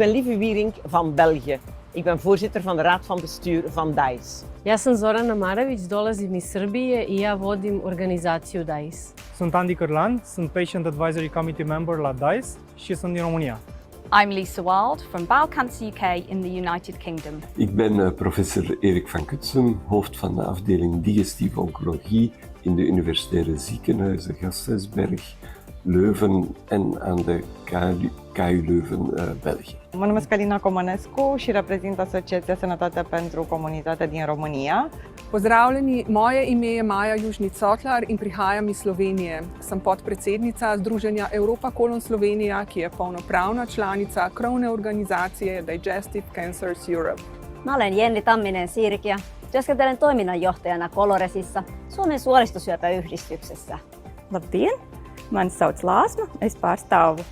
ben Lieve Wierink van België. Ik ben voorzitter van de Raad van Bestuur van DiCE. Ja sam Zorana Maravić, dolazim iz Srbije I ja vodim organizaciju DiCE. Sunt Andy Cârlan, sunt Patient Advisory Committee member la DiCE și sunt din România. I'm Lisa Wild from Bowel Cancer UK in the United Kingdom. Ik ben professor Erik van Cutsem, hoofd van de afdeling digestieve oncologie in de universitaire ziekenhuizen Gasthuisberg, Leuven en aan de KU Leuven, België. Mă numesc Alina Comănescu și reprezint Asociația Sănătate pentru Comunitate din România. Pozdravljeni, moje ime je Maja Južnic Sotlar in prihajam iz Slovenije. Sem podpredsednica Združenja Europa Colon Slovenija, ki je polnopravna članica krovne organizacije Digestive Cancers Europe. Mä olen Jenni Tamminen-Sirkiä. Työskentelen toiminnanjohtajana Coloresissa, Suomen suolistosyöpäyhdistyksessä. Labdien! Mani sauc Lāsma, es pārstāvu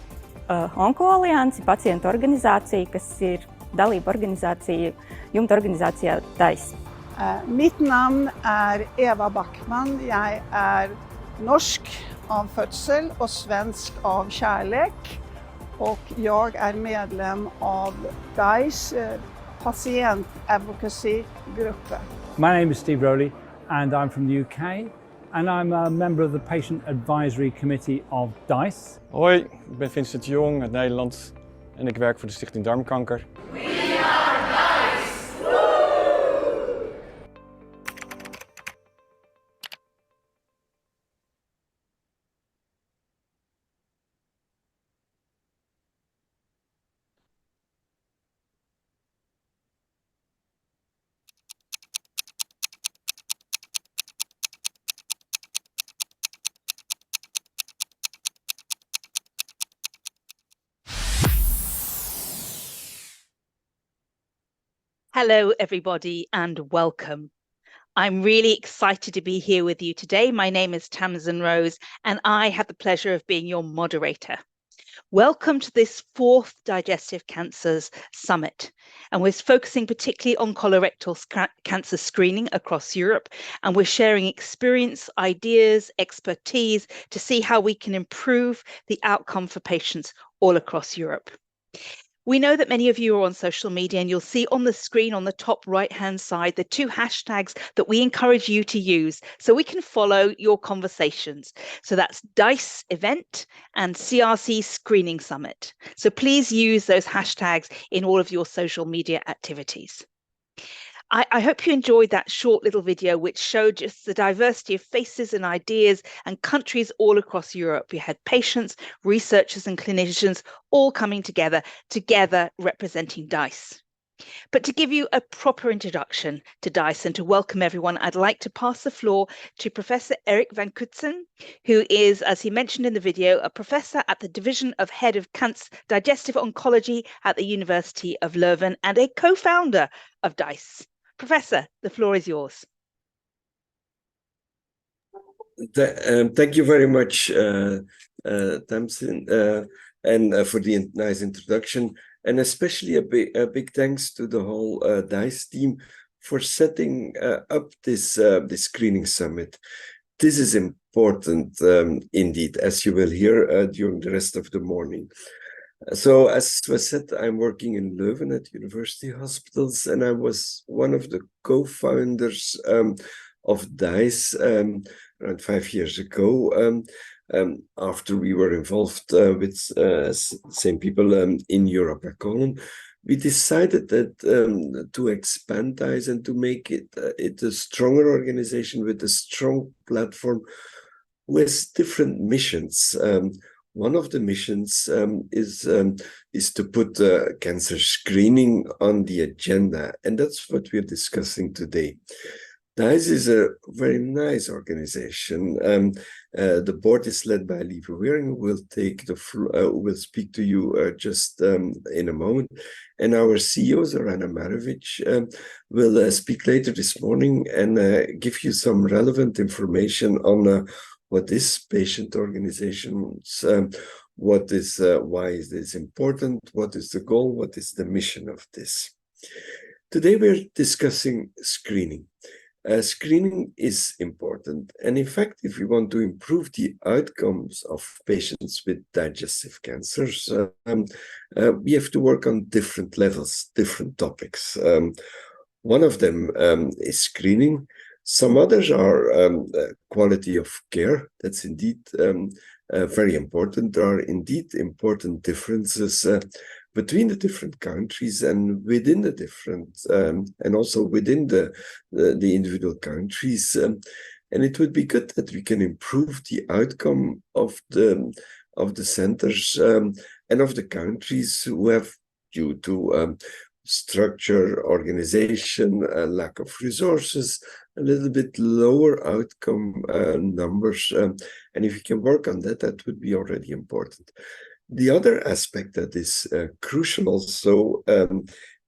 Onko-aliansi, pacientu organizāciju, kas ir dalība organisācija, jumta organisācijā DiCE. Mitt namn är Eva Backman. Jag är norsk av födsel och svensk av kärlek. Och jag är medlem av DiCE patient advocacy-gruppen. My name is Steve Rowley and I'm from the UK. And I'm a member of the Patient Advisory Committee of DiCE. Hoi, ik ben Vincent de Jong uit Nederland en ik werk voor de Stichting Darmkanker. Hello, everybody, and welcome. I'm really excited to be here with you today. My name is Tamsin Rose, and I have the pleasure of being your moderator. Welcome to this 4th Digestive Cancers Summit, and we're focusing particularly on colorectal cancer screening across Europe, and we're sharing experience, ideas, expertise to see how we can improve the outcome for patients all across Europe. We know that many of you are on social media, and you'll see on the screen on the top right-hand side the 2 hashtags that we encourage you to use so we can follow your conversations. So that's DiCE event and CRC Screening Summit. So please use those hashtags in all of your social media activities. I hope you enjoyed that short little video which showed just the diversity of faces and ideas and countries all across Europe. We had patients, researchers and clinicians all coming together representing DiCE. But to give you a proper introduction to DiCE and to welcome everyone, I'd like to pass the floor to Professor Erik van Cutsem, who is, as he mentioned in the video, a professor at the Division of Head of Digestive Oncology at the University of Leuven and a co-founder of DiCE. Professor, the floor is yours. Thank you very much, Tamsin, and for the nice introduction, and especially a big thanks to the whole DiCE team for setting up this screening summit. This is important indeed, as you will hear during the rest of the morning. So, as was said, I'm working in Leuven at University Hospitals, and I was one of the co-founders of DiCE around 5 years ago, after we were involved with same people in Europa Colon. We decided that to expand DiCE and to make it a stronger organization with a strong platform with different missions. One of the missions is to put cancer screening on the agenda, and that's what we're discussing today. DiCE is a very nice organization. The board is led by Lieve Wierink, who will take the floor, will speak to you just in a moment, and our CEO Zorana Maravić will speak later this morning and give you some relevant information on what is patient organizations, what is why is this important, what is the goal, what is the mission of this. Today we're discussing screening. Screening is important. And in fact, if we want to improve the outcomes of patients with digestive cancers, we have to work on different levels, different topics. One of them is screening. Some others are quality of care. That's indeed very important. There are indeed important differences between the different countries and within the different, and also within the individual countries. And it would be good that we can improve the outcome of the centers and of the countries who have, due to structure, organization, lack of resources, a little bit lower outcome numbers. And if we can work on that, that would be already important. The other aspect that is crucial also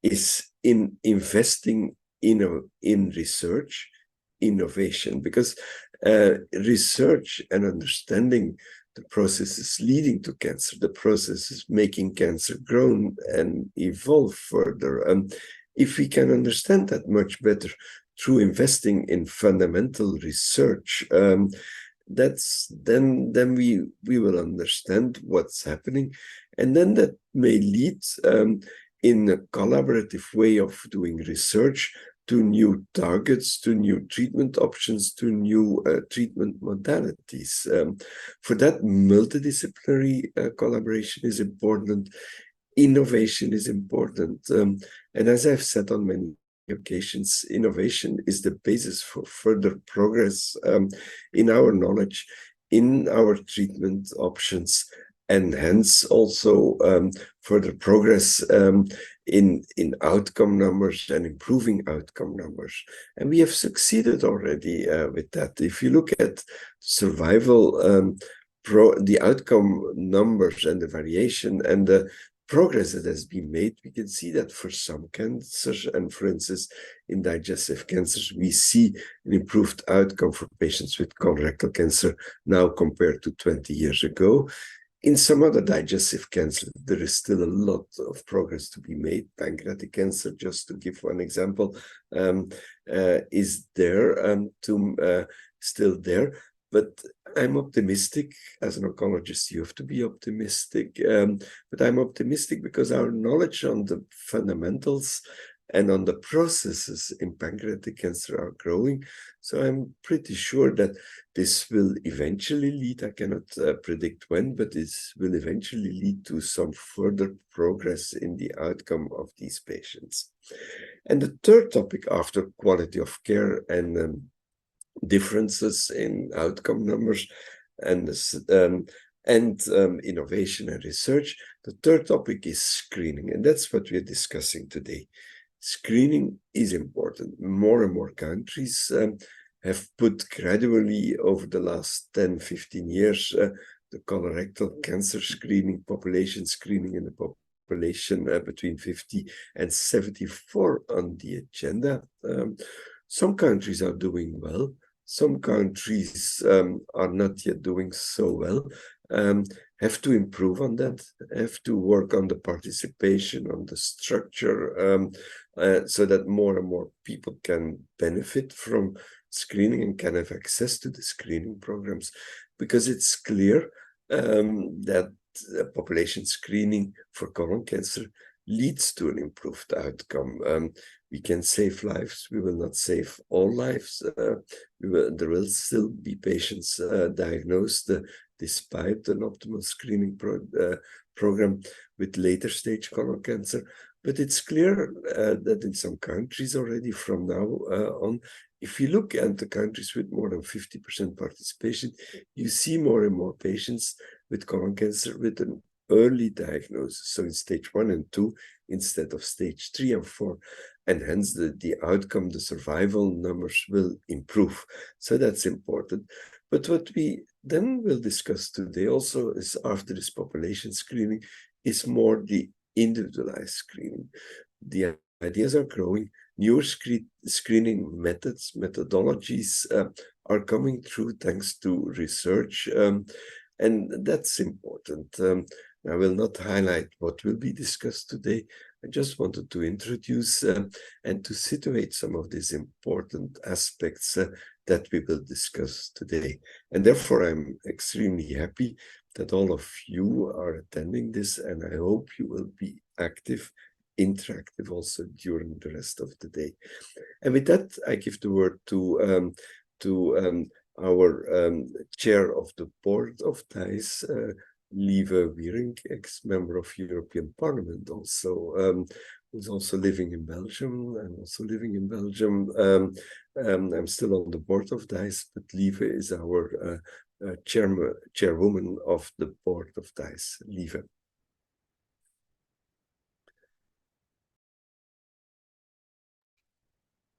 is in investing in research, innovation, because research and understanding the processes leading to cancer, the processes making cancer grow and evolve further. If we can understand that much better through investing in fundamental research, then we will understand what's happening, and then that may lead in a collaborative way of doing research to new targets, to new treatment options, to new treatment modalities. For that, multidisciplinary collaboration is important, innovation is important, and as I've said on many occasions, innovation is the basis for further progress in our knowledge, in our treatment options, and hence also further progress in outcome numbers and improving outcome numbers. And we have succeeded already with that. If you look at survival, the outcome numbers and the variation and the progress that has been made, we can see that for some cancers, and for instance, in digestive cancers, we see an improved outcome for patients with colorectal cancer now compared to 20 years ago. In some other digestive cancer, there is still a lot of progress to be made. Pancreatic cancer, just to give one example, is there still there. But I'm optimistic. As an oncologist, you have to be optimistic. But I'm optimistic because our knowledge on the fundamentals and on the processes in pancreatic cancer are growing. So I'm pretty sure that this will eventually lead, I cannot predict when, but this will eventually lead to some further progress in the outcome of these patients. And the third topic, after quality of care and differences in outcome numbers and innovation and research, the third topic is screening, and that's what we're discussing today. Screening is important. More and more countries have put gradually over the last 10-15 years the colorectal cancer screening, population screening in the population between 50 and 74 on the agenda. Some countries are doing well. Some countries are not yet doing so well, have to improve on that, have to work on the participation, on the structure, so that more and more people can benefit from screening and can have access to the screening programs. Because it's clear that population screening for colon cancer leads to an improved outcome. We can save lives. We will not save all lives. There will still be patients diagnosed despite an optimal screening program with later stage colon cancer. But it's clear that in some countries already from now on, if you look at the countries with more than 50% participation, you see more and more patients with colon cancer with an early diagnosis, so in stage 1 and 2 instead of stage 3 and 4, and hence the outcome, the survival numbers will improve. So that's important. But what we then will discuss today also is, after this population screening, is more the individualized screening. The ideas are growing. Newer screening methods, methodologies are coming through thanks to research, and that's important. I will not highlight what will be discussed today, I just wanted to introduce and to situate some of these important aspects that we will discuss today. And therefore, I'm extremely happy that all of you are attending this, and I hope you will be active, interactive also during the rest of the day. And with that, I give the word to our chair of the board of DiCE, Lieve Wierink, ex-member of European Parliament, also who's also living in Belgium. I'm also living in Belgium. I'm still on the board of DiCE, but Lieve is our chairwoman of the board of DiCE. Lieve.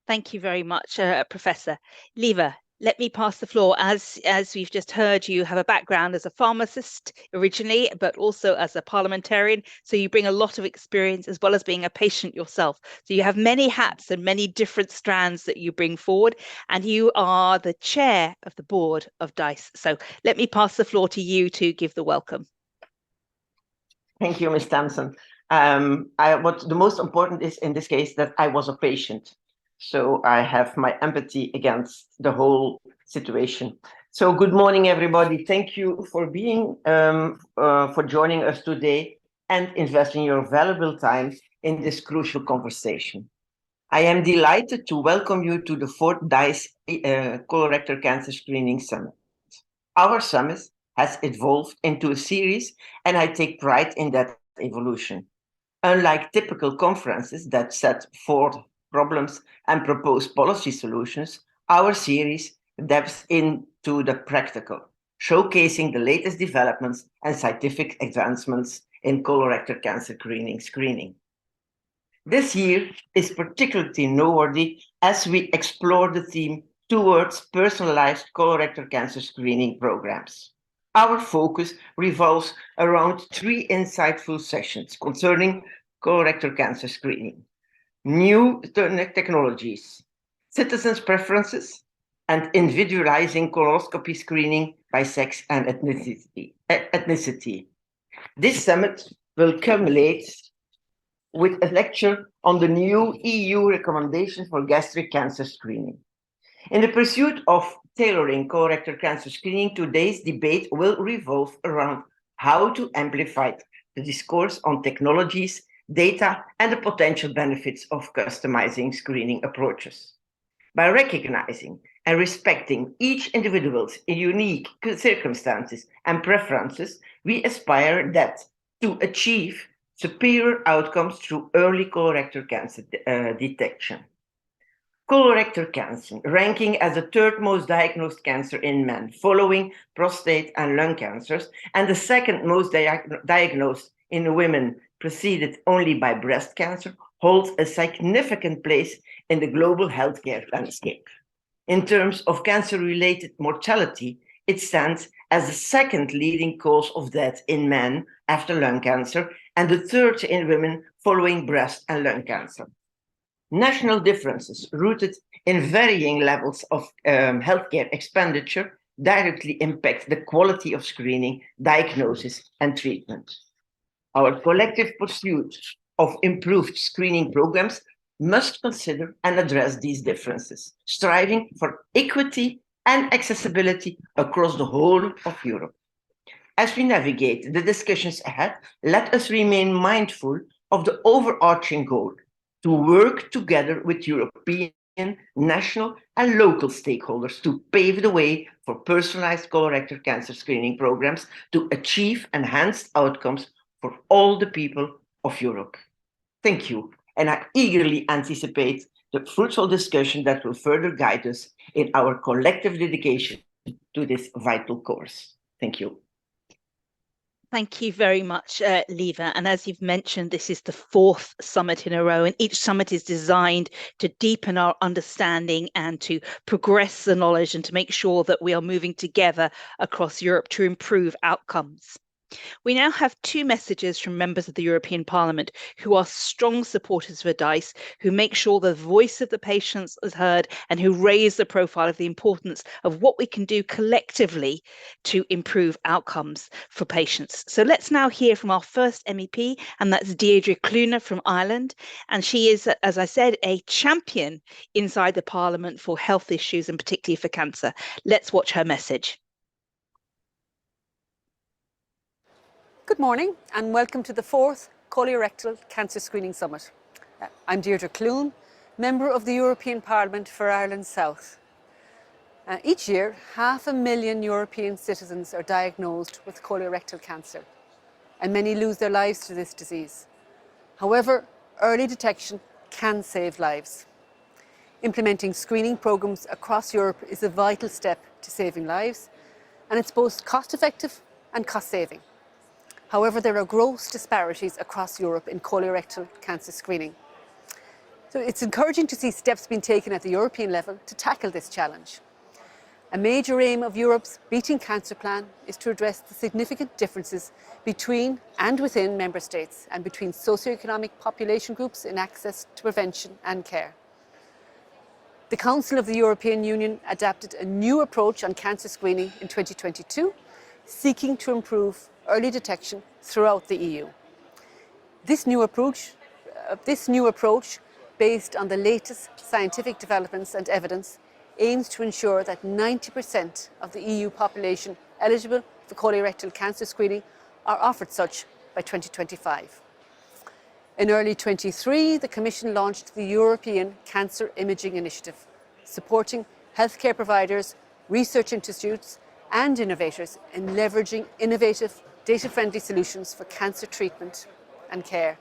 Thank you very much, Professor. Lieve, let me pass the floor. As we've just heard, you have a background as a pharmacist originally, but also as a parliamentarian. So you bring a lot of experience as well as being a patient yourself. So you have many hats and many different strands that you bring forward. And you are the chair of the board of DiCE. So let me pass the floor to you to give the welcome. Thank you, Ms. Thompson. What the most important is in this case that I was a patient. So I have my empathy against the whole situation. So good morning, everybody. Thank you for being, for joining us today and investing your valuable time in this crucial conversation. I am delighted to welcome you to the 4th DiCE Colorectal Cancer Screening Summit. Our summit has evolved into a series, and I take pride in that evolution. Unlike typical conferences that set forth problems and propose policy solutions, our series delves into the practical, showcasing the latest developments and scientific advancements in colorectal cancer screening. This year is particularly noteworthy as we explore the theme towards personalized colorectal cancer screening programs. Our focus revolves around 3 insightful sessions concerning colorectal cancer screening: new technologies, citizens' preferences, and individualizing colonoscopy screening by sex and ethnicity. This summit will culminate with a lecture on the new EU recommendation for gastric cancer screening. In the pursuit of tailoring colorectal cancer screening, today's debate will revolve around how to amplify the discourse on technologies, data, and the potential benefits of customizing screening approaches. By recognizing and respecting each individual's unique circumstances and preferences, we aspire to achieve superior outcomes through early colorectal cancer detection. Colorectal cancer, ranking as the 3rd most diagnosed cancer in men, following prostate and lung cancers, and the 2nd most diagnosed in women, preceded only by breast cancer, holds a significant place in the global healthcare landscape. In terms of cancer-related mortality, it stands as the 2nd leading cause of death in men after lung cancer, and the 3rd in women following breast and lung cancer. National differences rooted in varying levels of healthcare expenditure directly impact the quality of screening, diagnosis, and treatment. Our collective pursuit of improved screening programs must consider and address these differences, striving for equity and accessibility across the whole of Europe. As we navigate the discussions ahead, let us remain mindful of the overarching goal to work together with European, national, and local stakeholders to pave the way for personalized colorectal cancer screening programs to achieve enhanced outcomes for all the people of Europe. Thank you, and I eagerly anticipate the fruitful discussion that will further guide us in our collective dedication to this vital course. Thank you. Thank you very much, Lieve. And as you've mentioned, this is the 4th summit in a row, and each summit is designed to deepen our understanding and to progress the knowledge and to make sure that we are moving together across Europe to improve outcomes. We now have two messages from members of the European Parliament who are strong supporters of DiCE, who make sure the voice of the patients is heard and who raise the profile of the importance of what we can do collectively to improve outcomes for patients. So let's now hear from our first MEP, and that's Deirdre Cluna from Ireland. And she is, as I said, a champion inside the Parliament for health issues and particularly for cancer. Let's watch her message. Good morning and welcome to the 4th Colorectal Cancer Screening Summit. I'm Deirdre Cluna, member of the European Parliament for Ireland South. Each year, 500,000 European citizens are diagnosed with colorectal cancer, and many lose their lives to this disease. However, early detection can save lives. Implementing screening programs across Europe is a vital step to saving lives, and it's both cost-effective and cost-saving. However, there are gross disparities across Europe in colorectal cancer screening. So it's encouraging to see steps being taken at the European level to tackle this challenge. A major aim of Europe's Beating Cancer Plan is to address the significant differences between and within member states and between socioeconomic population groups in access to prevention and care. The Council of the European Union adopted a new approach on cancer screening in 2022, seeking to improve early detection throughout the EU. This new approach, based on the latest scientific developments and evidence, aims to ensure that 90% of the EU population eligible for colorectal cancer screening are offered such by 2025. In early 2023, the Commission launched the European Cancer Imaging Initiative, supporting healthcare providers, research institutes and innovators in leveraging innovative, data-friendly solutions for cancer treatment and care.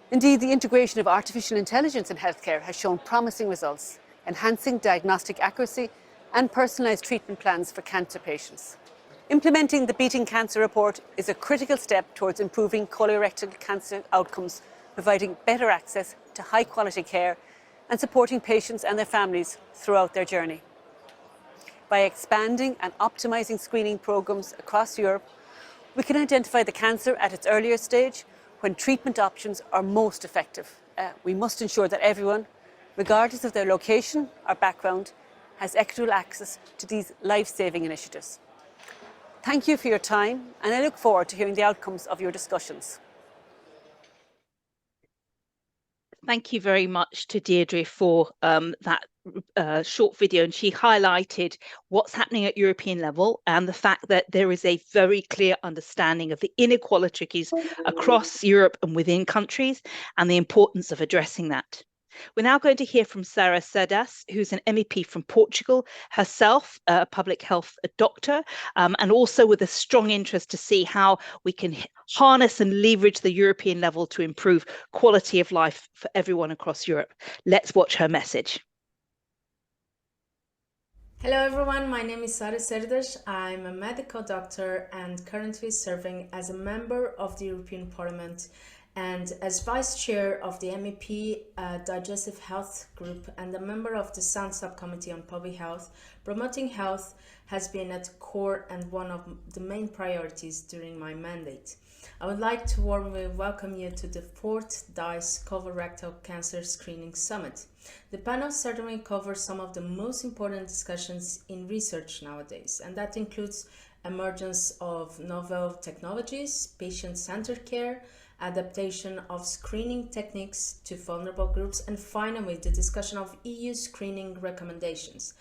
Indeed, the integration of artificial intelligence in healthcare has shown promising results, enhancing diagnostic accuracy and personalised treatment plans for cancer patients. Implementing the Beating Cancer report is a critical step towards improving colorectal cancer outcomes, providing better access to high-quality care and supporting patients and their families throughout their journey. By expanding and optimising screening programmes across Europe, we can identify the cancer at its earlier stage when treatment options are most effective. We must ensure that everyone, regardless of their location or background, has equitable access to these life-saving initiatives. Thank you for your time, and I look forward to hearing the outcomes of your discussions. Thank you very much to Deirdre for that short video, and she highlighted what's happening at European level and the fact that there is a very clear understanding of the inequalities across Europe and within countries and the importance of addressing that. We're now going to hear from Sarah Cerdas, who's an MEP from Portugal, herself a public health doctor, and also with a strong interest to see how we can harness and leverage the European level to improve quality of life for everyone across Europe. Let's watch her message. Hello everyone, my name is Sarah Cerdas. I'm a medical doctor and currently serving as a member of the European Parliament and as Vice Chair of the MEP Digestive Health Group and a member of the Sound Subcommittee on Public Health. Promoting health has been at the core and one of the main priorities during my mandate. I would like to warmly welcome you to the 4th DiCE Colorectal Cancer Screening Summit. The panel certainly covers some of the most important discussions in research nowadays, and that includes emergence of novel technologies, patient-centered care, adaptation of screening techniques to vulnerable groups, and finally the discussion of EU screening recommendations.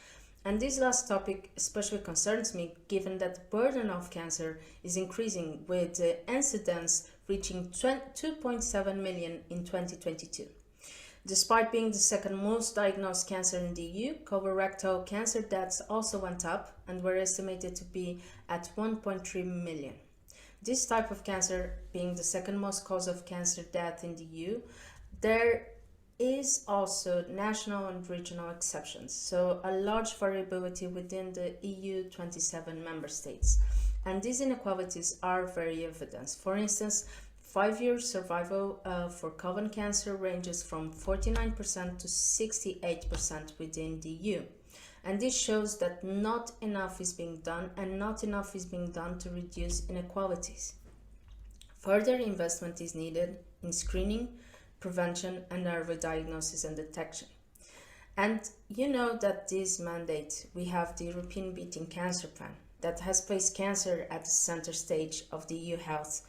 And this last topic especially concerns me, given that the burden of cancer is increasing, with the incidence reaching 2.7 million in 2022. Despite being the second most diagnosed cancer in the EU, colorectal cancer deaths also went up and were estimated to be at 1.3 million. This type of cancer being the second most cause of cancer death in the EU, there is also national and regional exceptions, so a large variability within the EU 27 member states. And these inequalities are very evident. For instance, 5-year survival for colon cancer ranges from 49% to 68% within the EU. And this shows that not enough is being done, and not enough is being done to reduce inequalities. Further investment is needed in screening, prevention, and early diagnosis and detection. And you know that this mandate, we have the European Beating Cancer Plan that has placed cancer at the center stage of the EU Health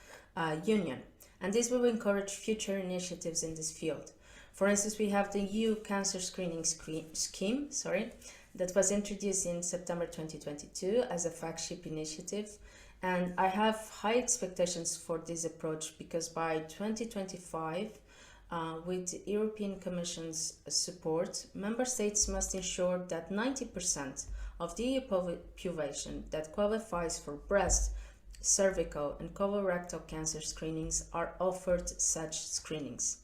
Union. And this will encourage future initiatives in this field. For instance, we have the EU Cancer Screening Scheme, that was introduced in September 2022 as a flagship initiative. And I have high expectations for this approach because by 2025, with the European Commission's support, Member States must ensure that 90% of the EU population that qualifies for breast, cervical, and colorectal cancer screenings are offered such screenings.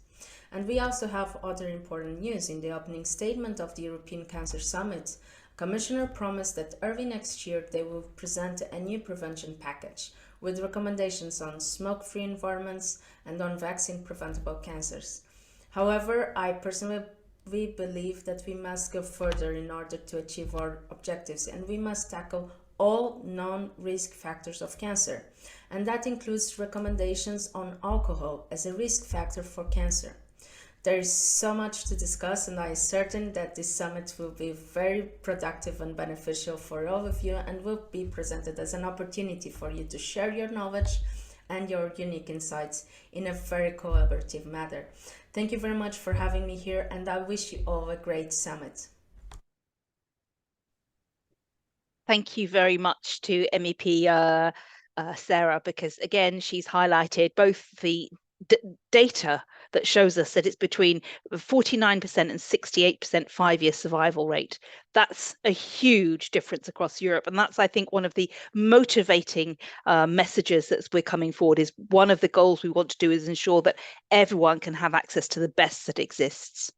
And we also have other important news. In the opening statement of the European Cancer Summit, Commissioner promised that early next year they will present a new prevention package with recommendations on smoke-free environments and on vaccine-preventable cancers. However, I personally believe that we must go further in order to achieve our objectives, and we must tackle all non-risk factors of cancer. And that includes recommendations on alcohol as a risk factor for cancer. There is so much to discuss, and I am certain that this summit will be very productive and beneficial for all of you, and will be presented as an opportunity for you to share your knowledge and your unique insights in a very collaborative manner. Thank you very much for having me here, and I wish you all a great summit. Thank you very much to MEP Sarah, because again, she's highlighted both the data that shows us that it's between 49% and 68% 5-year survival rate. That's a huge difference across Europe. And that's, I think, one of the motivating messages that we're coming forward. Is one of the goals we want to do is ensure that everyone can have access to the best that exists.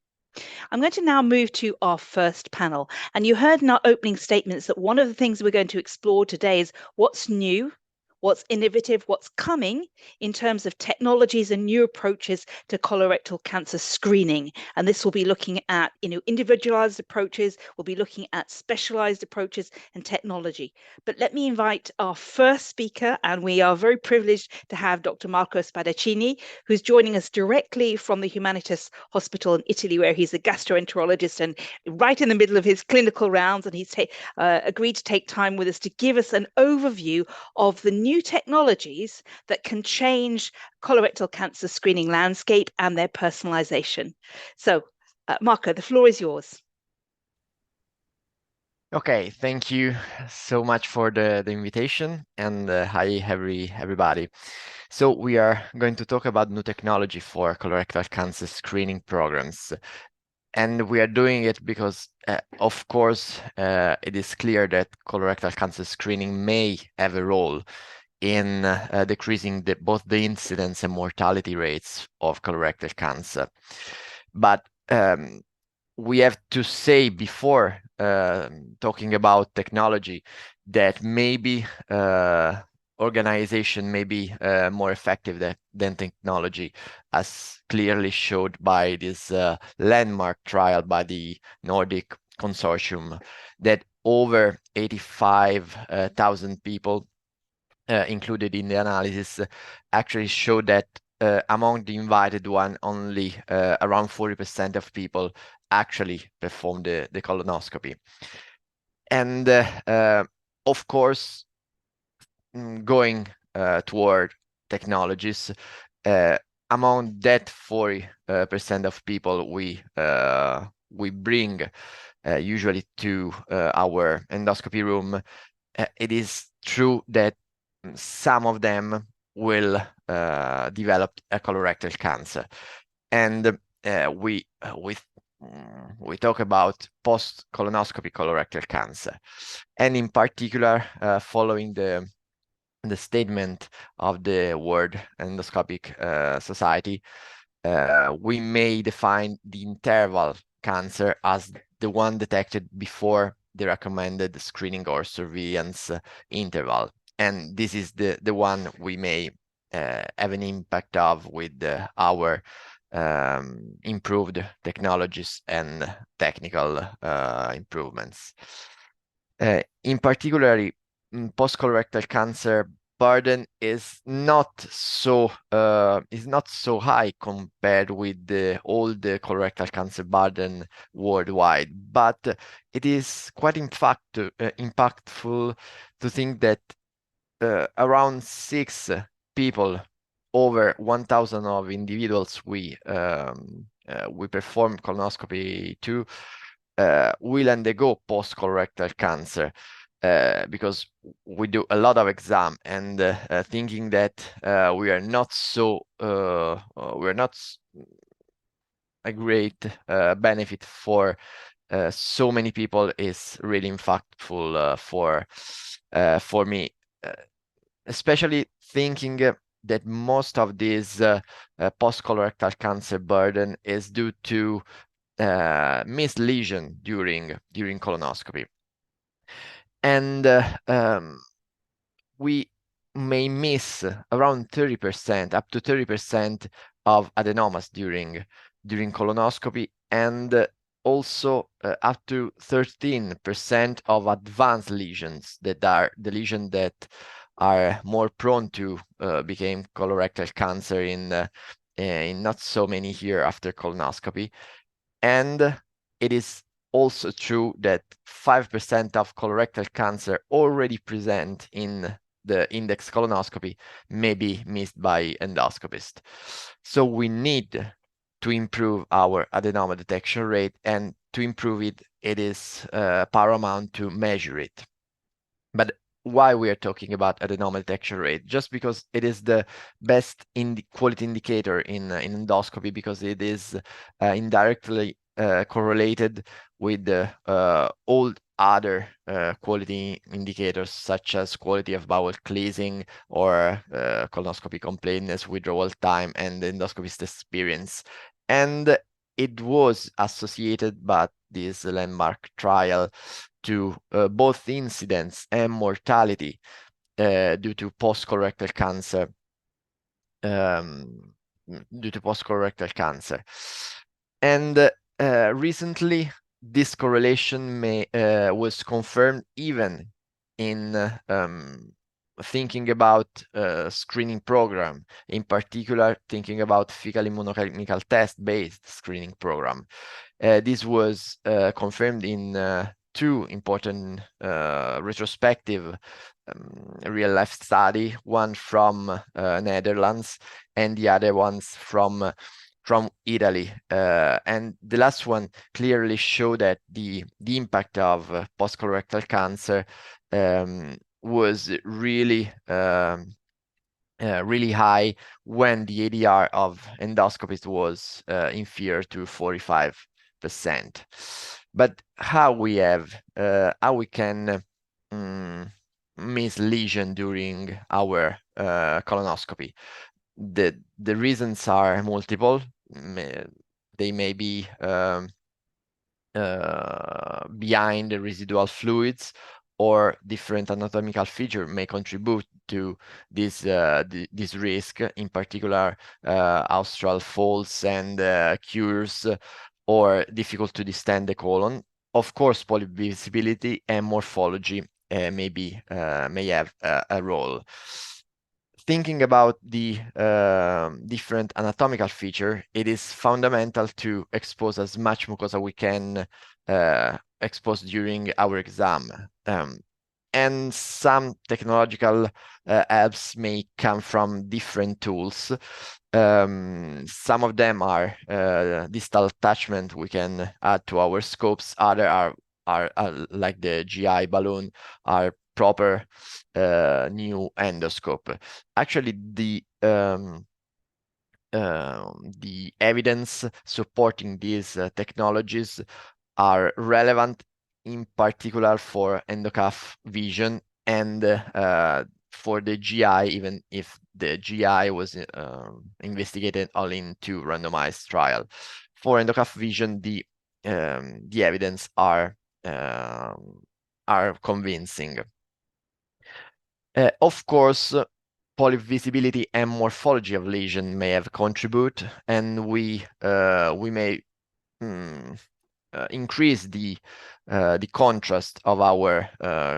I'm going to now move to our first panel. And you heard in our opening statements that one of the things we're going to explore today is what's new, what's innovative, what's coming in terms of technologies and new approaches to colorectal cancer screening. And this will be looking at, individualized approaches, we'll be looking at specialized approaches and technology. But let me invite our first speaker, and we are very privileged to have Dr. Marco Spadaccini, who's joining us directly from the Humanitas Hospital in Italy, where he's a gastroenterologist and right in the middle of his clinical rounds. And he's agreed to take time with us to give us an overview of the new technologies that can change colorectal cancer screening landscape and their personalization. So, Marco, the floor is yours. Okay, thank you so much for the invitation, and hi everybody. So we are going to talk about new technology for colorectal cancer screening programs. And we are doing it because, of course, it is clear that colorectal cancer screening may have a role in decreasing both the incidence and mortality rates of colorectal cancer. But we have to say before talking about technology that maybe organization may be more effective than technology, as clearly showed by this landmark trial by the Nordic Consortium, that over 85,000 people included in the analysis actually showed that among the invited one, only around 40% of people actually performed the colonoscopy. And of course, going toward technologies, among that 40% of people we bring usually to our endoscopy room, it is true that some of them will develop a colorectal cancer, and we talk about post-colonoscopy colorectal cancer, and in particular, following the statement of the World Endoscopic Society, we may define the interval cancer as the one detected before the recommended screening or surveillance interval. And this is the one we may have an impact of with our improved technologies and technical improvements. In particular, post-colorectal cancer burden is not so high compared with all the colorectal cancer burden worldwide, but it is quite impactful to think that around 6 people over 1,000 of individuals we perform colonoscopy to will undergo post-colorectal cancer. Because we do a lot of exam, and thinking that we are not a great benefit for so many people is really impactful for me, especially thinking that most of this post-colorectal cancer burden is due to missed lesion during colonoscopy. And we may miss around 30%, up to 30% of adenomas during colonoscopy, and also up to 13% of advanced lesions, that are the lesions that are more prone to become colorectal cancer in not so many years after colonoscopy. And it is also true that 5% of colorectal cancer already present in the index colonoscopy may be missed by endoscopists. So we need to improve our adenoma detection rate, and to improve it, it is paramount to measure it. But why we are talking about adenoma detection rate? Just because it is the best quality indicator in endoscopy, because it is indirectly correlated with all other quality indicators, such as quality of bowel cleansing, or colonoscopy completeness, withdrawal time, and the endoscopist experience. And it was associated by this landmark trial to both incidence and mortality due to post-colorectal cancer. And recently, this correlation was confirmed even in thinking about screening program, in particular thinking about fecal immunochemical test-based screening program. This was confirmed in 2 important retrospective real-life study, one from Netherlands and the other ones from Italy, and the last one clearly showed that the impact of post-colorectal cancer was really really high when the ADR of endoscopists was inferior to 45%. But how we can miss lesion during our colonoscopy? The reasons are multiple. They may be behind the residual fluids, or different anatomical feature may contribute to this risk, in particular austral folds and cures, or difficult to distend the colon. Of course, polyvisibility and morphology may have a role. Thinking about the different anatomical feature, it is fundamental to expose as much mucosa we can expose during our exam. And some technological helps may come from different tools. Some of them are distal attachment we can add to our scopes. Other are like the GI balloon, are proper new endoscope. Actually, the evidence supporting these technologies are relevant, in particular for endocuff vision and for the GI, even if the GI was investigated only in 2 randomized trials. For endocuff vision, the evidence are convincing. Of course, polyp visibility and morphology of lesion may have contribute, and we may increase the contrast of our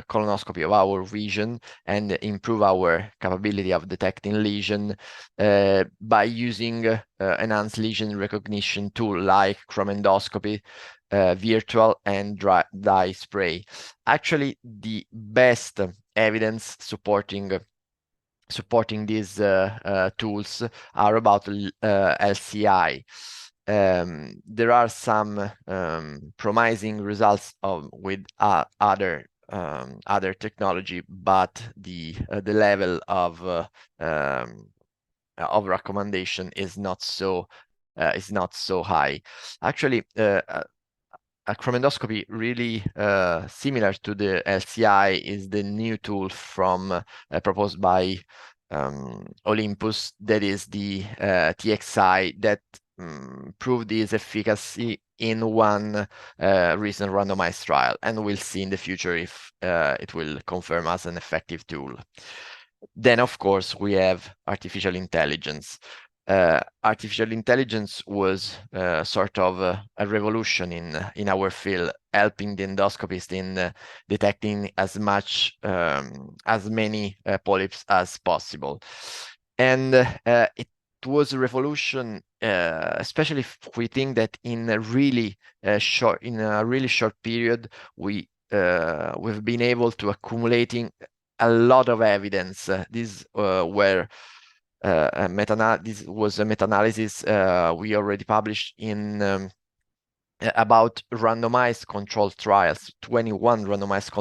colonoscopy, of our vision, and improve our capability of detecting lesion by using enhanced lesion recognition tool like chromendoscopy, virtual and dye spray. Actually, the best evidence supporting these tools are about LCI. There are some promising results with other technology, but the level of recommendation is not so high. Actually, a chromendoscopy really similar to the LCI is the new tool from proposed by Olympus, that is the TXI, that proved its efficacy in one recent randomized trial, and we'll see in the future if it will confirm as an effective tool. Then, of course, we have artificial intelligence. Artificial intelligence was sort of a revolution in our field, helping the endoscopist in detecting as many polyps as possible. And it was a revolution, especially if we think that in a really short period, we've been able to accumulating a lot of evidence. This was a meta-analysis we already published in about randomized controlled trials, 21 randomized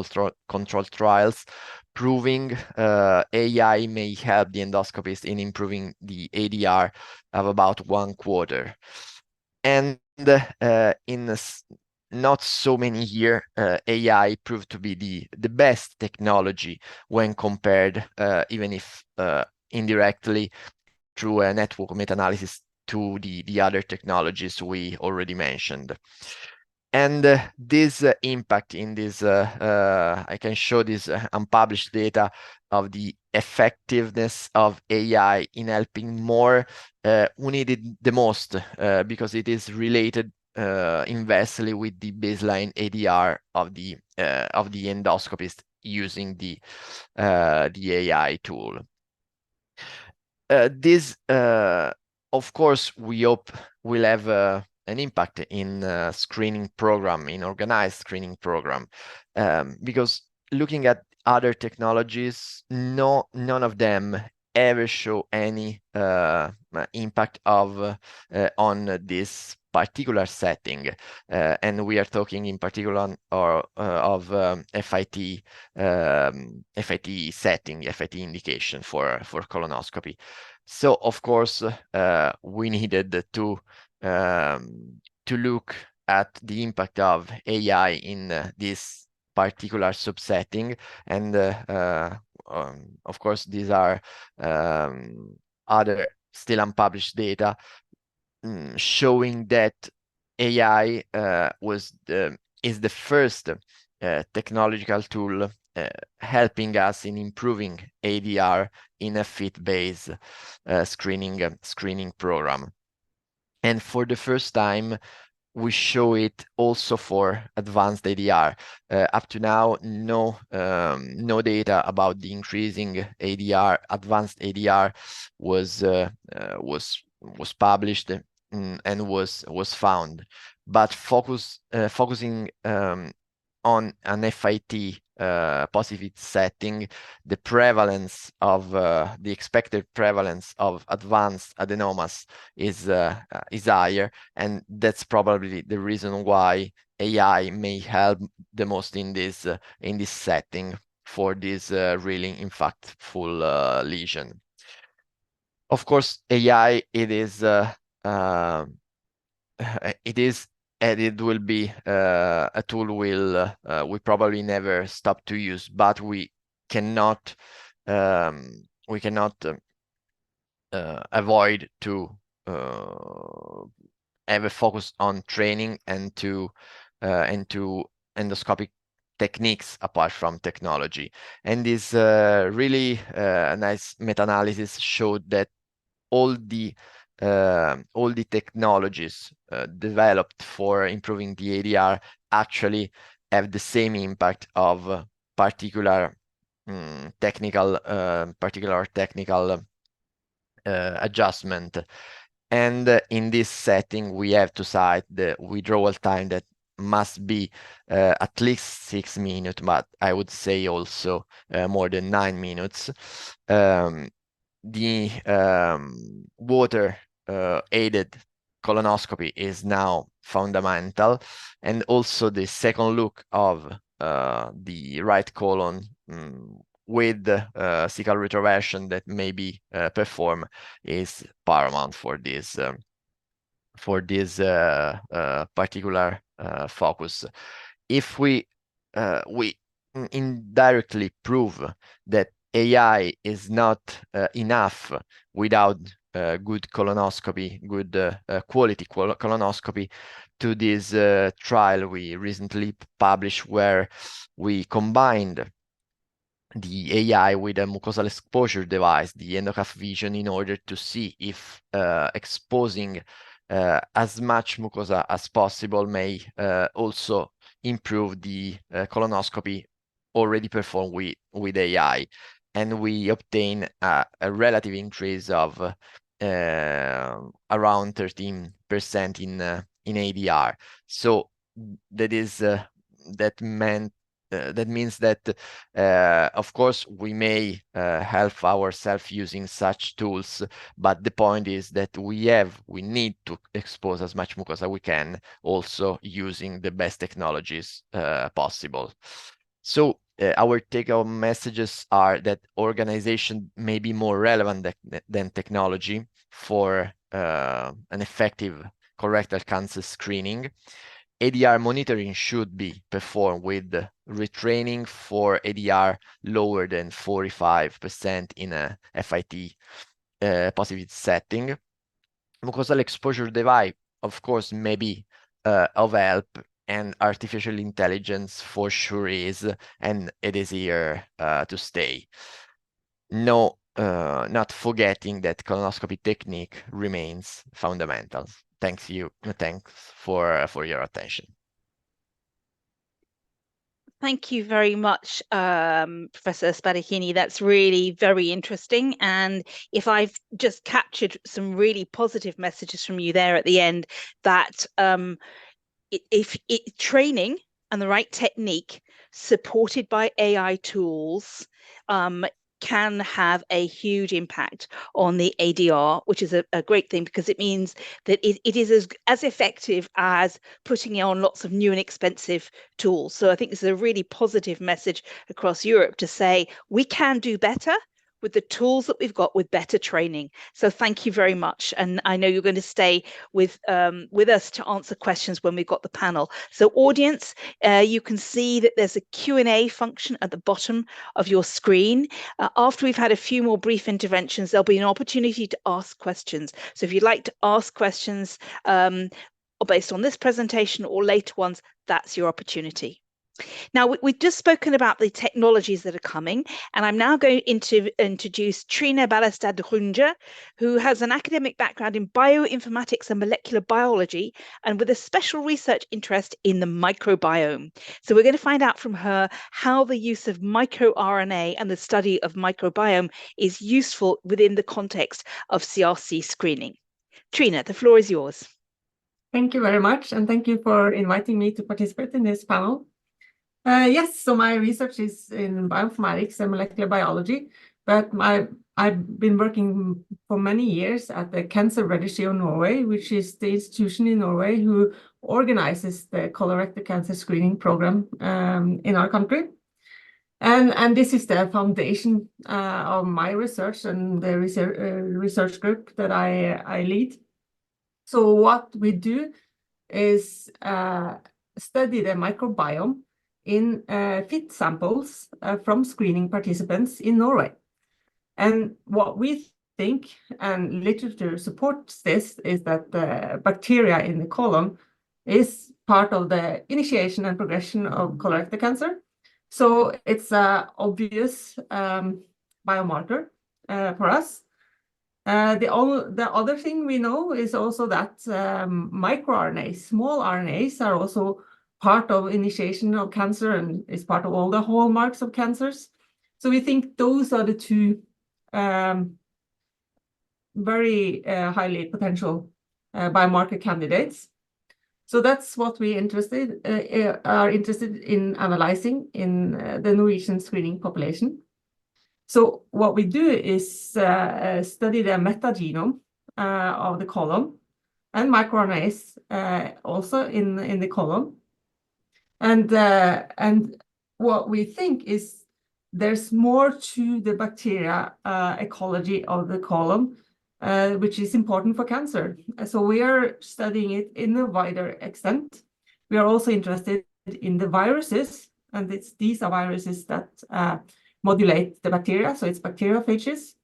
controlled trials, proving AI may help the endoscopist in improving the ADR of about 1/4. And in not so many years, AI proved to be the best technology when compared, even if indirectly, through a network meta-analysis to the other technologies we already mentioned. And this impact in this, I can show this unpublished data of the effectiveness of AI in helping more who need it the most, because it is related inversely with the baseline ADR of the endoscopist using the AI tool. This, of course, we hope will have an impact in screening program, in organized screening program, because looking at other technologies, none of them ever show any impact of on this particular setting, and we are talking in particular of FIT setting, FIT indication for colonoscopy. So of course we needed to look at the impact of AI in this particular subsetting, and of course these are other still unpublished data showing that AI is the first technological tool helping us in improving ADR in a fit-based screening program. And for the first time, we show it also for advanced ADR. Up to now, no data about the increasing ADR, advanced ADR was published and was found. But focusing on an FIT positive setting, the prevalence of the expected prevalence of advanced adenomas is higher, and that's probably the reason why AI may help the most in this setting for this really impactful lesion. Of course, AI it is and it will be a tool we probably never stop to use, but we cannot avoid to have a focus on training and to endoscopic techniques apart from technology. And this really nice meta-analysis showed that all the technologies developed for improving the ADR actually have the same impact of particular technical adjustment. And in this setting, we have to cite the withdrawal time that must be at least 6 minutes, but I would say also more than 9 minutes. The water aided colonoscopy is now fundamental, and also the second look of the right colon with cecal retroversion that may be performed is paramount for this particular focus. If we indirectly prove that AI is not enough without good colonoscopy, good quality colonoscopy, to this trial we recently published, where we combined the AI with a mucosal exposure device, the endocaf vision, in order to see if exposing as much mucosa as possible may also improve the colonoscopy already performed with AI. And we obtain a relative increase of around 13% in ADR. So that means that of course we may help ourselves using such tools, but the point is that we need to expose as much mucosa as we can, also using the best technologies possible. So our take-home messages are that organization may be more relevant than technology for an effective colorectal cancer screening. ADR monitoring should be performed with retraining for ADR lower than 45% in a FIT positive setting. Mucosal exposure device, of course, may be of help, and artificial intelligence for sure is, and it is here to stay. No, not forgetting that colonoscopy technique remains fundamental. Thanks for your attention. Thank you very much, Professor Spadachini. That's really very interesting. And if I've just captured some really positive messages from you there at the end, that if training and the right technique supported by AI tools can have a huge impact on the ADR, which is a great thing, because it means that it is as effective as putting on lots of new and expensive tools. So I think this is a really positive message across Europe to say we can do better with the tools that we've got, with better training. So thank you very much. And I know you're going to stay with us to answer questions when we've got the panel. So audience, you can see that there's a Q&A function at the bottom of your screen. After we've had a few more brief interventions, there'll be an opportunity to ask questions. So if you'd like to ask questions based on this presentation or later ones, that's your opportunity. Now, we've just spoken about the technologies that are coming, and I'm now going to introduce Trine Ballestad-Runge, who has an academic background in bioinformatics and molecular biology, and with a special research interest in the microbiome. So we're going to find out from her how the use of microRNA and the study of microbiome is useful within the context of CRC screening. Trine, the floor is yours. Thank you very much, and thank you for inviting me to participate in this panel. Yes, so my research is in bioinformatics and molecular biology, but I've been working for many years at the Cancer Registry of Norway, which is the institution in Norway who organizes the colorectal cancer screening program in our country. And this is the foundation of my research and the research group that I lead. So what we do is study the microbiome in FIT samples from screening participants in Norway. And what we think, and literature supports this, is that the bacteria in the colon is part of the initiation and progression of colorectal cancer. So it's an obvious biomarker for us. The other thing we know is also that microRNAs, small RNAs, are also part of initiation of cancer and is part of all the hallmarks of cancers. So we think those are the two very highly potential biomarker candidates. So that's what we are interested in analyzing in the Norwegian screening population. So what we do is study the metagenome of the colon and microRNAs also in the colon. And what we think is there's more to the bacteria ecology of the colon, which is important for cancer. So we are studying it in a wider extent. We are also interested in the viruses, and these are viruses that modulate the bacteria, so it's bacteriophages.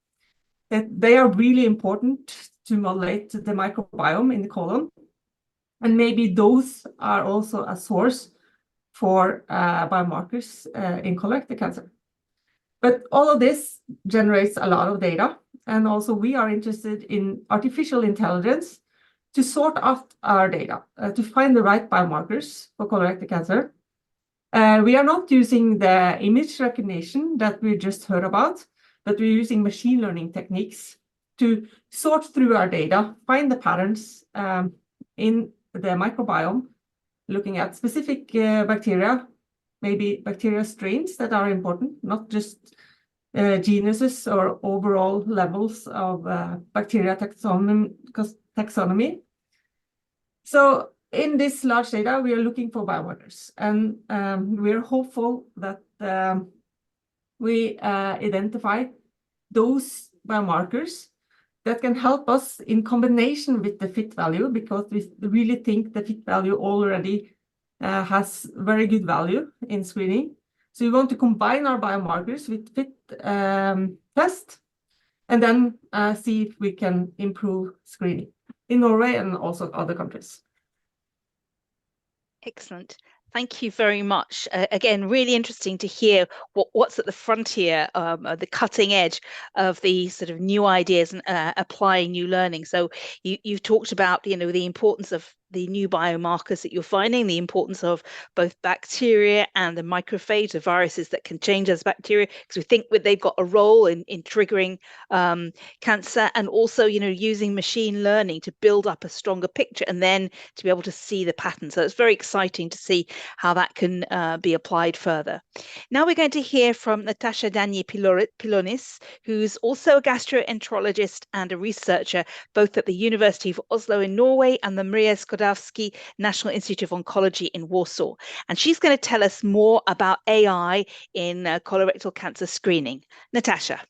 That they are really important to modulate the microbiome in the colon. And maybe those are also a source for biomarkers in colorectal cancer. But all of this generates a lot of data. And also we are interested in artificial intelligence to sort out our data, to find the right biomarkers for colorectal cancer. We are not using the image recognition that we just heard about, but we're using machine learning techniques to sort through our data, find the patterns in the microbiome, looking at specific bacteria, maybe bacteria strains that are important, not just genuses or overall levels of bacteria taxonomy. So in this large data, we are looking for biomarkers, and we are hopeful that we identify those biomarkers that can help us in combination with the fit value, because we really think the fit value already has very good value in screening. So we want to combine our biomarkers with fit test, and then see if we can improve screening in Norway and also other countries. Excellent. Thank you very much. Again, really interesting to hear what's at the frontier, the cutting edge of the sort of new ideas and applying new learning. So you've talked about, the importance of the new biomarkers that you're finding, the importance of both bacteria and the macrophage, the viruses that can change as bacteria, because we think they've got a role in triggering cancer, and also, using machine learning to build up a stronger picture and then to be able to see the pattern. So it's very exciting to see how that can be applied further. Now we're going to hear from Natasha Danje-Pilonis, who's also a gastroenterologist and a researcher, both at the University of Oslo in Norway and the Maria Skłodowska National Institute of Oncology in Warsaw. And she's going to tell us more about AI in colorectal cancer screening. Natasha.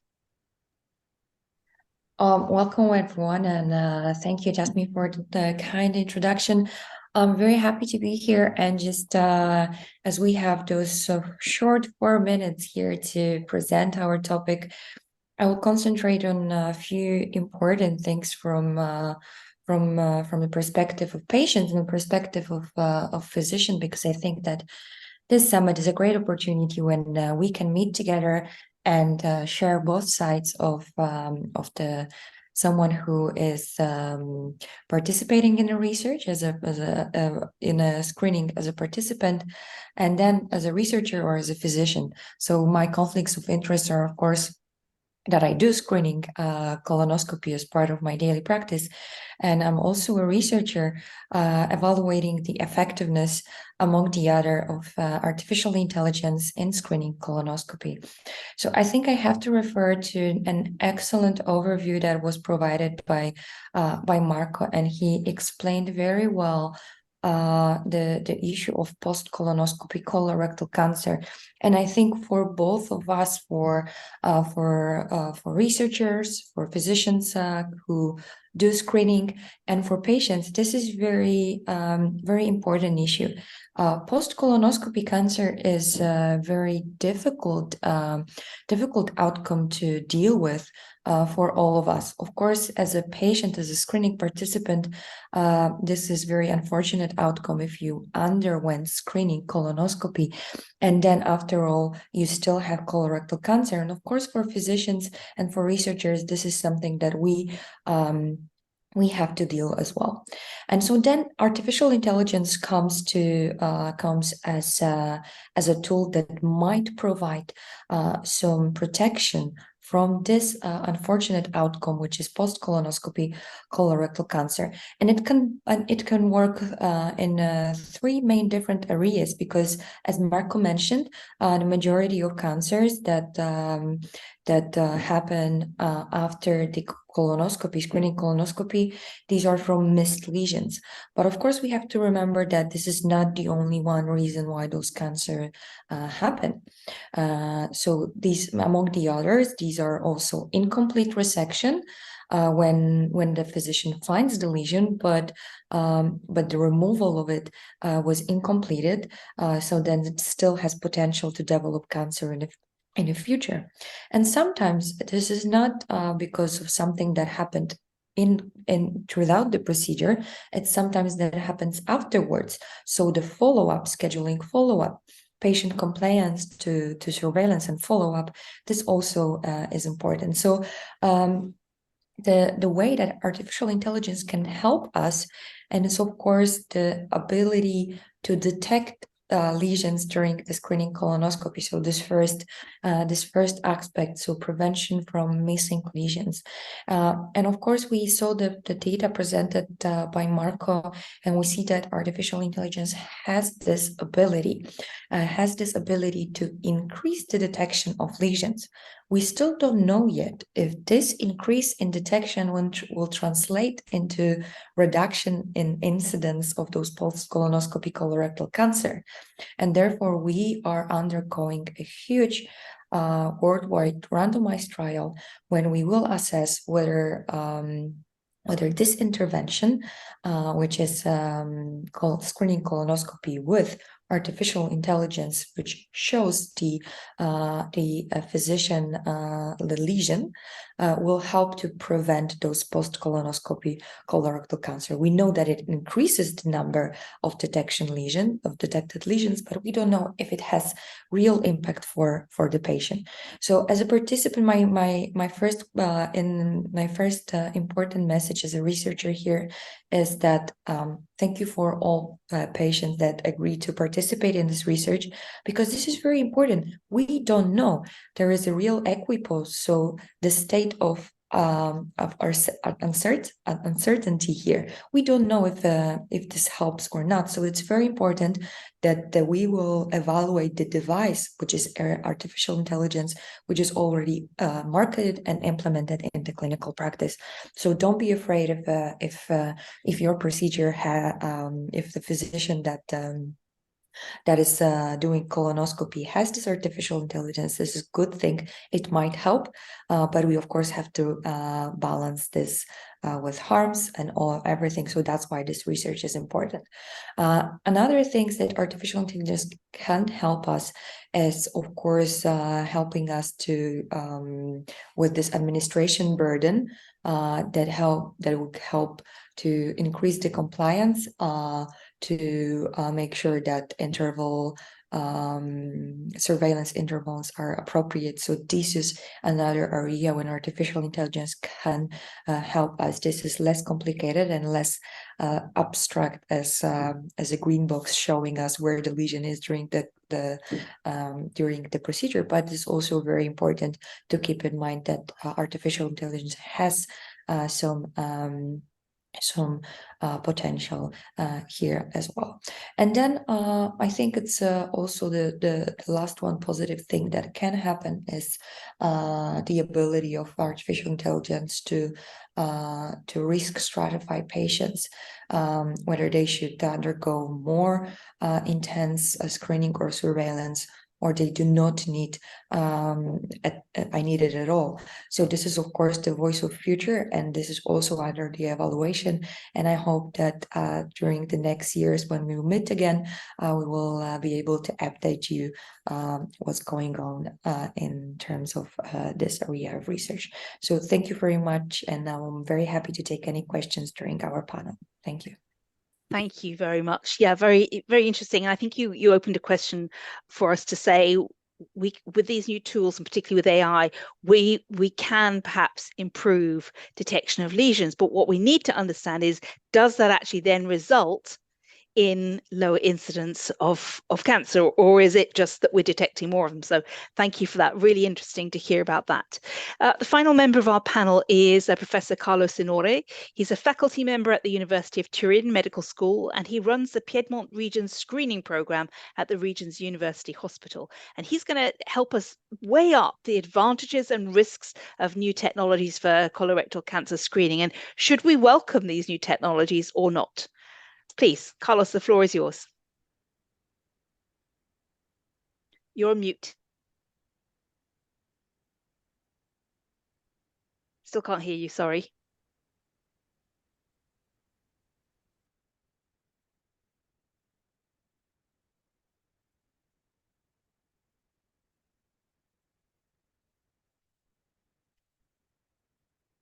Welcome everyone, and thank you, Jasmine, for the kind introduction. I'm very happy to be here, and just as we have those short 4 minutes here to present our topic, I will concentrate on a few important things from the perspective of patients and the perspective of physician, because I think that this summit is a great opportunity when we can meet together and share both sides of the someone who is participating in a research in a screening as a participant, and then as a researcher or as a physician. So my conflicts of interest are, of course, that I do screening colonoscopy as part of my daily practice, and I'm also a researcher evaluating the effectiveness, among the other, of artificial intelligence in screening colonoscopy. So I think I have to refer to an excellent overview that was provided by Marco, and he explained very well the issue of post-colonoscopy colorectal cancer. And I think for both of us, for researchers, for physicians who do screening. And for patients, this is very important issue. Post-colonoscopy cancer is a very difficult outcome to deal with for all of us. Of course, as a patient, as a screening participant, this is very unfortunate outcome if you underwent screening colonoscopy and then after all you still have colorectal cancer. And of course, for physicians and for researchers, this is something that we have to deal as well. And so then artificial intelligence comes as a tool that might provide some protection from this unfortunate outcome, which is post-colonoscopy colorectal cancer. And it can work in 3 main different areas, because as Marco mentioned, the majority of cancers that happen after the colonoscopy, screening colonoscopy, these are from missed lesions. But of course, we have to remember that this is not the only one reason why those cancers happen. So these, among the others, these are also incomplete resection when the physician finds the lesion, but the removal of it was incompleted. So then it still has potential to develop cancer in the future. And sometimes this is not because of something that happened throughout the procedure. It's sometimes that happens afterwards. So the follow-up, scheduling follow-up, patient compliance to surveillance and follow-up, this also is important. So the way that artificial intelligence can help us, and it's of course the ability to detect lesions during the screening colonoscopy. So this first aspect, so prevention from missing lesions. And of course, we saw the data presented by Marco, and we see that artificial intelligence has this ability to increase the detection of lesions. We still don't know yet if this increase in detection will translate into reduction in incidence of those post-colonoscopy colorectal cancer. And therefore, we are undergoing a huge worldwide randomized trial when we will assess whether this intervention, which is called screening colonoscopy with artificial intelligence, which shows the physician the lesion, will help to prevent those post-colonoscopy colorectal cancer. We know that it increases the number of detected lesions, but we don't know if it has real impact for the patient. So as a participant, my first important message as a researcher here is that thank you for all patients that agree to participate in this research, because this is very important. We don't know. There is a real equipoise, so the state of our uncertainty here. We don't know if this helps or not. So it's very important that we will evaluate the device, which is artificial intelligence, which is already marketed and implemented in the clinical practice. So don't be afraid if your procedure if the physician that is doing colonoscopy has this artificial intelligence. This is a good thing. It might help, but we of course have to balance this with harms and everything. So that's why this research is important. Another thing that artificial intelligence can help us is, of course, helping us to with this administration burden that would help to increase the compliance, to make sure that surveillance intervals are appropriate. So this is another area when artificial intelligence can help us. This is less complicated and less abstract as a green box showing us where the lesion is during the procedure. But it's also very important to keep in mind that artificial intelligence has some potential here as well. And then I think it's also the last one positive thing that can happen is the ability of artificial intelligence to risk stratify patients, whether they should undergo more intense screening or surveillance or they do not need I need it at all. So this is of course the voice of future, and this is also under the evaluation. And I hope that during the next years when we meet again, we will be able to update you what's going on in terms of this area of research. So thank you very much, and now I'm very happy to take any questions during our panel. Thank you. Thank you very much. Yeah, very interesting. And I think you opened a question for us to say, with these new tools, and particularly with AI, we can perhaps improve detection of lesions. But what we need to understand is, does that actually then result in lower incidence of cancer, or is it just that we're detecting more of them? So thank you for that. Really interesting to hear about that. The final member of our panel is Professor Carlo Sinore. He's a faculty member at the University of Turin Medical School, and he runs the Piedmont Region's screening program at the region's University Hospital. And he's going to help us weigh up the advantages and risks of new technologies for colorectal cancer screening, and should we welcome these new technologies or not? Please, Carlos, the floor is yours. You're on mute. Still can't hear you, sorry.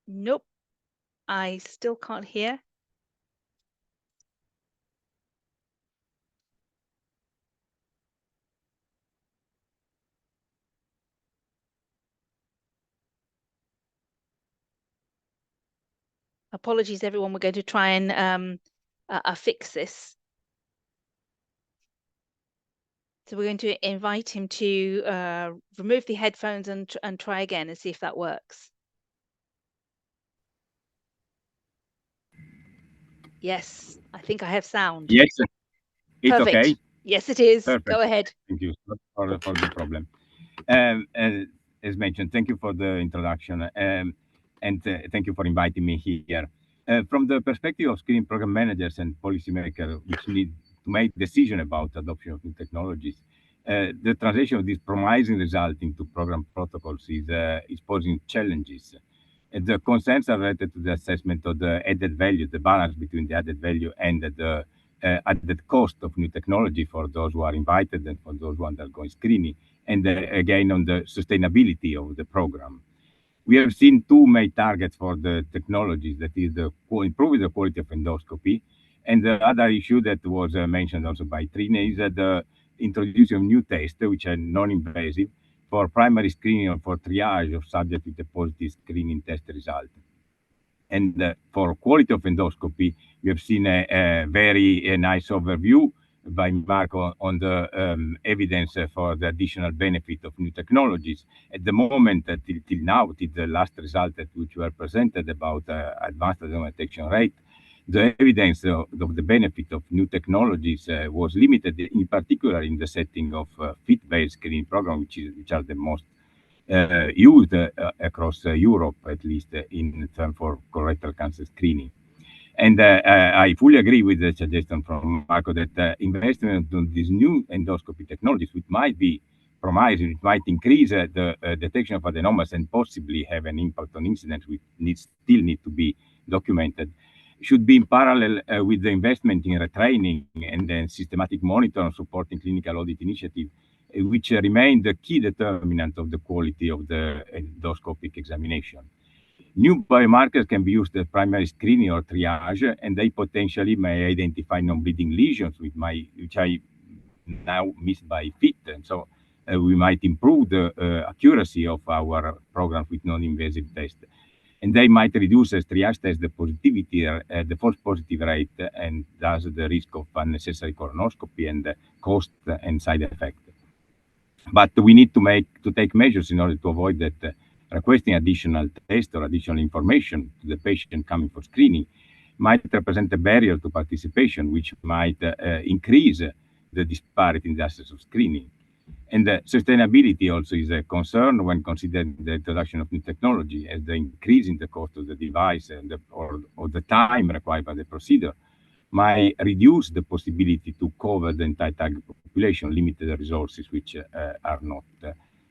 Nope, I still can't hear. Apologies, everyone. We're going to try and fix this. So we're going to invite him to remove the headphones and try again and see if that works. Yes, I think I have sound. Yes, it's Perfect. okay. Yes, it is. Perfect. Go ahead. Thank you for the problem. As mentioned, thank you for the introduction, and thank you for inviting me here. From the perspective of screening program managers and policymakers, which need to make decisions about adoption of new technologies, the translation of this promising result into program protocols is posing challenges. The concerns are related to the assessment of the added value, the balance between the added value and the added cost of new technology for those who are invited and for those who are undergoing screening, and again on the sustainability of the program. We have seen two main targets for the technologies, that is improving the quality of endoscopy, and the other issue that was mentioned also by Trine is the introduction of new tests, which are non-invasive, for primary screening or for triage of subjects with a positive screening test result. And for quality of endoscopy, we have seen a very nice overview by Marco on the evidence for the additional benefit of new technologies. At the moment, till now, till the last result which were presented about advanced adenoma detection rate, the evidence of the benefit of new technologies was limited, in particular in the setting of fit-based screening programs, which are the most used across Europe, at least in terms for colorectal cancer screening. And I fully agree with the suggestion from Marco that investment in these new endoscopy technologies, which might be promising, it might increase the detection of adenomas and possibly have an impact on incidence, which still need to be documented, should be in parallel with the investment in retraining and then systematic monitoring and supporting clinical audit initiative, which remain the key determinant of the quality of the endoscopic examination. New biomarkers can be used as primary screening or triage, and they potentially may identify non-bleeding lesions, which I now miss by FIT. And so we might improve the accuracy of our programs with non-invasive tests. And they might reduce as triage test the positivity, the false positive rate, and thus the risk of unnecessary colonoscopy and cost and side effect. But we need to take measures in order to avoid that requesting additional tests or additional information to the patient coming for screening might represent a barrier to participation, which might increase the disparity in the access of screening. And sustainability also is a concern when considering the introduction of new technology, as the increase in the cost of the device and or the time required by the procedure might reduce the possibility to cover the entire target population, limited resources which are not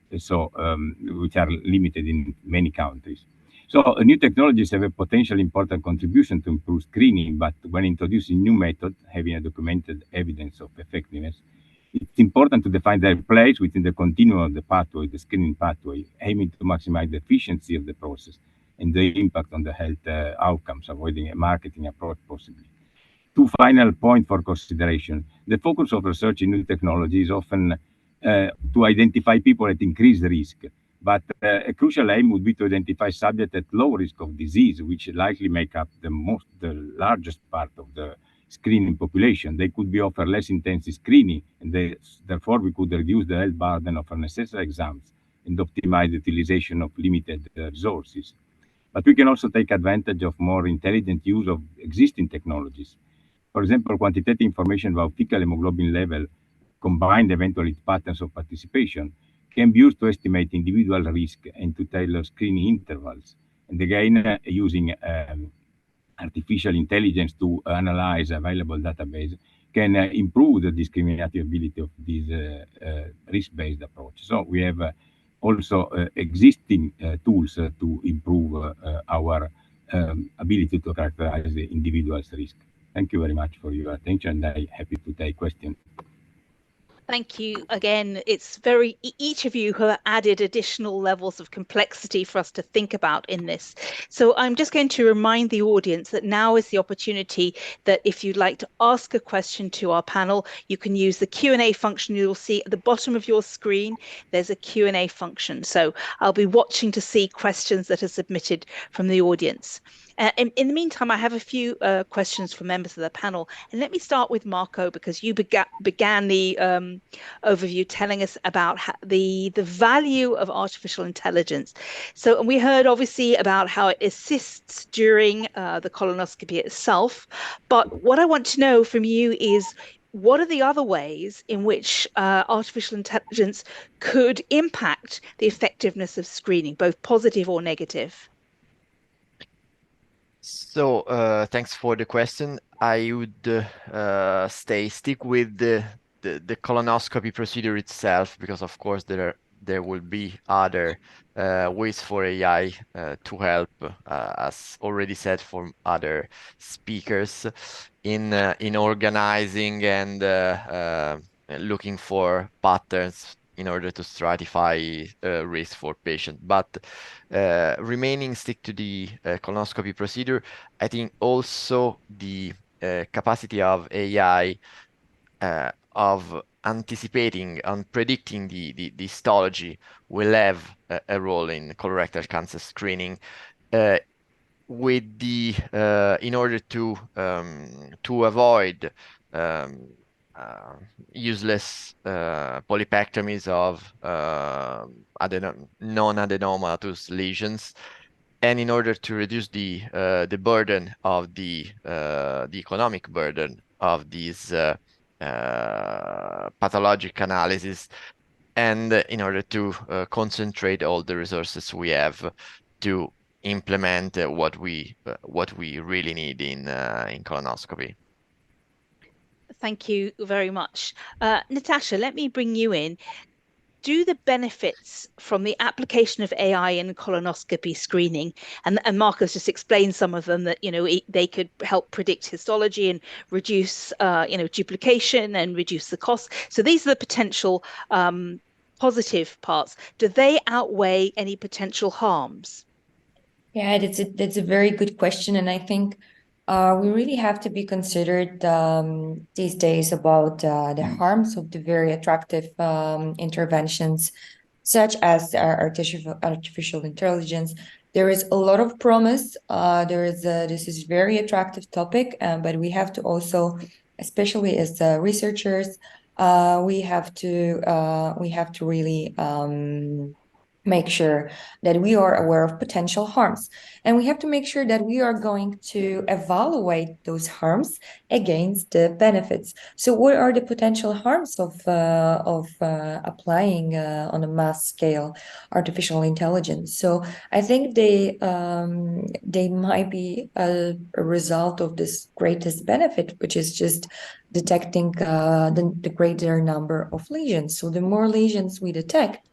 which are limited in many countries. So new technologies have a potential important contribution to improve screening, but when introducing new methods having a documented evidence of effectiveness, it's important to define their place within the continuum of the pathway, the screening pathway, aiming to maximize the efficiency of the process and the impact on the health outcomes, avoiding a marketing approach possibly. Two final points for consideration. The focus of research in new technology is often to identify people at increased risk, but a crucial aim would be to identify subjects at low risk of disease, which likely make up the largest part of the screening population. They could be offered less intensive screening, and therefore we could reduce the health burden of unnecessary exams and optimize the utilization of limited resources. But we can also take advantage of more intelligent use of existing technologies. For example, quantitative information about fecal hemoglobin level, combined eventually with patterns of participation, can be used to estimate individual risk and to tailor screening intervals. And again, using artificial intelligence to analyze available database can improve the discriminative ability of this risk-based approach. So we have also existing tools to improve our ability to characterize the individual's risk. Thank you very much for your attention, and I'm happy to take questions. Thank you again. It's very, each of you have added additional levels of complexity for us to think about in this. So I'm just going to remind the audience that now is the opportunity that if you'd like to ask a question to our panel, you can use the Q&A function. You'll see at the bottom of your screen, there's a Q&A function. So I'll be watching to see questions that are submitted from the audience. In the meantime, I have a few questions for members of the panel. And let me start with Marco, because you began the overview telling us about the value of artificial intelligence. So we heard obviously about how it assists during the colonoscopy itself. But what I want to know from you is, what are the other ways in which artificial intelligence could impact the effectiveness of screening, both positive or negative? So thanks for the question. I would stick with the colonoscopy procedure itself, because of course there will be other ways for AI to help, as already said from other speakers, in organizing and looking for patterns in order to stratify risk for patients. But remaining stick to the colonoscopy procedure, I think also the capacity of AI of anticipating and predicting the histology will have a role in colorectal cancer screening, with the in order to avoid useless polypectomies of non-adenomatous lesions, and in order to reduce the burden of the economic burden of these pathologic analysis, and in order to concentrate all the resources we have to implement what we really need in colonoscopy. Thank you very much. Natasha, let me bring you in. Do the benefits from the application of AI in colonoscopy screening, and Marcos just explained some of them, that they could help predict histology and reduce duplication and reduce the cost. So these are the potential positive parts. Do they outweigh any potential harms? Yeah, that's a very good question, and I think we really have to be considered these days about the harms of the very attractive interventions, such as artificial intelligence. There is a lot of promise. This is a very attractive topic, but we have to also, especially as researchers, we have to really make sure that we are aware of potential harms. And we have to make sure that we are going to evaluate those harms against the benefits. So what are the potential harms of applying on a mass scale artificial intelligence? So I think they might be a result of this greatest benefit, which is just detecting the greater number of lesions. So the more lesions we detect,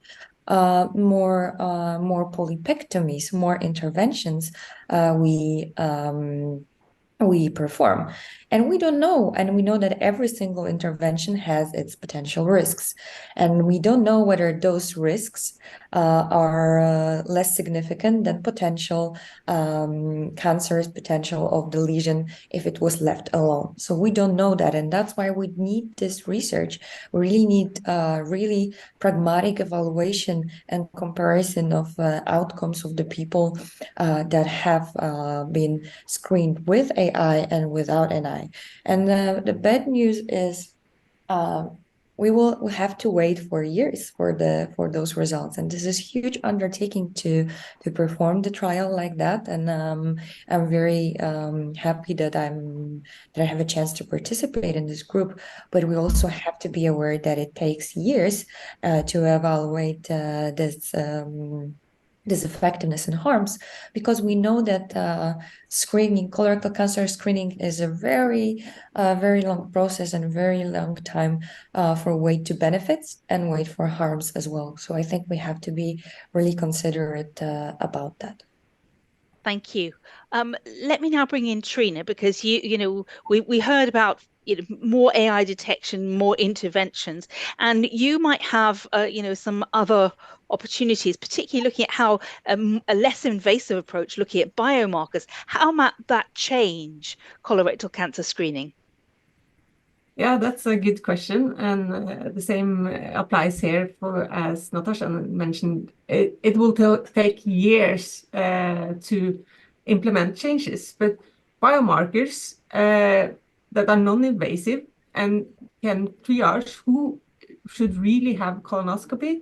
more polypectomies, more interventions we perform. And we don't know, and we know that every single intervention has its potential risks, and we don't know whether those risks are less significant than potential cancerous potential of the lesion if it was left alone. So we don't know that, and that's why we need this research. We really need really pragmatic evaluation and comparison of outcomes of the people that have been screened with AI and without AI. And the bad news is we will have to wait for years for those results, and this is a huge undertaking to perform the trial like that. And I'm very happy that I have a chance to participate in this group. But we also have to be aware that it takes years to evaluate this effectiveness and harms, because we know that screening, colorectal cancer screening, is a very long process and very long time for wait to benefits and wait for harms as well. So I think we have to be really considerate about that. Thank you. Let me now bring in Trina, because we heard about more AI detection, more interventions, and you might have some other opportunities, particularly looking at how a less invasive approach, looking at biomarkers. How might that change colorectal cancer screening? Yeah, that's a good question, and the same applies here. As Natasha mentioned, it will take years to implement changes, but biomarkers that are non-invasive and can triage who should really have colonoscopy,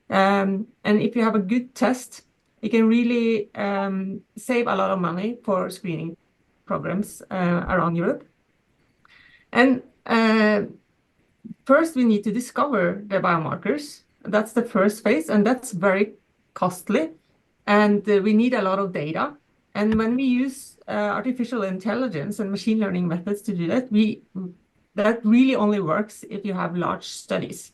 and if you have a good test, it can really save a lot of money for screening programs around Europe. And first, we need to discover the biomarkers. That's the first phase, and that's very costly. And we need a lot of data. And when we use artificial intelligence and machine learning methods to do that, that really only works if you have large studies.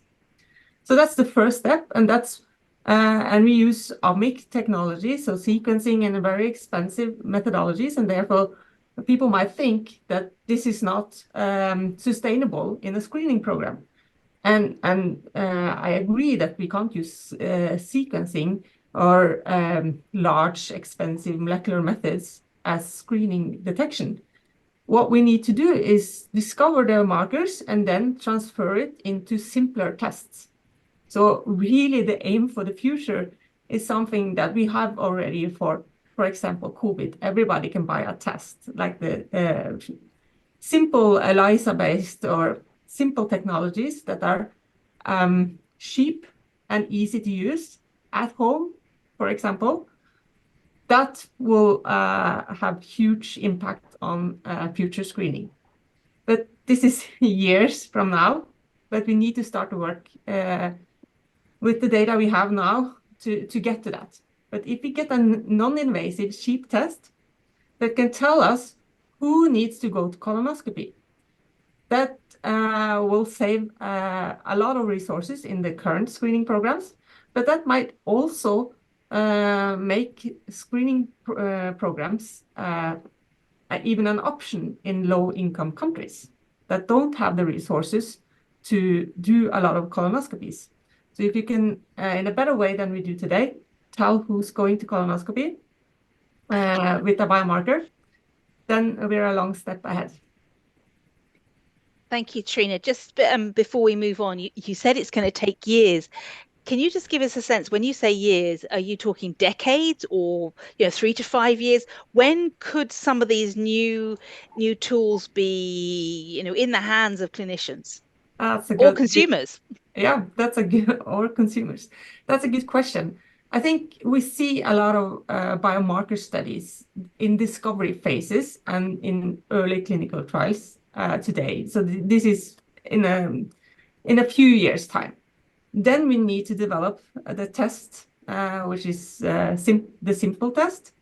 So that's the first step, and we use omic technology, so sequencing and very expensive methodologies, and therefore people might think that this is not sustainable in a screening program. And I agree that we can't use sequencing or large, expensive molecular methods as screening detection. What we need to do is discover the markers and then transfer it into simpler tests. So really the aim for the future is something that we have already for example, COVID. Everybody can buy a test, like the simple ELISA-based or simple technologies that are cheap and easy to use at home, for example. That will have huge impact on future screening. But this is years from now, but we need to start to work with the data we have now to get to that. But if we get a non-invasive, cheap test that can tell us who needs to go to colonoscopy, that will save a lot of resources in the current screening programs, but that might also make screening programs even an option in low-income countries that don't have the resources to do a lot of colonoscopies. So if you can, in a better way than we do today, tell who's going to colonoscopy with a biomarker, then we're a long step ahead. Thank you, Trina. Just before we move on, you said it's going to take years. Can you just give us a sense, when you say years, are you talking decades or 3 to 5 years? When could some of these new tools be in the hands of clinicians or consumers? Yeah, that's a good, or consumers. That's a good question. I think we see a lot of biomarker studies in discovery phases and in early clinical trials today. So this is in a few years' time. Then we need to develop the test, which is the simple test,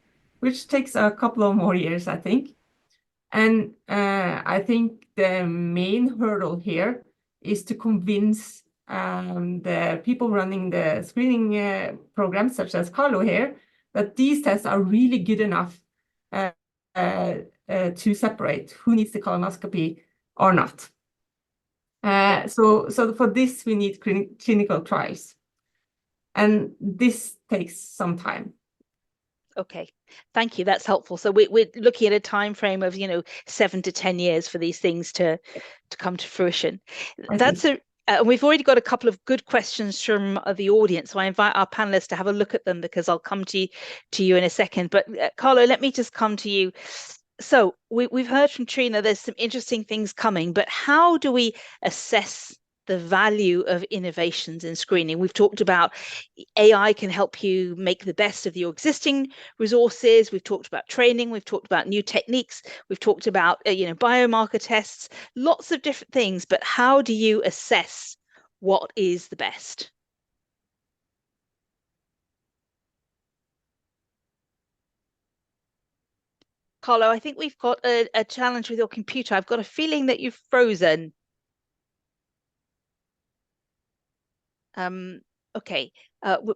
which takes a couple of more years, I think. And I think the main hurdle here is to convince the people running the screening programs, such as Carlo here, that these tests are really good enough to separate who needs the colonoscopy or not. So for this, we need clinical trials. And this takes some time. Okay, thank you. That's helpful. So we're looking at a time frame of 7 to 10 years for these things to come to fruition. We've already got a couple of good questions from the audience, so I invite our panelists to have a look at them because I'll come to you in a second. But Carlo, let me just come to you. So we've heard from Trina, there's some interesting things coming, but how do we assess the value of innovations in screening? We've talked about AI can help you make the best of your existing resources. We've talked about training. We've talked about new techniques. We've talked about biomarker tests, lots of different things. But how do you assess what is the best? Carlo, I think we've got a challenge with your computer. I've got a feeling that you've frozen. Okay,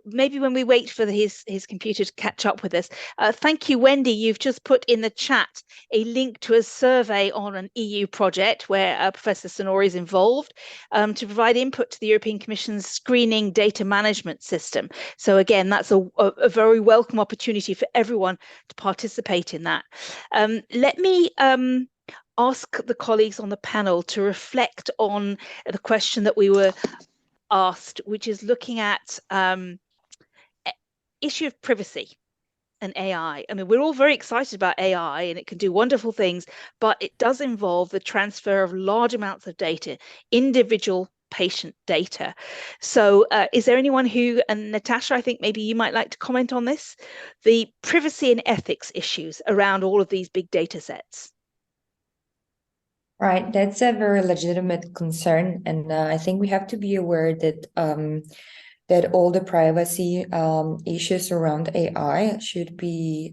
maybe when we wait for his computer to catch up with us. Thank you, Wendy. You've just put in the chat a link to a survey on an EU project where Professor Sonori is involved to provide input to the European Commission's screening data management system. So again, that's a very welcome opportunity for everyone to participate in that. Let me ask the colleagues on the panel to reflect on the question that we were asked, which is looking at issue of privacy and AI. I mean, we're all very excited about AI and it can do wonderful things, but it does involve the transfer of large amounts of data, individual patient data. So is there anyone and Natasha, I think maybe you might like to comment on this, the privacy and ethics issues around all of these big data sets? Right, that's a very legitimate concern, and I think we have to be aware that that all the privacy issues around AI should be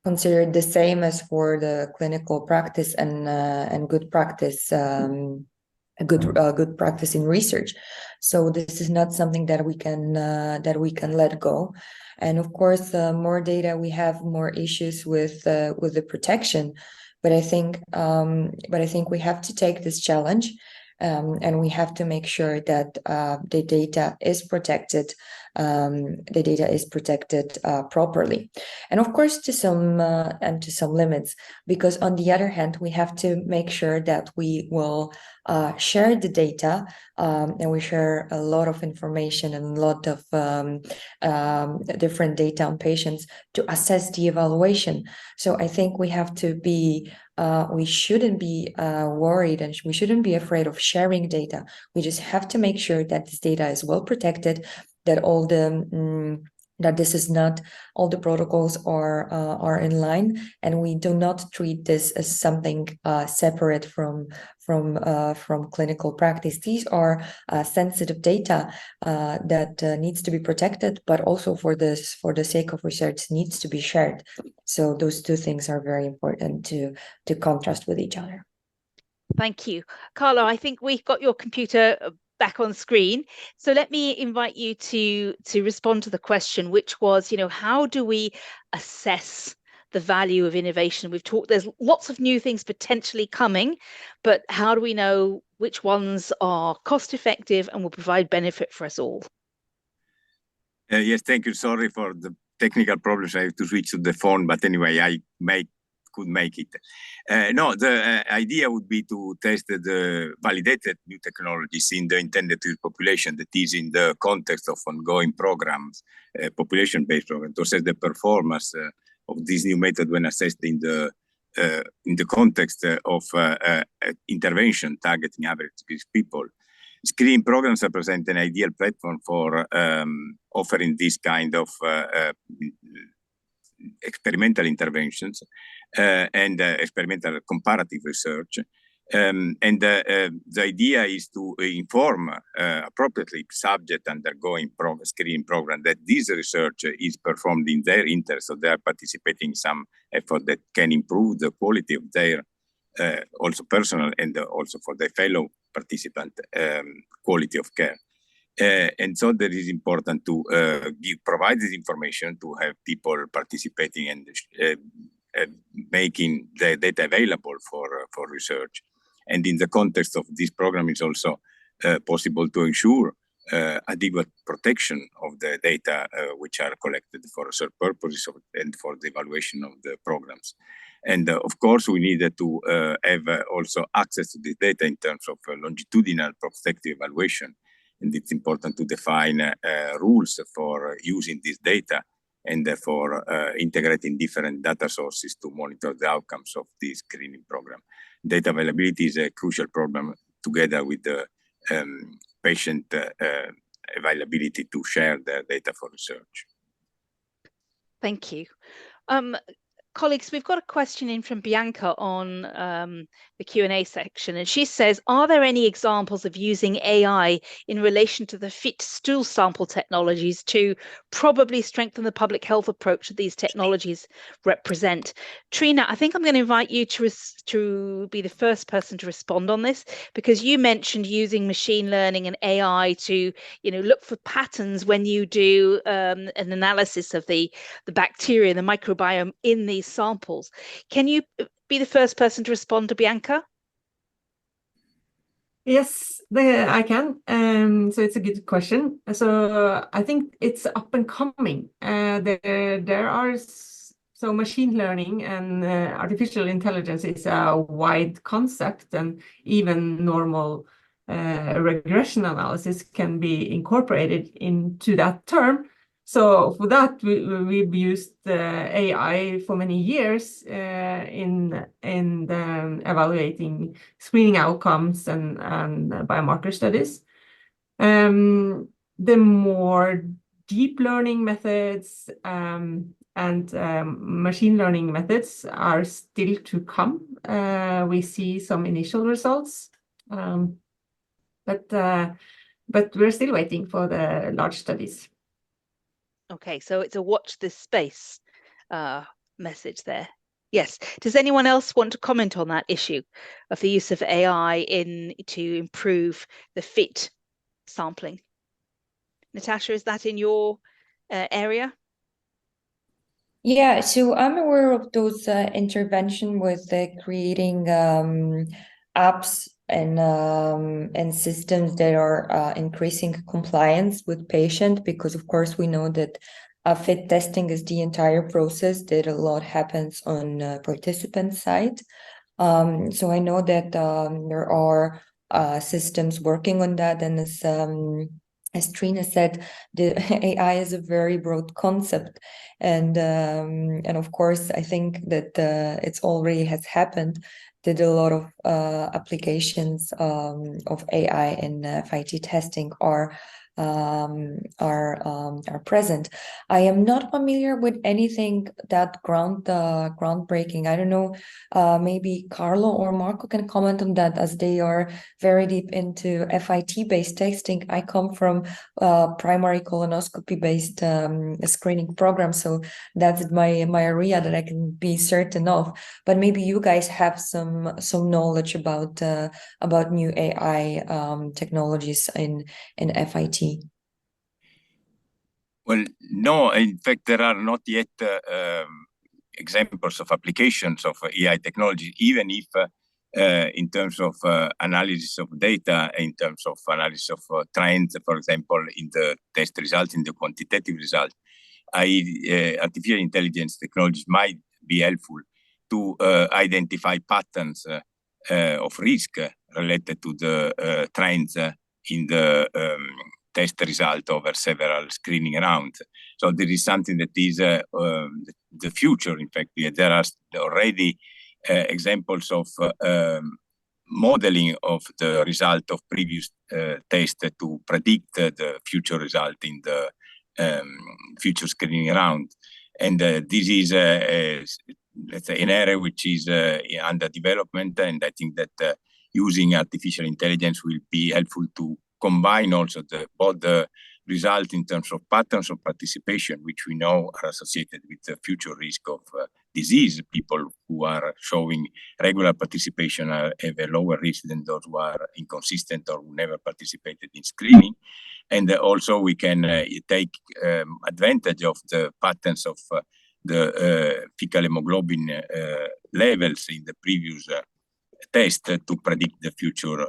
considered the same as for the clinical practice and good practice. Good practice in research. So this is not something that we can let go. And of course, more data we have, more issues with the protection. But I think we have to take this challenge, and we have to make sure that the data is protected. The data is protected properly, and of course to some limits. Because on the other hand, we have to make sure that we will share the data, and we share a lot of information and a lot of different data on patients to assess the evaluation. So I think we have to be, we shouldn't be worried, and we shouldn't be afraid of sharing data. We just have to make sure that this data is well protected, that all the that this is not, all the protocols are in line, and we do not treat this as something separate from clinical practice. These are sensitive data that needs to be protected, but also for the sake of research needs to be shared. So those two things are very important to contrast with each other. Thank you, Carlo. I think we've got your computer back on screen. So let me invite you to respond to the question, which was, how do we assess the value of innovation? We've talked, there's lots of new things potentially coming, but how do we know which ones are cost effective and will provide benefit for us all? Yes, thank you. Sorry for the technical problems. I have to switch to the phone, but anyway, I could make it. No, the idea would be to test the validated new technologies in the intended population, that is in the context of ongoing programs, population-based programs, to assess the performance of this new method when assessed in the context of intervention targeting average people. screening programs represent an ideal platform for offering this kind of experimental interventions and experimental comparative research. The idea is to inform appropriately subject undergoing screening program that this research is performed in their interest, so they are participating in some effort that can improve the quality of their also personal and also for the fellow participant quality of care. And so that is important to provide this information to have people participating and making the data available for research. And in the context of this program, it's also possible to ensure adequate protection of the data which are collected for research purposes and for the evaluation of the programs. And of course, we needed to have also access to this data in terms of longitudinal prospective evaluation. And it's important to define rules for using this data and for integrating different data sources to monitor the outcomes of this screening program. Data availability is a crucial problem together with the patient availability to share their data for research. Thank you. Colleagues, we've got a question in from Bianca on the Q&A section, and she says, are there any examples of using AI in relation to the FIT stool sample technologies to probably strengthen the public health approach that these technologies represent? Trina, I think I'm going to invite you to be the first person to respond on this, because you mentioned using machine learning and AI to, look for patterns when you do an analysis of the bacteria, the microbiome in these samples. Can you be the first person to respond to Bianca? Yes, I can. So it's a good question. So I think it's up and coming. There are so machine learning and artificial intelligence is a wide concept, and even normal regression analysis can be incorporated into that term. So for that, we've used AI for many years in evaluating screening outcomes and biomarker studies. The more deep learning methods and machine learning methods are still to come. We see some initial results, but we're still waiting for the large studies. Okay, so it's a watch this space message there. Yes. Does anyone else want to comment on that issue of the use of AI to improve the FIT sampling? Natasha, is that in your area? Yeah, so I'm aware of those intervention with creating apps and systems that are increasing compliance with patient, because of course we know that FIT testing is the entire process, that a lot happens on participant side. So I know that there are systems working on that, and as Trina said, the AI is a very broad concept, and of course I think that it's already has happened that a lot of applications of AI in FIT testing are present. I am not familiar with anything that groundbreaking. I don't know, maybe Carlo or Marco can comment on that, as they are very deep into FIT-based testing. I come from primary colonoscopy-based screening program, so that's my area that I can be certain of. But maybe you guys have some knowledge about new AI technologies in FIT. Well, no, in fact, there are not yet examples of applications of AI technology, even if in terms of analysis of data, in terms of analysis of trends, for example, in the test results, in the quantitative results, artificial intelligence technologies might be helpful to identify patterns of risk related to the trends in the test result over several screening rounds. So there is something that is the future. In fact, there are already examples of modeling of the result of previous tests to predict the future result in the future screening round. And this is, let's say, an area which is under development, and I think that using artificial intelligence will be helpful to combine also both the result in terms of patterns of participation, which we know are associated with the future risk of disease. People who are showing regular participation have a lower risk than those who are inconsistent or who never participated in screening. And also we can take advantage of the patterns of the fecal hemoglobin levels in the previous test to predict the future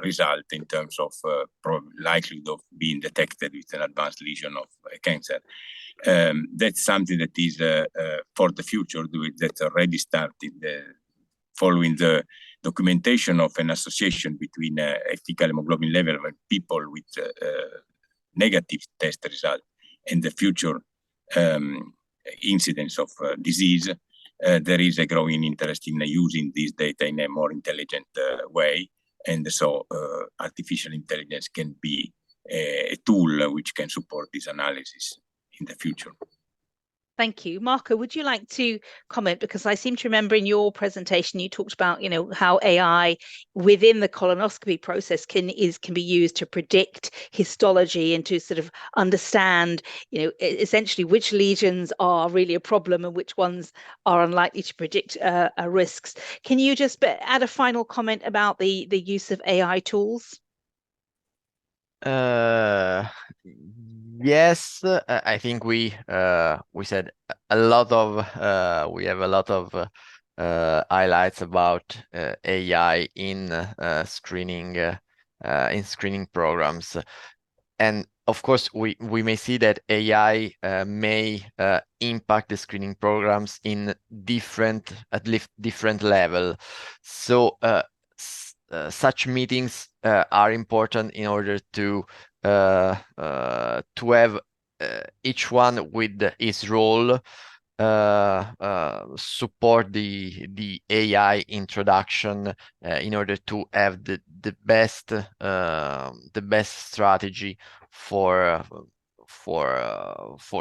result in terms of likelihood of being detected with an advanced lesion of cancer. That's something that is for the future that already started following the documentation of an association between a fecal hemoglobin level of people with negative test result and the future incidence of disease. There is a growing interest in using this data in a more intelligent way. And so artificial intelligence can be a tool which can support this analysis in the future. Thank you. Marco, would you like to comment? Because I seem to remember in your presentation, you talked about, how AI within the colonoscopy process can be used to predict histology and to sort of understand, essentially which lesions are really a problem and which ones are unlikely to predict risks. Can you just add a final comment about the use of AI tools? Yes, I think we said a lot of we have a lot of highlights about AI in screening programs, and of course we may see that AI may impact the screening programs in at least different level. So such meetings are important in order to have each one with his role support the AI introduction in order to have the best strategy for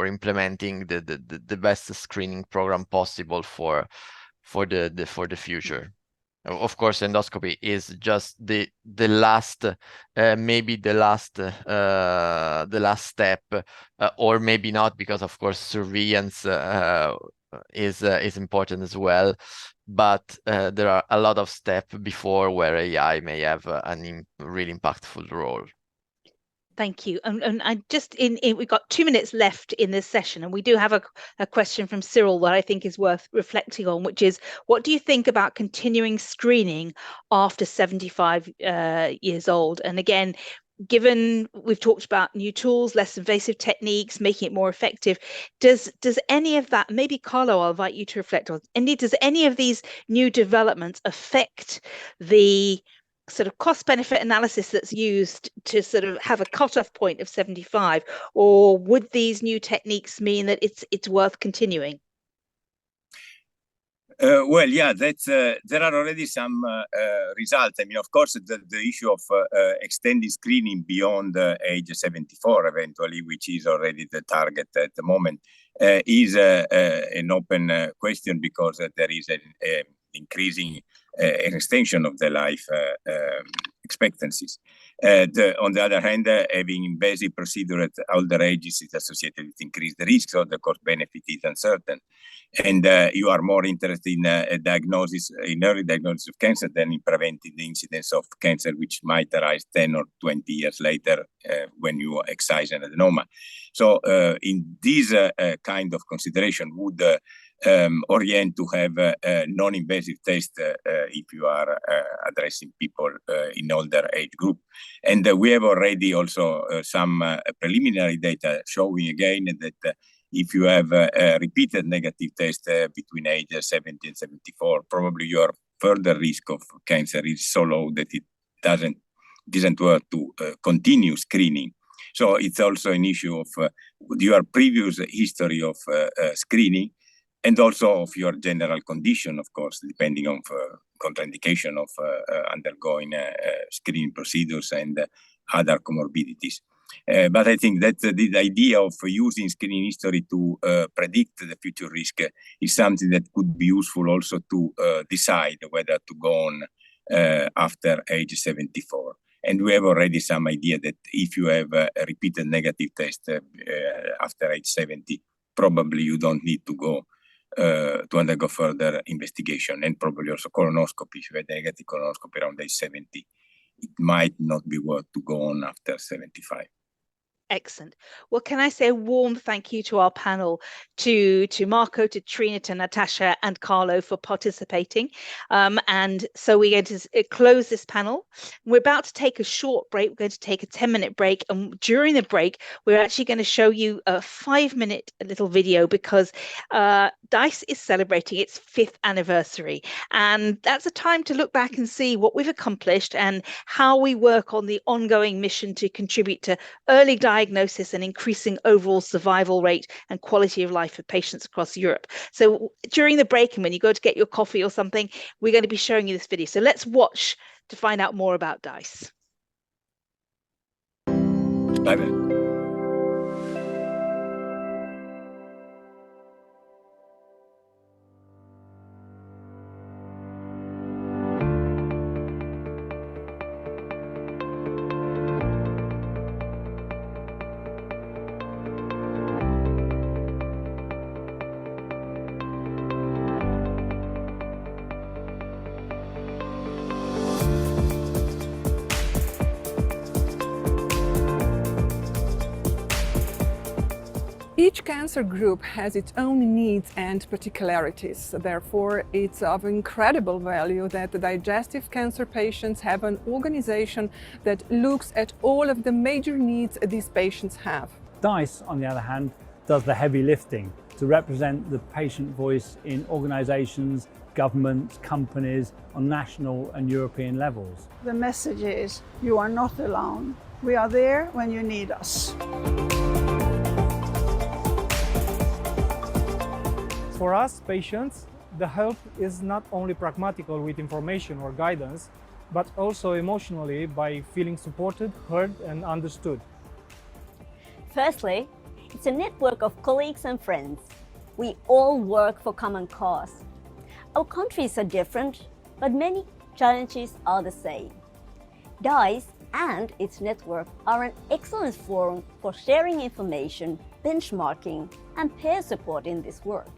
implementing the best screening program possible for the future. Of course, endoscopy is just the last, maybe the last step, or maybe not, because of course surveillance is important as well. But there are a lot of steps before where AI may have a really impactful role. Thank you. And I just we've got 2 minutes left in this session, and we do have a question from Cyril that I think is worth reflecting on, which is, what do you think about continuing screening after 75 years old? And again, given we've talked about new tools, less invasive techniques, making it more effective, does any of that, maybe Carlo, I'll invite you to reflect on, does any of these new developments affect the sort of cost-benefit analysis that's used to sort of have a cutoff point of 75, or would these new techniques mean that it's worth continuing? Well, yeah, that's there are already some results. I mean, of course, the issue of extending screening beyond age 74, eventually, which is already the target at the moment, is an open question, because there is an increasing an extension of the life expectancies. On the other hand, having invasive procedure at older ages is associated with increased risk, so the cost benefit is uncertain. And you are more interested in early diagnosis of cancer than in preventing the incidence of cancer, which might arise 10 or 20 years later when you excise an adenoma. So in this kind of consideration, would orient to have a non-invasive test if you are addressing people in older age group. And we have already also some preliminary data showing again that if you have a repeated negative test between ages 70 and 74, probably your further risk of cancer is so low that it doesn't worth to continue screening. So it's also an issue of your previous history of screening, and also of your general condition, of course, depending on contraindication of undergoing screening procedures and other comorbidities. But I think that the idea of using screening history to predict the future risk is something that could be useful also to decide whether to go on after age 74. And we have already some idea that if you have a repeated negative test after age 70, probably you don't need to go to undergo further investigation, and probably also colonoscopy. If you have negative colonoscopy around age 70, it might not be worth to go on after 75. Excellent. Well, can I say a warm thank you to our panel, to Marco, to Trina, to Natasha and Carlo for participating. And so we're going to close this panel. We're about to take a short break. We're going to take a 10-minute break. And during the break, we're actually going to show you a 5-minute little video because DiCE is celebrating its 5th anniversary. And that's a time to look back and see what we've accomplished and how we work on the ongoing mission to contribute to early diagnosis and increasing overall survival rate and quality of life for patients across Europe. So during the break and when you go to get your coffee or something, we're going to be showing you this video. So let's watch to find out more about DiCE. Bye-bye. Each cancer group has its own needs and particularities. Therefore, it's of incredible value that the digestive cancer patients have an organization that looks at all of the major needs these patients have. DiCE, on the other hand, does the heavy lifting to represent the patient voice in organizations, governments, companies on national and European levels. The message is, you are not alone. We are there when you need us. For us patients, the help is not only pragmatical with information or guidance, but also emotionally by feeling supported, heard and understood. Firstly, it's a network of colleagues and friends. We all work for common cause. Our countries are different, but many challenges are the same. DiCE and its network are an excellent forum for sharing information, benchmarking and peer support in this work.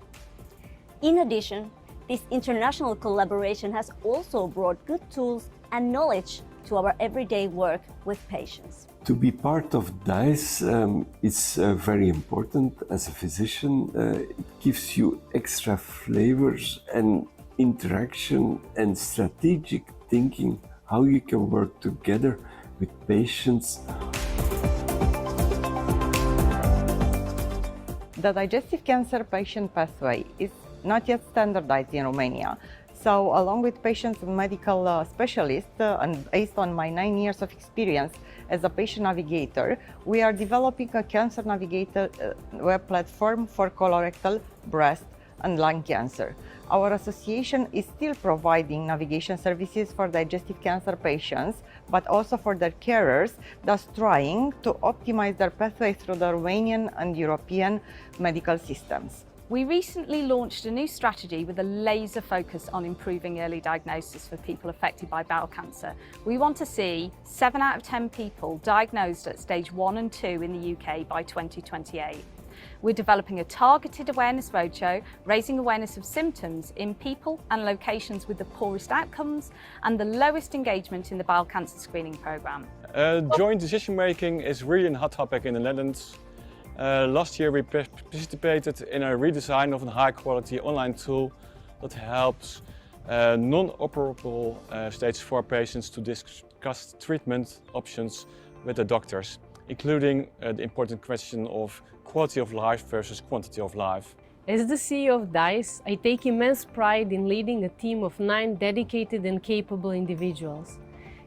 In addition, this international collaboration has also brought good tools and knowledge to our everyday work with patients. To be part of DiCE is very important as a physician. It gives you extra flavors and interaction and strategic thinking, how you can work together with patients. The digestive cancer patient pathway is not yet standardized in Romania. So along with patients and medical specialists, and based on my 9 years of experience as a patient navigator, we are developing a cancer navigator web platform for colorectal, breast and lung cancer. Our association is still providing navigation services for digestive cancer patients, but also for their carers, thus trying to optimize their pathway through the Romanian and European medical systems. We recently launched a new strategy with a laser focus on improving early diagnosis for people affected by bowel cancer. We want to see 7 out of 10 people diagnosed at stage 1 and 2 in the UK by 2028. We're developing a targeted awareness roadshow, raising awareness of symptoms in people and locations with the poorest outcomes and the lowest engagement in the bowel cancer screening programme. Joint decision making is really a hot topic in the Netherlands. Last year we participated in a redesign of a high-quality online tool that helps non-operable stage 4 patients to discuss treatment options with the doctors, including the important question of quality of life versus quantity of life. As the CEO of DiCE, I take immense pride in leading a team of 9 dedicated and capable individuals.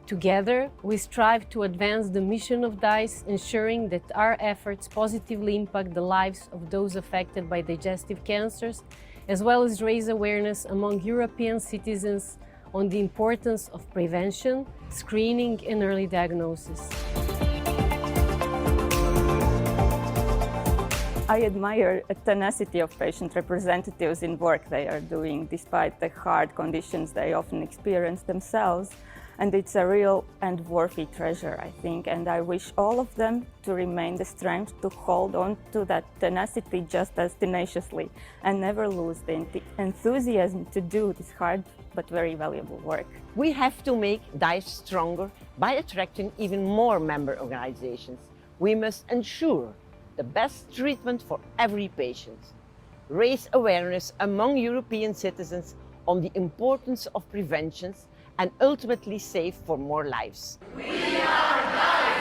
Together, we strive to advance the mission of DiCE, ensuring that our efforts positively impact the lives of those affected by digestive cancers as well as raise awareness among European citizens on the importance of prevention, screening, and early diagnosis. I admire the tenacity of patient representatives in work they are doing despite the hard conditions they often experience themselves. And it's a real and worthy treasure, I think, and I wish all of them to remain the strength to hold on to that tenacity just as tenaciously and never lose the enthusiasm to do this hard but very valuable work. We have to make DiCE stronger by attracting even more member organizations. We must ensure the best treatment for every patient, raise awareness among European citizens on the importance of prevention, and ultimately save for more lives. We are DiCE!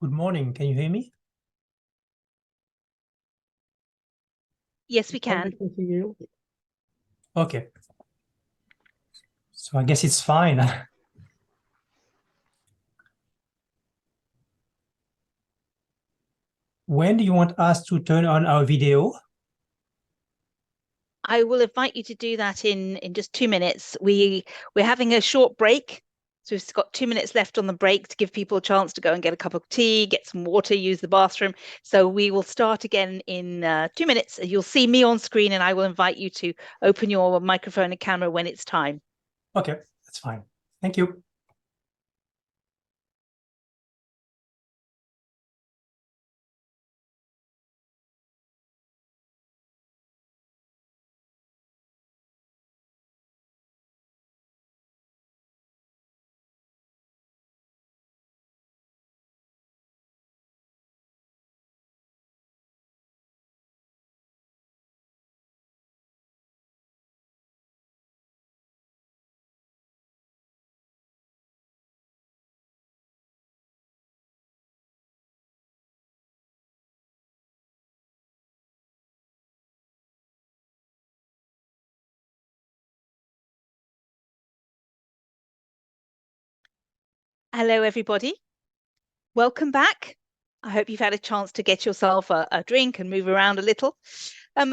Good morning. Can you hear me? Yes, we can. Okay. So I guess it's fine. When do you want us to turn on our video? I will invite you to do that in just 2 minutes. We're having a short break. So we've got 2 minutes left on the break to give people a chance to go and get a cup of tea, get some water, use the bathroom. So we will start again in 2 minutes. You'll see me on screen and I will invite you to open your microphone and camera when it's time. Okay, that's fine. Thank you. Hello, everybody. Welcome back. I hope you've had a chance to get yourself a drink and move around a little.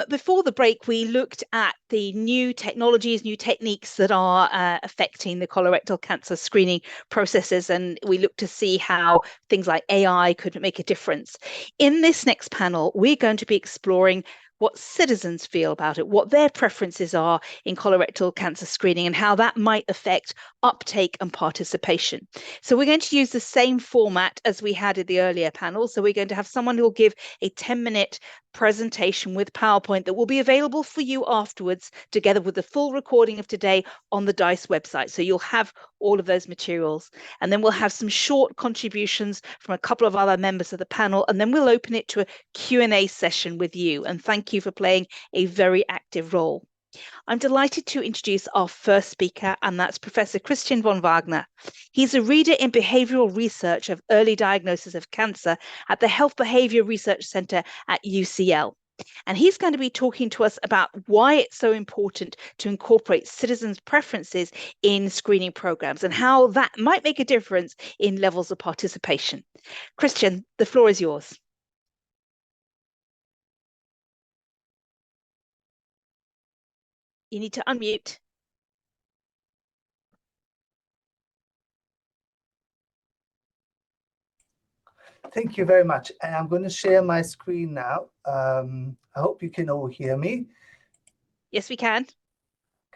Before the break, we looked at the new technologies, new techniques that are affecting the colorectal cancer screening processes, and we looked to see how things like AI could make a difference. In this next panel, we're going to be exploring what citizens feel about it, what their preferences are in colorectal cancer screening, and how that might affect uptake and participation. So we're going to use the same format as we had in the earlier panel. So we're going to have someone who will give a 10-minute presentation with PowerPoint that will be available for you afterwards, together with the full recording of today on the DiCE website. So you'll have all of those materials. And then we'll have some short contributions from a couple of other members of the panel, and then we'll open it to a Q&A session with you. And thank you for playing a very active role. I'm delighted to introduce our first speaker, and that's Professor Christian von Wagner. He's a reader in behavioral research of early diagnosis of cancer at the Health Behavior Research Center at UCL. And he's going to be talking to us about why it's so important to incorporate citizens' preferences in screening programs and how that might make a difference in levels of participation. Christian, the floor is yours. You need to unmute. Thank you very much. And I'm going to share my screen now. I hope you can all hear me. Yes, we can.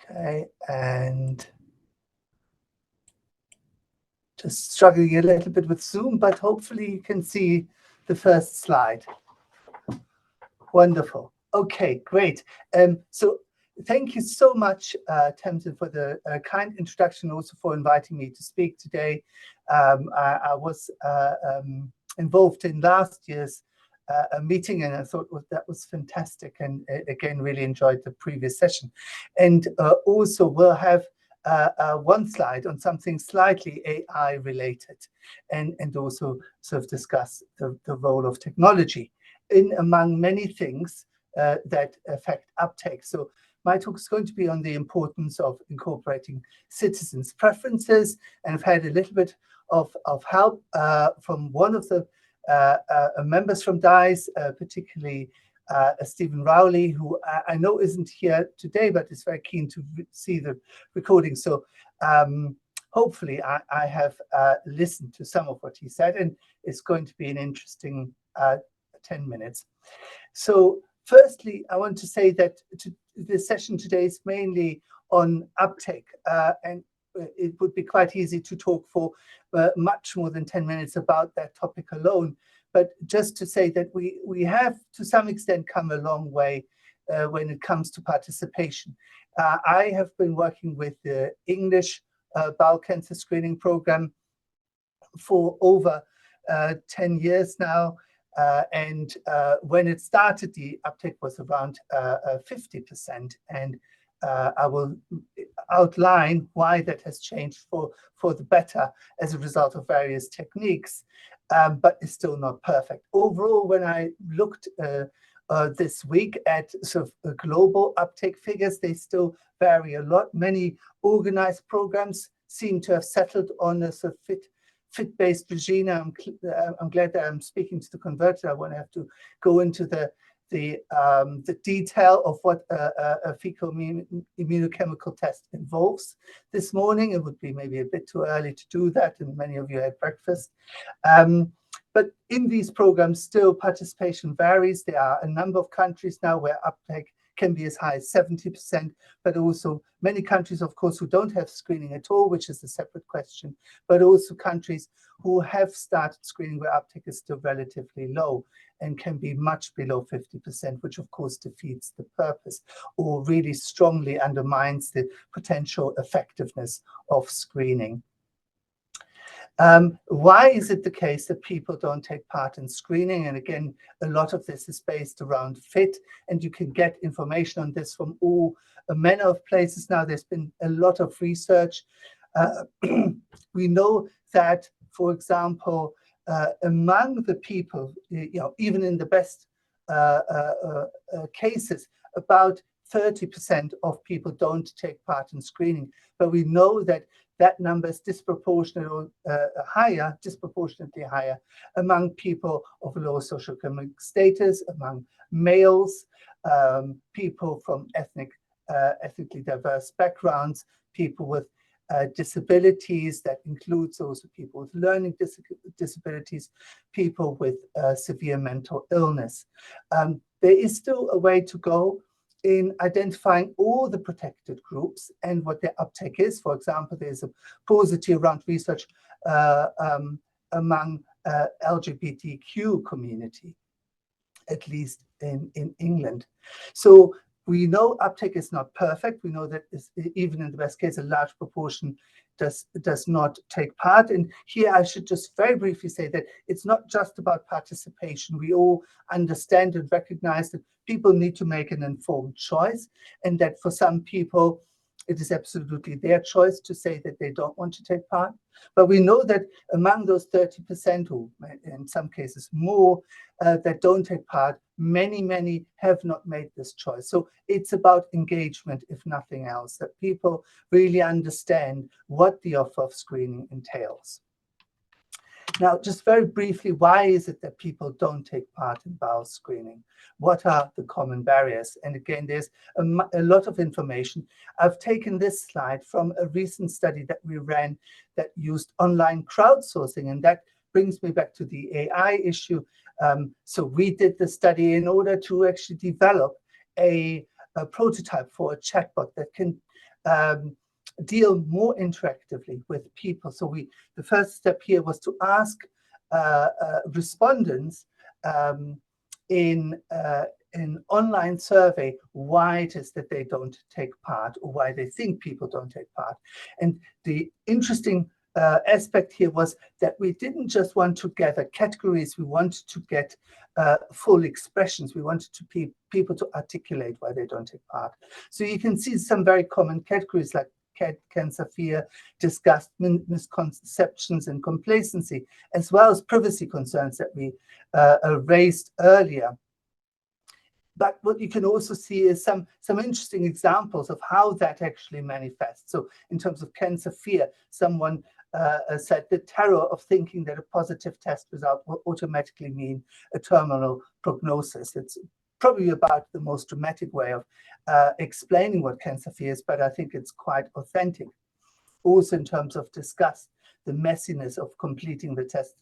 Okay, and just struggling a little bit with Zoom, but hopefully you can see the first slide. Wonderful. Okay, great. So thank you so much, Tamsin, for the kind introduction, also for inviting me to speak today. I was involved in last year's meeting, and I thought that was fantastic, and again really enjoyed the previous session. And also we'll have one slide on something slightly AI related, and also sort of discuss the role of technology in among many things that affect uptake. So my talk is going to be on the importance of incorporating citizens' preferences, and I've had a little bit of help from one of the members from DiCE, particularly Stephen Rowley, who I know isn't here today, but is very keen to see the recording. So hopefully I have listened to some of what he said, and it's going to be an interesting 10 minutes. So firstly, I want to say that this session today is mainly on uptake, and it would be quite easy to talk for much more than 10 minutes about that topic alone. But just to say that we have, to some extent, come a long way when it comes to participation. I have been working with the English bowel cancer screening program for over 10 years now. And when it started, the uptake was around 50%. And I will outline why that has changed for the better as a result of various techniques, but it's still not perfect. Overall, when I looked this week at sort of global uptake figures, they still vary a lot. Many organized programs seem to have settled on a sort of fit-based regime. I'm glad that I'm speaking to the converter. I won't have to go into the detail of what a fecal immunochemical test involves this morning. It would be maybe a bit too early to do that, and many of you had breakfast. But in these programs, still participation varies. There are a number of countries now where uptake can be as high as 70%, but also many countries, of course, who don't have screening at all, which is a separate question, but also countries who have started screening where uptake is still relatively low and can be much below 50%, which of course defeats the purpose or really strongly undermines the potential effectiveness of screening. Why is it the case that people don't take part in screening? And again, a lot of this is based around fit, and you can get information on this from all manner of places now. There's been a lot of research. We know that, for example, among the people, even in the best cases, about 30% of people don't take part in screening. But we know that that number is disproportionately higher among people of low socioeconomic status, among males, people from ethnically diverse backgrounds, people with disabilities, that includes also people with learning disabilities, people with severe mental illness. There is still a way to go in identifying all the protected groups and what their uptake is. For example, there's a paucity around research among LGBTQ community, at least in England. So we know uptake is not perfect. We know that even in the best case, a large proportion does not take part. And here I should just very briefly say that it's not just about participation. We all understand and recognize that people need to make an informed choice, and that for some people, it is absolutely their choice to say that they don't want to take part. But we know that among those 30%, or in some cases more, that don't take part, many have not made this choice. So it's about engagement, if nothing else, that people really understand what the offer of screening entails. Now, just very briefly, why is it that people don't take part in bowel screening? What are the common barriers? And again, there's a lot of information. I've taken this slide from a recent study that we ran that used online crowdsourcing, and that brings me back to the AI issue. So we did the study in order to actually develop a prototype for a chatbot that can deal more interactively with people. So the first step here was to ask respondents in an online survey why it is that they don't take part, or why they think people don't take part. And the interesting aspect here was that we didn't just want to gather categories, we wanted to get full expressions. We wanted people to articulate why they don't take part. So you can see some very common categories like cancer fear, disgust, misconceptions, and complacency, as well as privacy concerns that we raised earlier. But what you can also see is some interesting examples of how that actually manifests. So in terms of cancer fear, someone said the terror of thinking that a positive test result will automatically mean a terminal prognosis. It's probably about the most dramatic way of explaining what cancer fear is, but I think it's quite authentic. Also in terms of disgust, the messiness of completing the test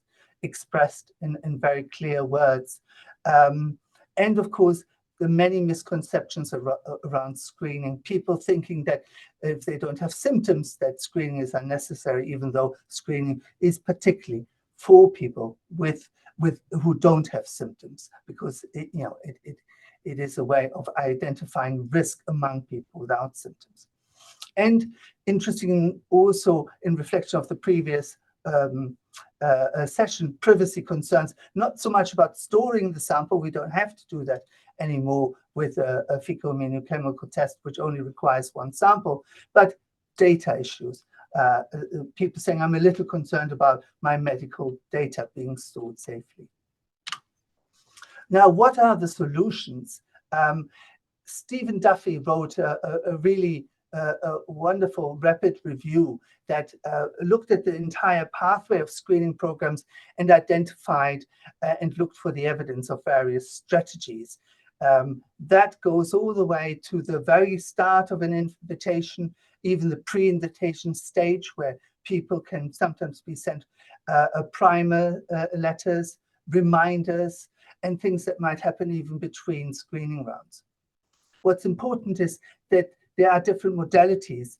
expressed in very clear words. And of course, the many misconceptions around screening, people thinking that if they don't have symptoms, that screening is unnecessary, even though screening is particularly for people who don't have symptoms, because it is a way of identifying risk among people without symptoms. And interesting also in reflection of the previous session, privacy concerns, not so much about storing the sample, we don't have to do that anymore with a fecal immunochemical test, which only requires one sample, but data issues. People saying, I'm a little concerned about my medical data being stored safely. Now, what are the solutions? Stephen Duffy wrote a really wonderful rapid review that looked at the entire pathway of screening programs and identified and looked for the evidence of various strategies. That goes all the way to the very start of an invitation, even the pre-invitation stage, where people can sometimes be sent primer letters, reminders, and things that might happen even between screening rounds. What's important is that there are different modalities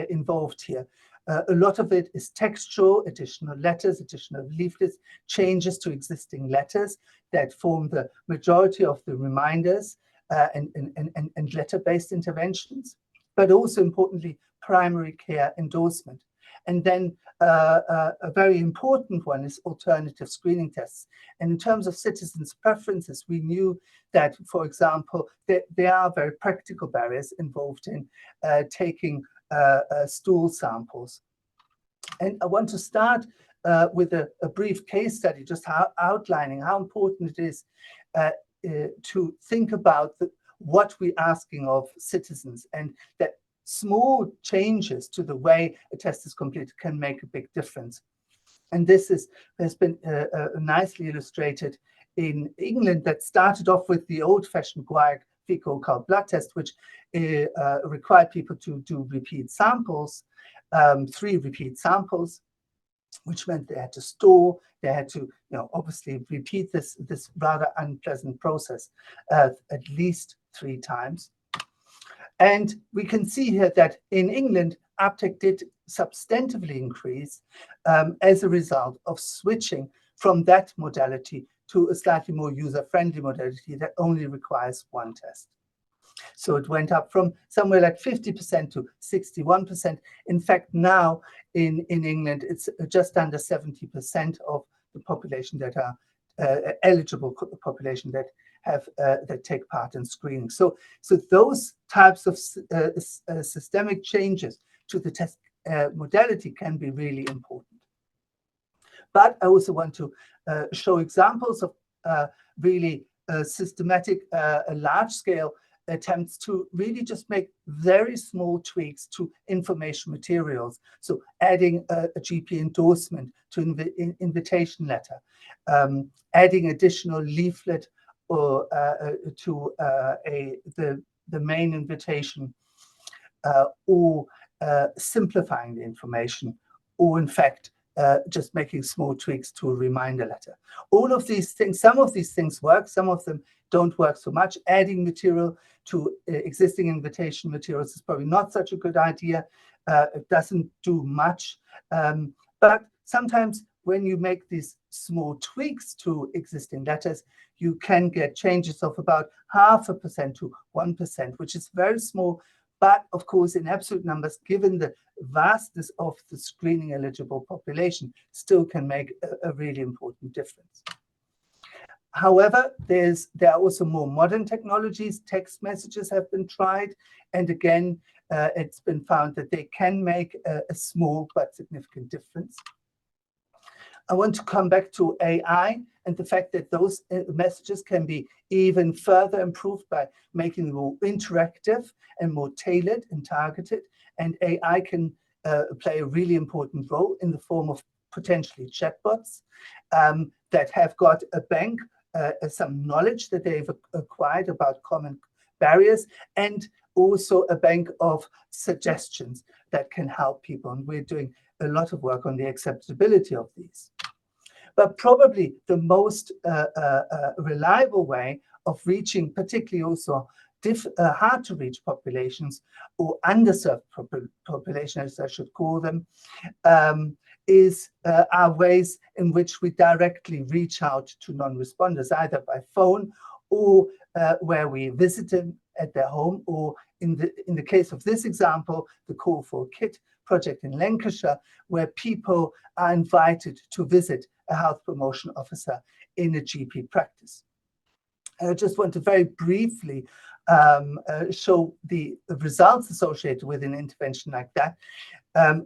involved here. A lot of it is textual, additional letters, additional leaflets, changes to existing letters that form the majority of the reminders and letter-based interventions, but also importantly, primary care endorsement. And then a very important one is alternative screening tests. And in terms of citizens' preferences, we knew that, for example, there are very practical barriers involved in taking stool samples. And I want to start with a brief case study, just outlining how important it is to think about what we're asking of citizens, and that small changes to the way a test is completed can make a big difference. And this has been nicely illustrated in England, that started off with the old-fashioned guaiac fecal occult blood test, which required people to do repeat samples, 3 repeat samples, which meant they had to store, they had to, obviously repeat this rather unpleasant process at least 3 times. And we can see here that in England, uptake did substantively increase as a result of switching from that modality to a slightly more user-friendly modality that only requires 1 test. So it went up from somewhere like 50% to 61%. In fact, now in England, it's just under 70% of the population that are eligible population that have that take part in screening. So those types of systemic changes to the test modality can be really important. But I also want to show examples of really systematic, large-scale attempts to really just make very small tweaks to information materials. So adding a GP endorsement to invitation letter, adding additional leaflet or to the main invitation, or simplifying the information, or in fact, just making small tweaks to a reminder letter. All of these things, some of these things work, some of them don't work so much. Adding material to existing invitation materials is probably not such a good idea. It doesn't do much. But sometimes when you make these small tweaks to existing letters, you can get changes of about 0.5% to 1%, which is very small. But of course, in absolute numbers, given the vastness of the screening eligible population, still can make a really important difference. However, there are also more modern technologies. Text messages have been tried. And again, it's been found that they can make a small but significant difference. I want to come back to AI and the fact that those messages can be even further improved by making them more interactive and more tailored and targeted. And AI can play a really important role in the form of potentially chatbots that have got a bank, some knowledge that they've acquired about common barriers, and also a bank of suggestions that can help people. And we're doing a lot of work on the acceptability of these. But probably the most reliable way of reaching particularly also hard to reach populations, or underserved populations, as I should call them, is our ways in which we directly reach out to non-responders, either by phone or where we visit them at their home, or in the case of this example, the Call for a Kit project in Lancashire, where people are invited to visit a health promotion officer in a GP practice. I just want to very briefly show the results associated with an intervention like that,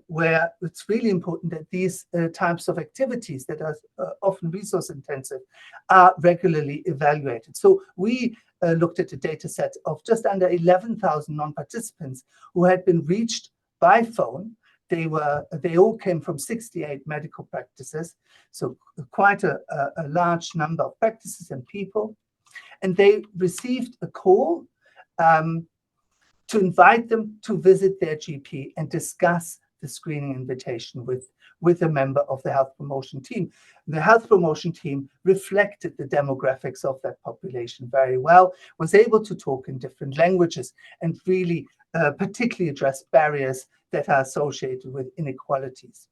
where it's really important that these types of activities that are often resource intensive are regularly evaluated. So we looked at a data set of just under 11,000 non-participants who had been reached by phone. They all came from 68 medical practices, so quite a large number of practices and people. And they received a call to invite them to visit their GP and discuss the screening invitation with a member of the health promotion team. The health promotion team reflected the demographics of that population very well, was able to talk in different languages, and really particularly address barriers that are associated with inequalities.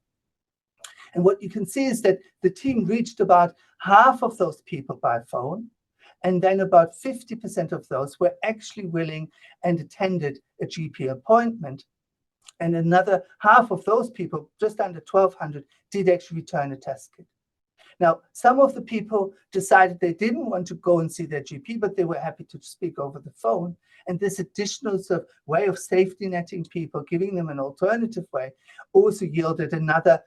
And what you can see is that the team reached about half of those people by phone, and then about 50% of those were actually willing and attended a GP appointment. And another half of those people, just under 1,200, did actually return a test kit. Now, some of the people decided they didn't want to go and see their GP, but they were happy to speak over the phone. And this additional sort of way of safety netting people, giving them an alternative way, also yielded another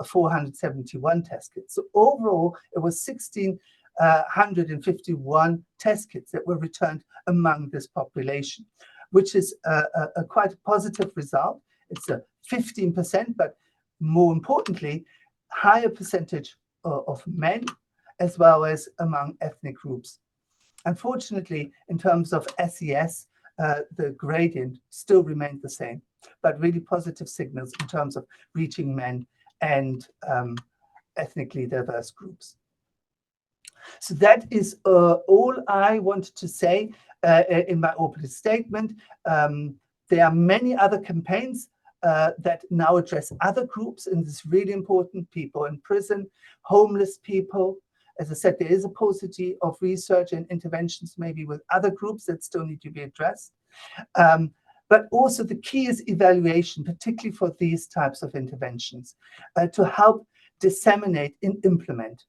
471 test kits. So overall, it was 1,651 test kits that were returned among this population. which is a quite positive result. It's a 15%, but more importantly, higher percentage of men as well as among ethnic groups. Unfortunately, in terms of SES, the gradient still remained the same, but really positive signals in terms of reaching men and ethnically diverse groups. So that is all I wanted to say in my opening statement. There are many other campaigns that now address other groups, and it's really important: people in prison, homeless people. As I said, there is a paucity of research and interventions maybe with other groups that still need to be addressed. But also the key is evaluation, particularly for these types of interventions, to help disseminate and implement.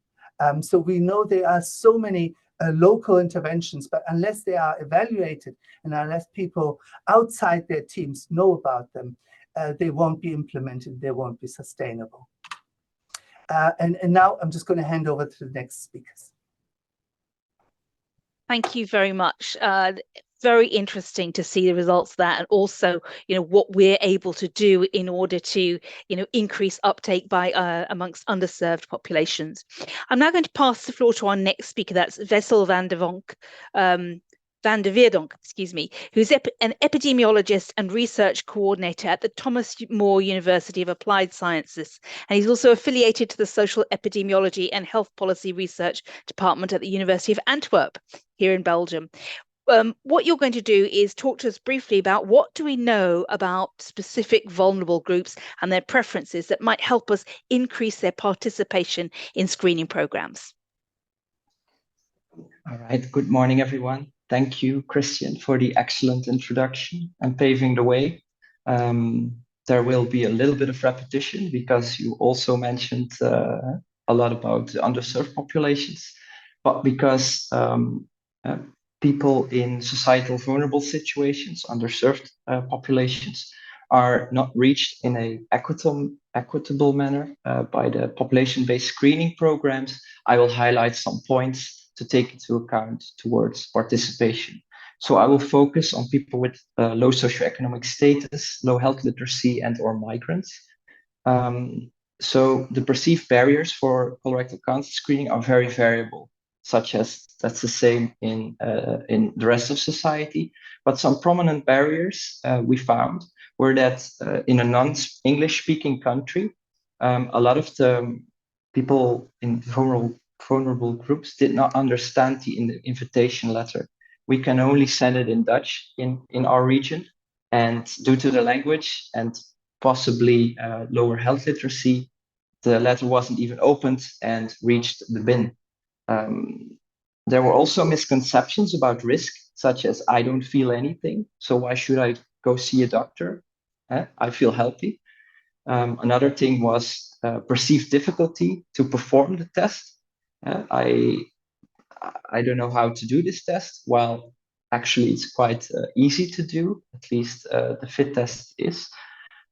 So we know there are so many local interventions, but unless they are evaluated and unless people outside their teams know about them, they won't be implemented, they won't be sustainable. And now I'm just going to hand over to the next speakers. Thank you very much. Very interesting to see the results of that, and also, what we're able to do in order to, increase uptake by amongst underserved populations. I'm now going to pass the floor to our next speaker. That's Wessel van der Weerdonk, who's an epidemiologist and research coordinator at the Thomas More University of Applied Sciences. And he's also affiliated to the Social Epidemiology and Health Policy Research Department at the University of Antwerp here in Belgium. What you're going to do is talk to us briefly about what do we know about specific vulnerable groups and their preferences that might help us increase their participation in screening programs. All right, good morning, everyone. Thank you, Christian, for the excellent introduction and paving the way. There will be a little bit of repetition because you also mentioned a lot about the underserved populations, but because people in societal vulnerable situations, underserved populations, are not reached in an equitable manner by the population-based screening programs, I will highlight some points to take into account towards participation. So I will focus on people with low socioeconomic status, low health literacy, and or migrants. So the perceived barriers for colorectal cancer screening are very variable, such as that's the same in the rest of society. But some prominent barriers we found were that in a non-English speaking country, a lot of the people in vulnerable groups did not understand the invitation letter. We can only send it in Dutch in our region, and due to the language and possibly lower health literacy, the letter wasn't even opened and reached the bin. There were also misconceptions about risk, such as I don't feel anything, so why should I go see a doctor? I feel healthy. Another thing was perceived difficulty to perform the test. I don't know how to do this test. Well, actually, it's quite easy to do. At least the FIT test is.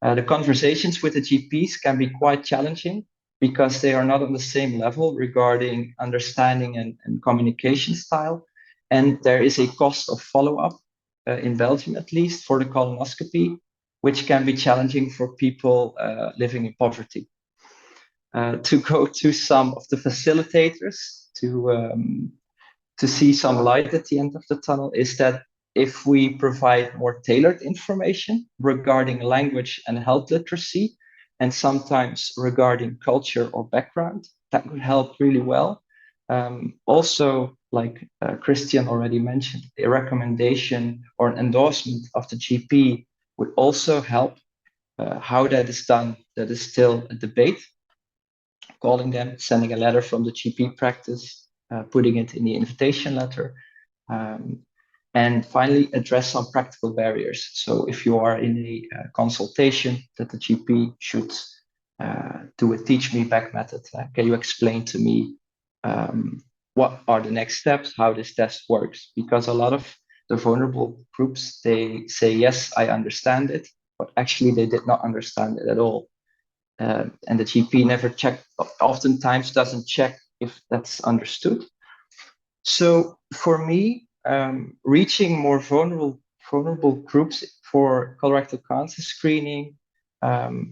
The conversations with the GPs can be quite challenging because they are not on the same level regarding understanding and communication style. And there is a cost of follow-up in Belgium, at least, for the colonoscopy, which can be challenging for people living in poverty. To go to some of the facilitators to see some light at the end of the tunnel is that if we provide more tailored information regarding language and health literacy, and sometimes regarding culture or background, that would help really well. Also, like Christian already mentioned, a recommendation or an endorsement of the GP would also help. How that is done, that is still a debate. Calling them, sending a letter from the GP practice, putting it in the invitation letter, and finally address some practical barriers. So if you are in a consultation, that the GP should do a teach me back method. Can you explain to me what are the next steps, how this test works? Because a lot of the vulnerable groups, they say, yes, I understand it, but actually they did not understand it at all. And the GP never checked, oftentimes doesn't check if that's understood. So for me, reaching more vulnerable vulnerable groups for colorectal cancer screening,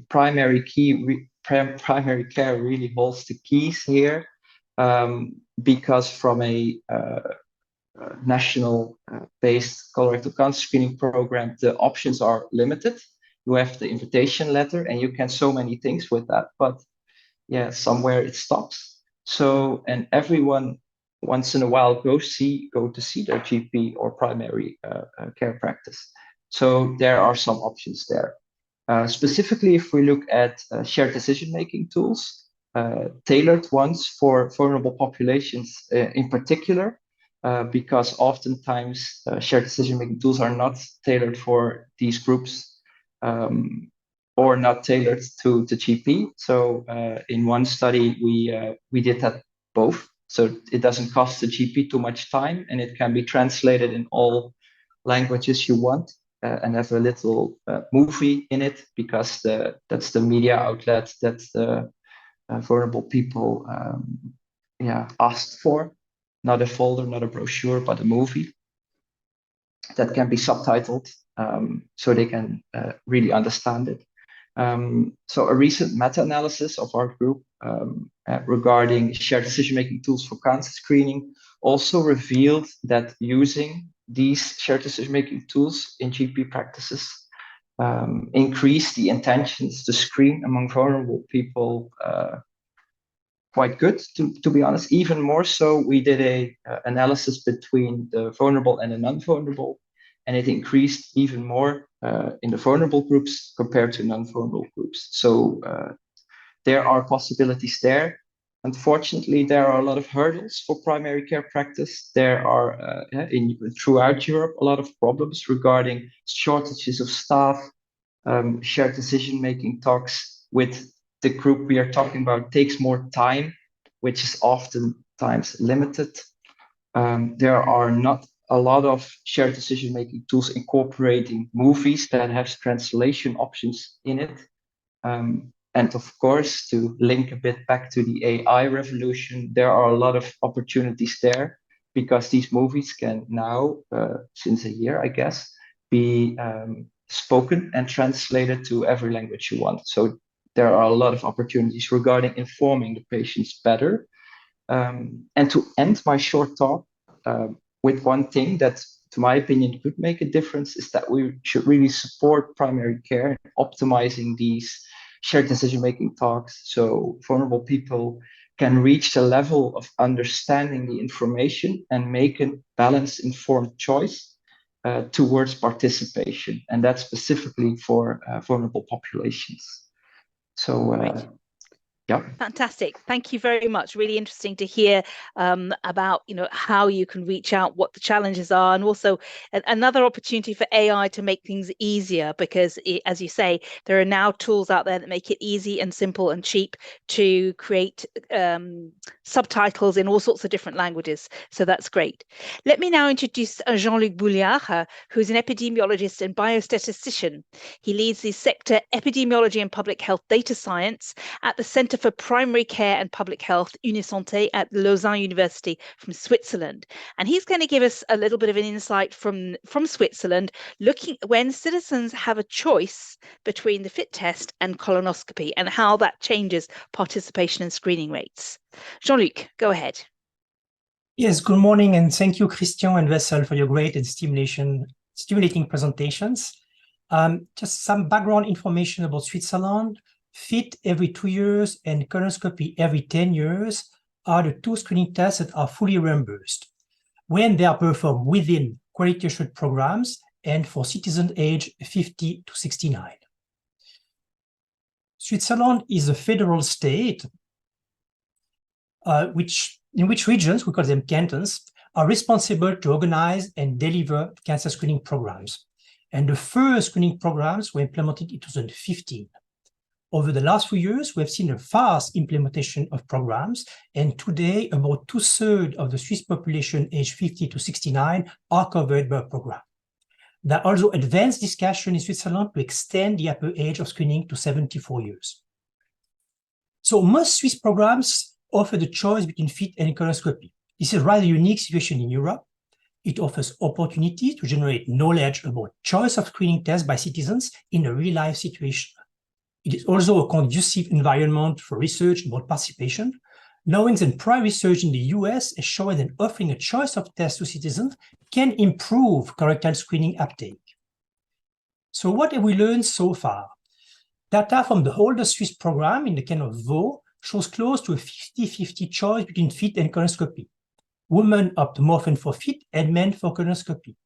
primary care really holds the keys here, because from a national based colorectal cancer screening program, the options are limited. You have the invitation letter and you can so many things with that, but yeah, somewhere it stops. So, and everyone once in a while go to see their GP or primary care practice. So there are some options there. Specifically, if we look at shared decision-making tools, tailored ones for vulnerable populations in particular, because oftentimes shared decision-making tools are not tailored for these groups, or not tailored to the GP. So in one study, we did that both. So it doesn't cost the GP too much time, and it can be translated in all languages you want, and have a little movie in it, because that's the media outlet that the vulnerable people asked for. Not a folder, not a brochure, but a movie that can be subtitled, so they can really understand it. So a recent meta-analysis of our group regarding shared decision-making tools for cancer screening also revealed that using these shared decision-making tools in GP practices increase the intentions to screen among vulnerable people quite good, to be honest. Even more so, we did a analysis between the vulnerable and the non-vulnerable, and it increased even more in the vulnerable groups compared to non-vulnerable groups. So there are possibilities there. Unfortunately, there are a lot of hurdles for primary care practice. There are, throughout Europe, a lot of problems regarding shortages of staff. Shared decision-making talks with the group we are talking about takes more time, which is oftentimes limited. There are not a lot of shared decision-making tools incorporating movies that have translation options in it. And of course, to link a bit back to the AI revolution, there are a lot of opportunities there, because these movies can now, since a year, I guess, be spoken and translated to every language you want. So there are a lot of opportunities regarding informing the patients better. And to end my short talk with one thing that, to my opinion, could make a difference, is that we should really support primary care in optimizing these shared decision-making talks, so vulnerable people can reach the level of understanding the information and make a balanced, informed choice towards participation, and that's specifically for vulnerable populations. So yeah. Fantastic. Thank you very much. Really interesting to hear about how you can reach out, what the challenges are, and also another opportunity for AI to make things easier, because as you say, there are now tools out there that make it easy and simple and cheap to create subtitles in all sorts of different languages. So that's great. Let me now introduce Jean-Luc Bouliard, who's an epidemiologist and biostatistician. He leads the sector Epidemiology and Public Health Data Science at the Centre for Primary Care and Public Health, Unisanté, at Lausanne University from Switzerland. And he's going to give us a little bit of an insight from Switzerland, looking when citizens have a choice between the FIT test and colonoscopy, and how that changes participation and screening rates. Jean-Luc, go ahead. Yes, good morning, and thank you, Christian and Wessel, for your great and stimulating presentations. Just some background information about Switzerland. FIT every 2 years and colonoscopy every 10 years are the two screening tests that are fully reimbursed when they are performed within quality assured programs and for citizens aged 50 to 69. Switzerland is a federal state in which regions, we call them cantons, are responsible to organize and deliver cancer screening programs. And the first screening programs were implemented in 2015. Over the last few years, we have seen a fast implementation of programs, and today about 2/3 of the Swiss population aged 50 to 69 are covered by a program. There are also advanced discussion in Switzerland to extend the upper age of screening to 74 years. So most Swiss programs offer the choice between FIT and colonoscopy. This is a rather unique situation in Europe. It offers opportunities to generate knowledge about choice of screening tests by citizens in a real-life situation. It is also a conducive environment for research about participation, knowing that prior research in the US has shown that offering a choice of tests to citizens can improve colorectal screening uptake. So what have we learned so far? Data from the older Swiss program in the kind of VO shows close to a 50-50 choice between FIT and colonoscopy. Women opt more often for FIT and men for colonoscopy.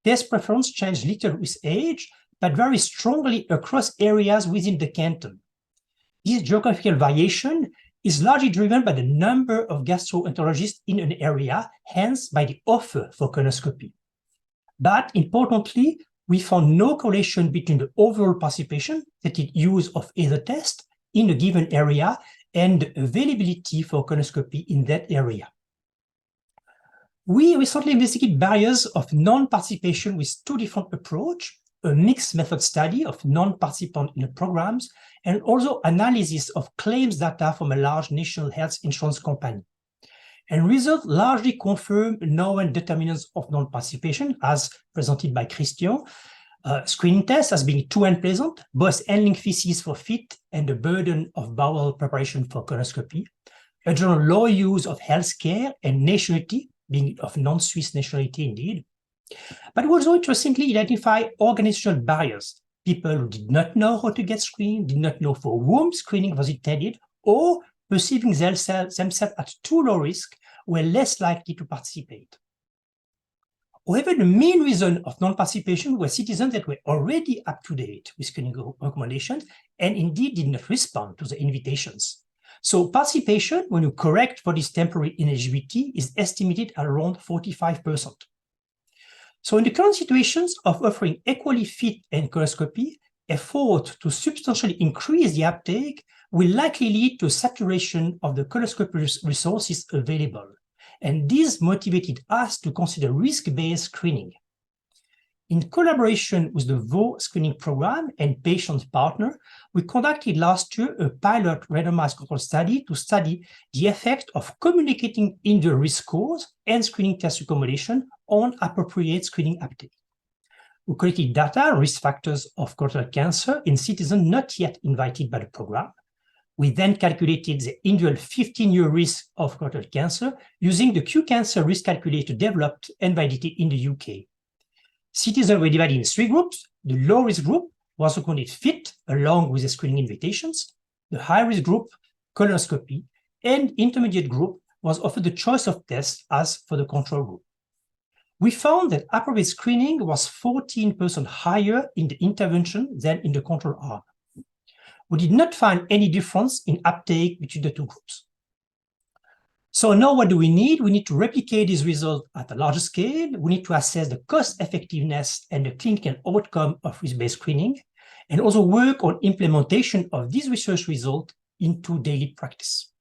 Test preference change little with age, but very strongly across areas within the canton. This geographical variation is largely driven by the number of gastroenterologists in an area, hence by the offer for colonoscopy. But importantly, we found no correlation between the overall participation, that is use of either test, in a given area and the availability for colonoscopy in that area. We recently investigated barriers of non-participation with two different approaches, a mixed method study of non-participants in the programs, and also analysis of claims data from a large national health insurance company. And results largely confirm known determinants of non-participation, as presented by Christian. Screening tests as being too unpleasant, both handling feces for FIT and the burden of bowel preparation for colonoscopy, a general low use of healthcare and nationality, being of non-Swiss nationality indeed. But we also interestingly identify organizational barriers. People who did not know how to get screened, did not know for whom screening was intended, or perceiving themselves at too low risk were less likely to participate. However, the main reason of non-participation were citizens that were already up to date with screening recommendations and indeed did not respond to the invitations. So participation, when you correct for this temporary ineligibility, is estimated at around 45%. So in the current situations of offering equally FIT and colonoscopy, effort to substantially increase the uptake will likely lead to saturation of the colonoscopy resources available. And this motivated us to consider risk-based screening. In collaboration with the VO screening program and patient partner, we conducted last year a pilot randomized control study to study the effect of communicating individual risk scores and screening test recommendation on appropriate screening uptake. We collected data on risk factors of colorectal cancer in citizens not yet invited by the program. We then calculated the individual 15-year risk of colorectal cancer using the Q-Cancer risk calculator developed and validated in the UK. Citizens were divided in three groups. The low-risk group was recommended FIT along with the screening invitations. The high-risk group, colonoscopy, and intermediate group was offered the choice of tests as for the control group. We found that appropriate screening was 14% higher in the intervention than in the control arm. We did not find any difference in uptake between the two groups. So now what do we need? We need to replicate these results at a larger scale. We need to assess the cost effectiveness and the clinical outcome of risk-based screening, and also work on implementation of these research results into daily practice.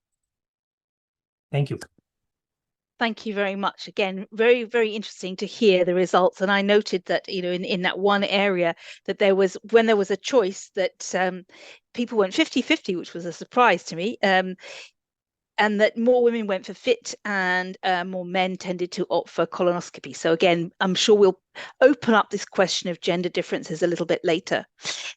Thank you. Thank you very much. Again, very, very interesting to hear the results. And I noted that, you know, in that one area that there was, when there was a choice that people went 50-50, which was a surprise to me. And that more women went for FIT and more men tended to opt for colonoscopy. So again, I'm sure we'll open up this question of gender differences a little bit later.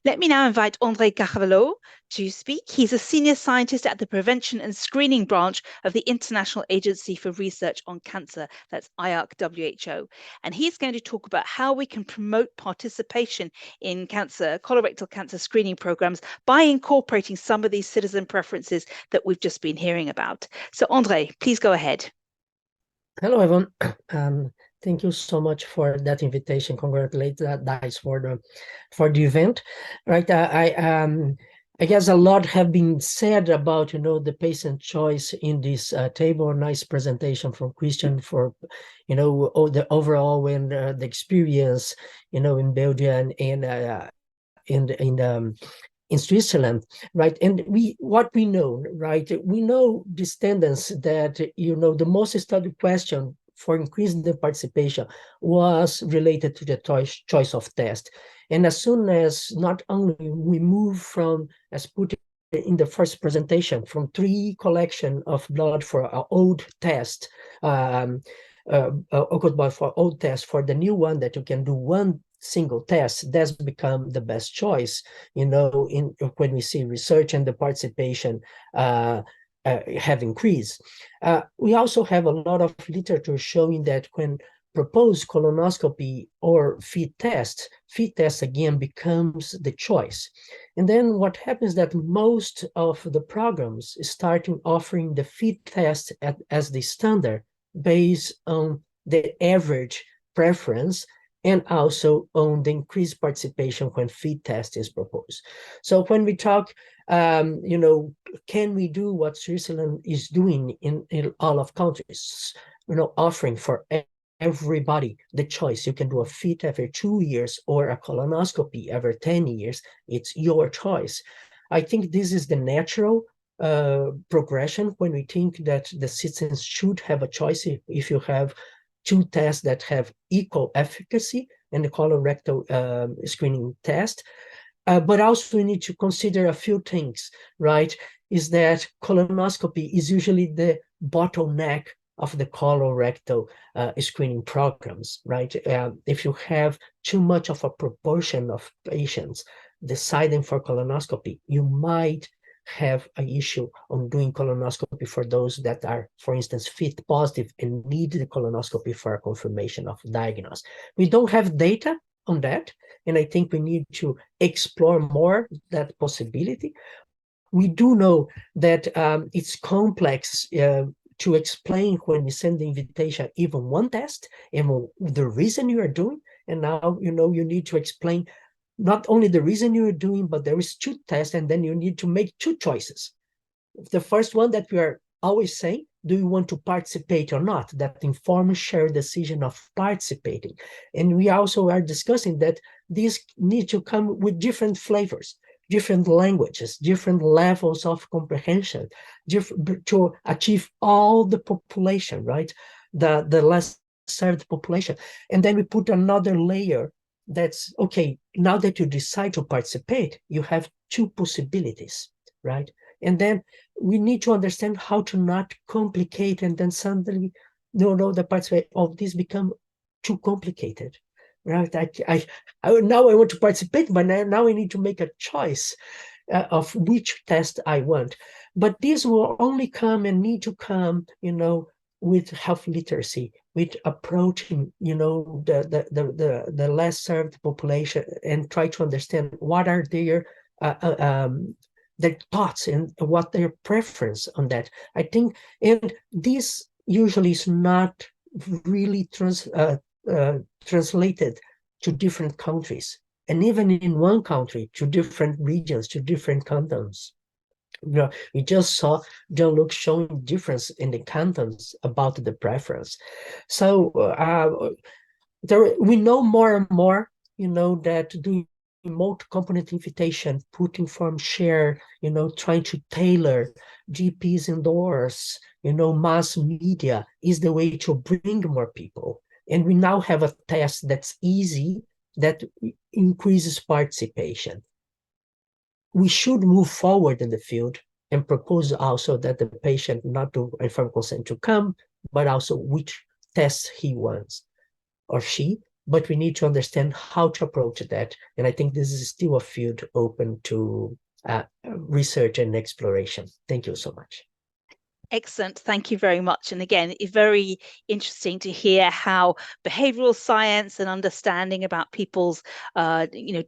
Let me now invite André Carvalho to speak. He's a senior scientist at the Prevention and Screening Branch of the International Agency for Research on Cancer, that's IARC-WHO. And he's going to talk about how we can promote participation in colorectal cancer screening programs by incorporating some of these citizen preferences that we've just been hearing about. So André, please go ahead. Hello, everyone. Thank you so much for that invitation. Congratulate DiCE for the event. Right, I guess a lot have been said about, you know, the patient choice in this table. Nice presentation from Christian for, you know, the overall and the experience, you know, in Belgium and in Switzerland, right? And what we know, right? We know this tendency that, you know, the most studied question for increasing the participation was related to the choice of test. And as soon as not only we move from, as put in the first presentation, from 3 collection of blood for our old test code for old test for the new one that you can do one single test, that's become the best choice, when we see research and the participation have increased. We also have a lot of literature showing that when proposed colonoscopy or FIT test again becomes the choice. And then what happens that most of the programs start offering the FIT test as the standard based on the average preference and also on the increased participation when FIT test is proposed. So when we talk, can we do what Switzerland is doing in all of countries, offering for everybody the choice. You can do a FIT every 2 years or a colonoscopy every 10 years. It's your choice. I think this is the natural progression when we think that the citizens should have a choice. If you have two tests that have equal efficacy and the colorectal screening test. But also we need to consider a few things, right? Is that colonoscopy is usually the bottleneck of the colorectal screening programs, right? If you have too much of a proportion of patients deciding for colonoscopy, you might have an issue on doing colonoscopy for those that are, for instance, FIT positive and need the colonoscopy for a confirmation of diagnosis. We don't have data on that, and I think we need to explore more that possibility. We do know that it's complex to explain when we send the invitation, even one test, and the reason you are doing, and now you need to explain not only the reason you're doing, but there is two tests, and then you need to make two choices. The first one that we are always saying, do you want to participate or not? That informs shared decision of participating. And we also are discussing that these need to come with different flavors, different languages, different levels of comprehension, to achieve all the population, right? The less served population. And then we put another layer that's, okay, now that you decide to participate, you have two possibilities, right? And then we need to understand how to not complicate, and then suddenly, the participate of this become too complicated, right? Now I want to participate, but now I need to make a choice of which test I want. But this will only come and need to come, with health literacy, with approaching, the less served population, and try to understand what are their thoughts and what their preference on that. I think, and this usually is not really translated to different countries, and even in one country to different regions, to different cantons. We just saw Jean-Luc showing difference in the cantons about the preference. So we know more and more, that doing multi-component invitation, putting form share, trying to tailor GPs indoors, mass media is the way to bring more people. And we now have a test that's easy, that increases participation. We should move forward in the field and propose also that the patient not to inform consent to come, but also which tests he wants or she. But we need to understand how to approach that. And I think this is still a field open to research and exploration. Thank you so much. Excellent. Thank you very much. And again, it's very interesting to hear how behavioral science and understanding about people's,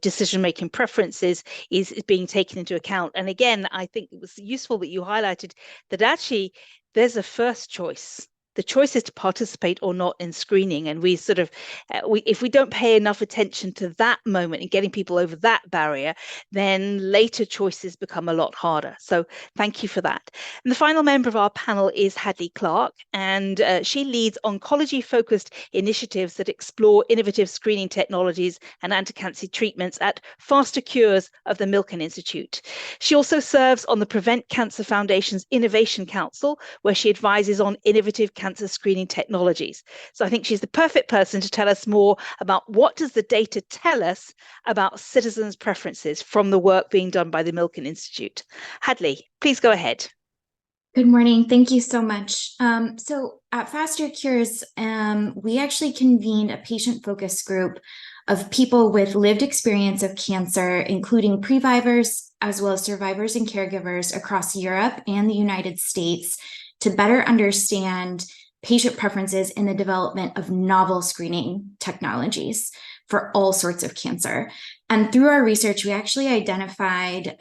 decision-making preferences is being taken into account. And again, I think it was useful that you highlighted that actually there's a first choice. The choice is to participate or not in screening. And we sort of, if we don't pay enough attention to that moment and getting people over that barrier, then later choices become a lot harder. So thank you for that. And the final member of our panel is Hadley Clark, and she leads oncology-focused initiatives that explore innovative screening technologies and anti-cancer treatments at Faster Cures of the Milken Institute. She also serves on the Prevent Cancer Foundation's Innovation Council, where she advises on innovative cancer screening technologies. So I think she's the perfect person to tell us more about what does the data tell us about citizens' preferences from the work being done by the Milken Institute. Hadley, please go ahead. Good morning. Thank you so much. So at Faster Cures, we actually convened a patient-focused group of people with lived experience of cancer, including previvors, as well as survivors and caregivers across Europe and the United States, to better understand patient preferences in the development of novel screening technologies for all sorts of cancer. And through our research, we actually identified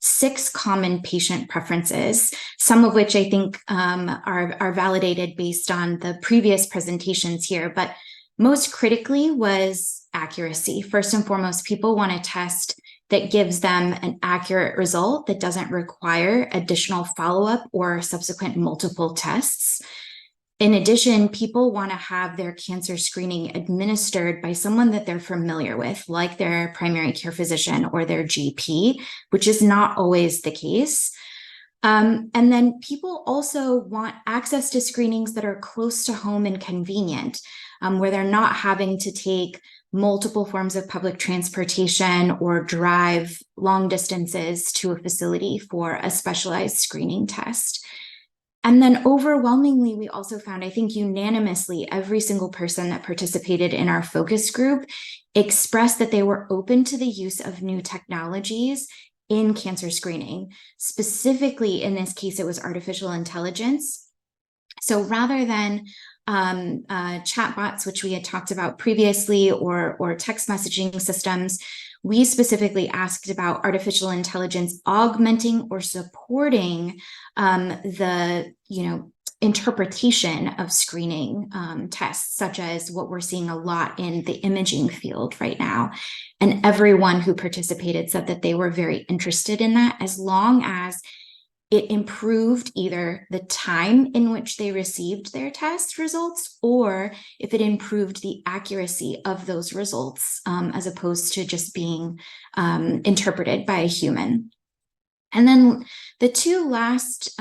6 common patient preferences, some of which I think are validated based on the previous presentations here, but most critically was accuracy. First and foremost, people want a test that gives them an accurate result that doesn't require additional follow-up or subsequent multiple tests. In addition, people want to have their cancer screening administered by someone that they're familiar with, like their primary care physician or their GP, which is not always the case. And then people also want access to screenings that are close to home and convenient, where they're not having to take multiple forms of public transportation or drive long distances to a facility for a specialized screening test. And then overwhelmingly, we also found, I think unanimously, every single person that participated in our focus group expressed that they were open to the use of new technologies in cancer screening. Specifically, in this case, it was artificial intelligence. So rather than chatbots, which we had talked about previously, or text messaging systems, we specifically asked about artificial intelligence augmenting or supporting the interpretation of screening tests, such as what we're seeing a lot in the imaging field right now. And everyone who participated said that they were very interested in that, as long as it improved either the time in which they received their test results, or if it improved the accuracy of those results, as opposed to just being interpreted by a human. And then the 2 last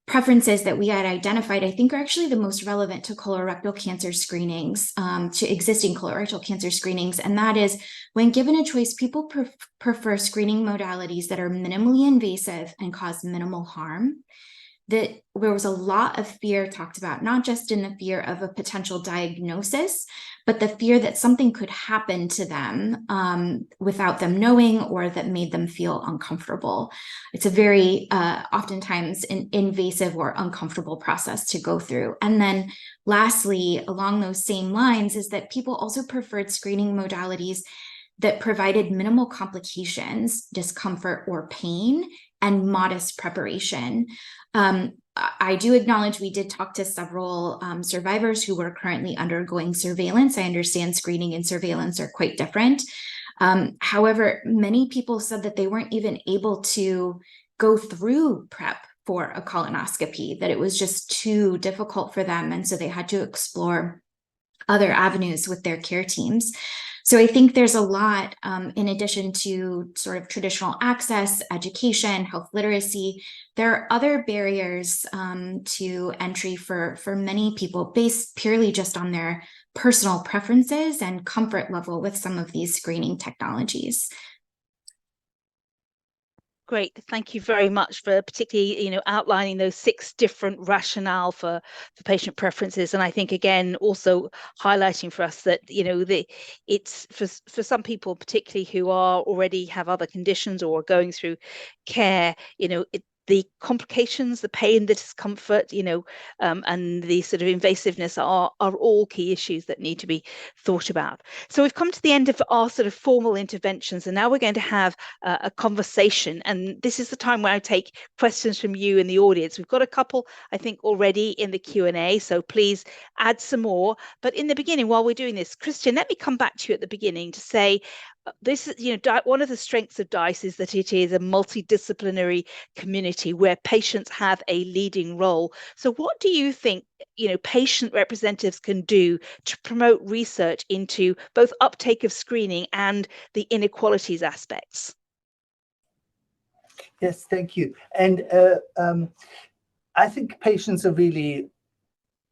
preferences that we had identified, I think, are actually the most relevant to colorectal cancer screenings, to existing colorectal cancer screenings. And that is, when given a choice, people prefer screening modalities that are minimally invasive and cause minimal harm. That there was a lot of fear talked about, not just in the fear of a potential diagnosis, but the fear that something could happen to them without them knowing, or that made them feel uncomfortable. It's a very oftentimes an invasive or uncomfortable process to go through. And then lastly, along those same lines, is that people also preferred screening modalities that provided minimal complications, discomfort, or pain, and modest preparation. I do acknowledge we did talk to several survivors who were currently undergoing surveillance. I understand screening and surveillance are quite different. However, many people said that they weren't even able to go through prep for a colonoscopy, that it was just too difficult for them. And so they had to explore other avenues with their care teams. So I think there's a lot, in addition to sort of traditional access, education, health literacy, there are other barriers to entry for many people based purely just on their personal preferences and comfort level with some of these screening technologies. Great, thank you very much for particularly, outlining those 6 different rationale for patient preferences, and I think again also highlighting for us that it's for some people, particularly who already have other conditions or are going through care, the complications, the pain, the discomfort, and the sort of invasiveness are all key issues that need to be thought about. So we've come to the end of our sort of formal interventions, and now we're going to have a conversation. And this is the time where I take questions from you in the audience. We've got a couple, I think, already in the Q&A, so please add some more. But in the beginning, while we're doing this, Christian, let me come back to you at the beginning to say, this is, one of the strengths of DiCE is that it is a multidisciplinary community where patients have a leading role. So what do you think, patient representatives can do to promote research into both uptake of screening and the inequalities aspects? Yes, thank you. And I think patients are really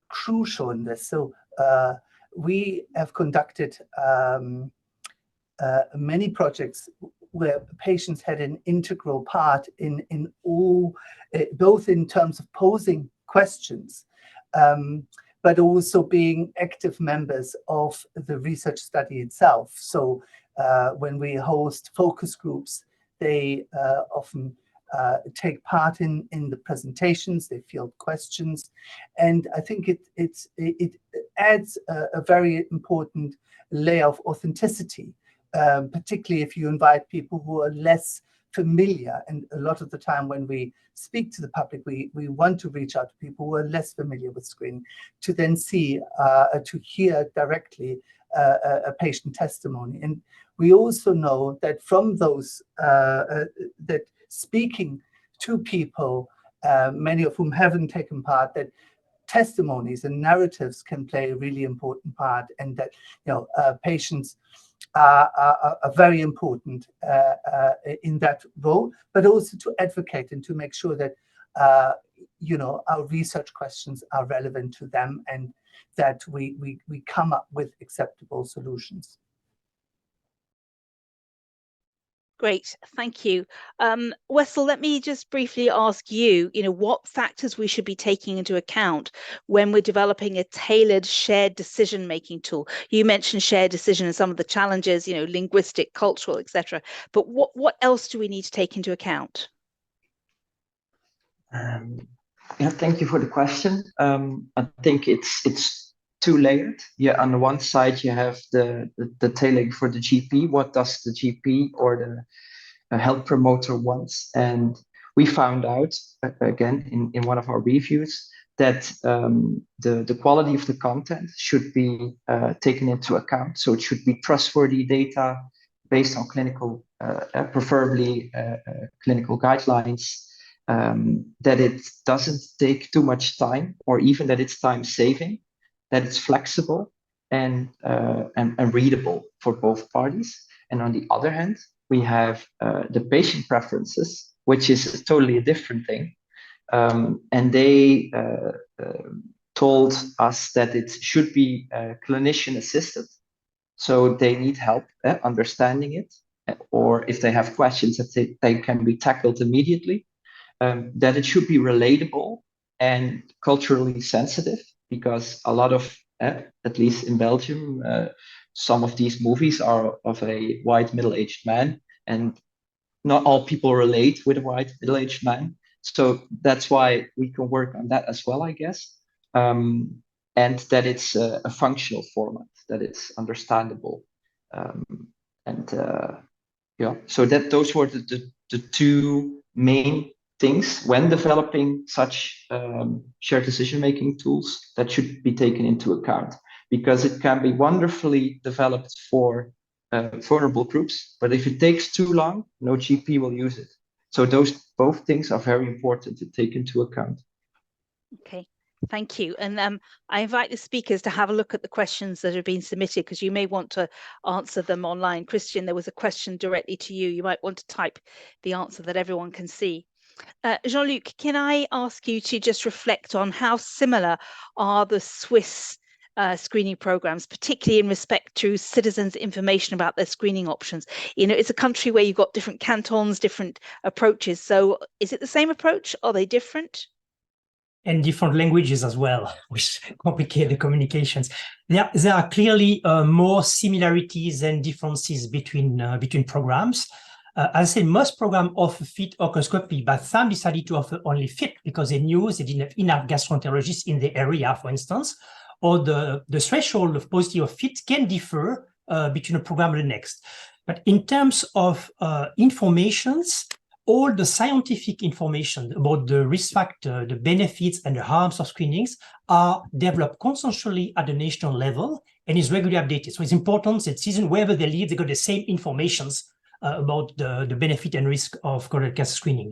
crucial in this. So we have conducted many projects where patients had an integral part in all, both in terms of posing questions, but also being active members of the research study itself. So when we host focus groups, they often take part in the presentations, they field questions, and I think it adds a very important layer of authenticity, particularly if you invite people who are less familiar. And a lot of the time when we speak to the public, we want to reach out to people who are less familiar with screening, to then see, to hear directly a patient testimony. And we also know that from those, that speaking to people, many of whom haven't taken part, that testimonies and narratives can play a really important part, and that patients are very important in that role, but also to advocate and to make sure that our research questions are relevant to them, and that we come up with acceptable solutions. Great, thank you. Wessel, let me just briefly ask you, what factors we should be taking into account when we're developing a tailored shared decision-making tool. You mentioned shared decision and some of the challenges, linguistic, cultural, etc. But what else do we need to take into account? Thank you for the question. I think it's two-layered. Yeah, on the one side you have the tailoring for the GP. What does the GP or the health promoter wants? And we found out again in one of our reviews that the quality of the content should be taken into account. So it should be trustworthy data based on clinical, preferably clinical guidelines. That it doesn't take too much time, or even that it's time saving, that it's flexible and readable for both parties. And on the other hand, we have the patient preferences, which is totally a different thing. And they told us that it should be clinician assisted. So they need help understanding it, or if they have questions that they can be tackled immediately. That it should be relatable and culturally sensitive, because a lot of, at least in Belgium, some of these movies are of a white middle-aged man, and not all people relate with a white middle-aged man. So that's why we can work on that as well, I guess. And that it's a functional format, that it's understandable. So that those were the two main things when developing such shared decision-making tools that should be taken into account, because it can be wonderfully developed for vulnerable groups, but if it takes too long, no GP will use it. So those both things are very important to take into account. Okay, thank you. And I invite the speakers to have a look at the questions that have been submitted, because you may want to answer them online. Christian, there was a question directly to you. You might want to type the answer that everyone can see. Jean-Luc, can I ask you to just reflect on how similar are the Swiss screening programs, particularly in respect to citizens' information about their screening options? It's a country where you've got different cantons, different approaches. So is it the same approach? Are they different? And different languages as well, which complicate the communications. There are clearly more similarities than differences between programs. As I said, most programs offer FIT orchoscopy, but some decided to offer only FIT because they knew they didn't have enough gastroenterologists in the area, for instance, or the threshold of positivity of FIT can differ between a program and the next. But in terms of informations, all the scientific information about the risk factor, the benefits and the harms of screenings are developed constantly at the national level and is regularly updated. So it's important that citizens, wherever they live, they got the same informations about the benefit and risk of colorectal cancer screening.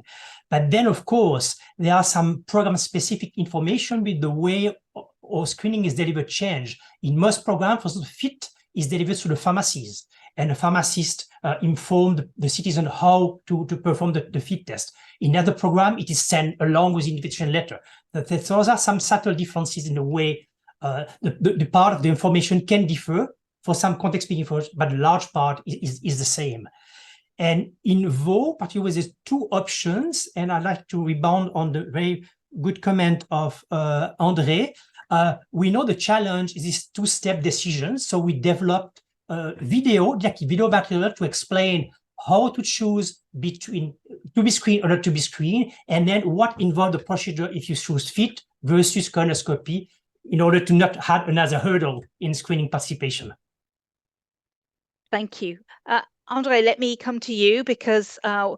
But then, of course, there are some program-specific information with the way or screening is delivered change. In most programs, for example, FIT is delivered through the pharmacies, and the pharmacist informed the citizen how to perform the FIT test. In other programs, it is sent along with the invitation letter. Those are some subtle differences in the way the part of the information can differ for some context-speaking information, but the large part is the same. And in VO, particularly there's two options, and I'd like to rebound on the very good comment of André. We know the challenge is this two-step decision, so we developed video material to explain how to choose between to be screened or not to be screened, and then what involved the procedure if you choose FIT versus colonoscopy in order to not have another hurdle in screening participation. Thank you. Andre, let me come to you because I'd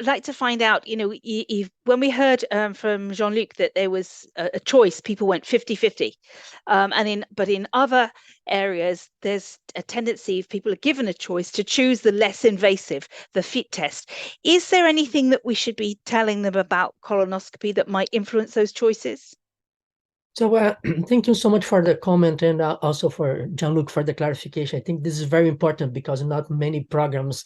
like to find out, you know, when we heard from Jean-Luc that there was a choice, people went 50-50. But in other areas, there's a tendency, if people are given a choice, to choose the less invasive, the FIT test. Is there anything that we should be telling them about colonoscopy that might influence those choices? So thank you so much for the comment, and also for Jean-Luc for the clarification. I think this is very important because not many programs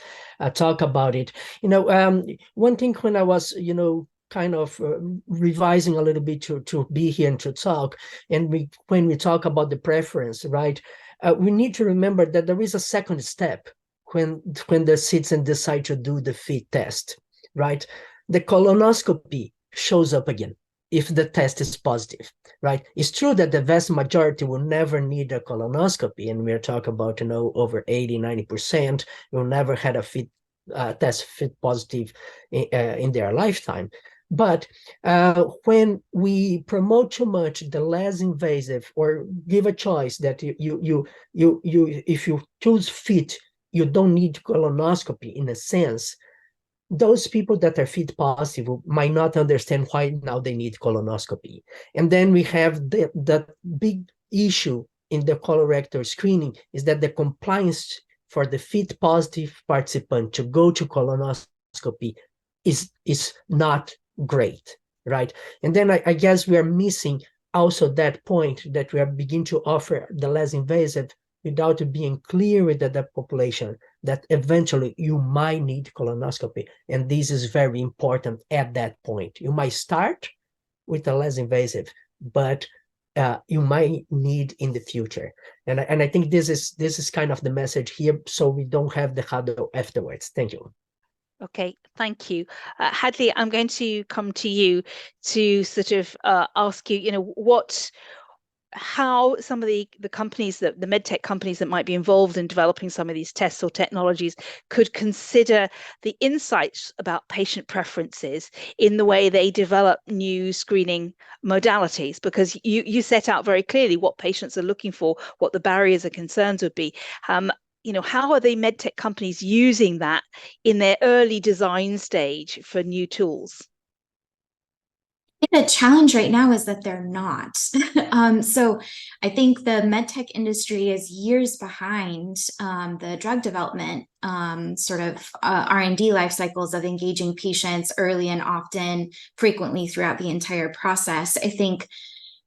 talk about it. You know, one thing when I was, you know, kind of revising a little bit to be here and to talk, and when we talk about the preference, right, we need to remember that there is a second step when the citizen decide to do the FIT test, right? The colonoscopy shows up again if the test is positive, right? It's true that the vast majority will never need a colonoscopy, and we're talking about, you know, over 80-90% will never had a FIT test FIT positive in their lifetime. But when we promote too much the less invasive, or give a choice that you if you choose FIT, you don't need colonoscopy in a sense, those people that are FIT positive might not understand why now they need colonoscopy. And then we have that big issue in the colorectal screening is that the compliance for the FIT positive participant to go to colonoscopy is not great, right? And then I guess we are missing also that point that we are beginning to offer the less invasive without being clear with the population that eventually you might need colonoscopy. And this is very important at that point. You might start with a less invasive, but you might need in the future. And I think this is kind of the message here, so we don't have the huddle afterwards. Thank you. Okay, thank you. Hadley, I'm going to come to you to sort of ask you, you know, how some of the companies, the medtech companies that might be involved in developing some of these tests or technologies could consider the insights about patient preferences in the way they develop new screening modalities, because you set out very clearly what patients are looking for, what the barriers and concerns would be. You know, how are the medtech companies using that in their early design stage for new tools? The challenge right now is that they're not. So I think the medtech industry is years behind the drug development sort of R&D life cycles of engaging patients early and often, frequently throughout the entire process. I think,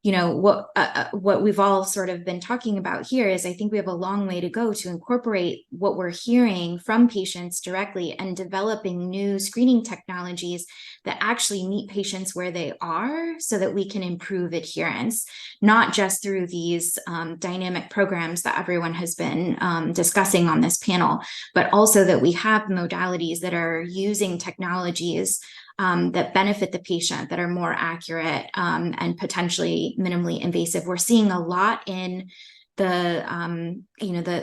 you know, what we've all sort of been talking about here is I think we have a long way to go to incorporate what we're hearing from patients directly and developing new screening technologies that actually meet patients where they are so that we can improve adherence, not just through these dynamic programs that everyone has been discussing on this panel, but also that we have modalities that are using technologies that benefit the patient, that are more accurate and potentially minimally invasive. We're seeing a lot in the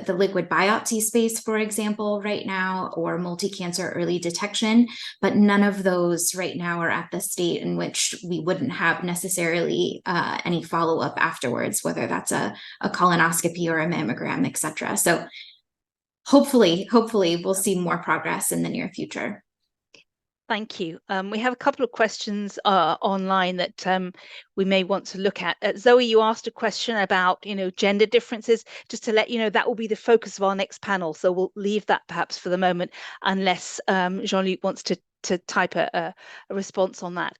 liquid biopsy space, for example, right now, or multi-cancer early detection, but none of those right now are at the state in which we wouldn't have necessarily any follow-up afterwards, whether that's a colonoscopy or a mammogram, et cetera. So hopefully we'll see more progress in the near future. Thank you. We have a couple of questions online that we may want to look at. Zoe, you asked a question about, you know, gender differences. Just to let you know, that will be the focus of our next panel. So we'll leave that perhaps for the moment, unless Jean-Luc wants to type a response on that.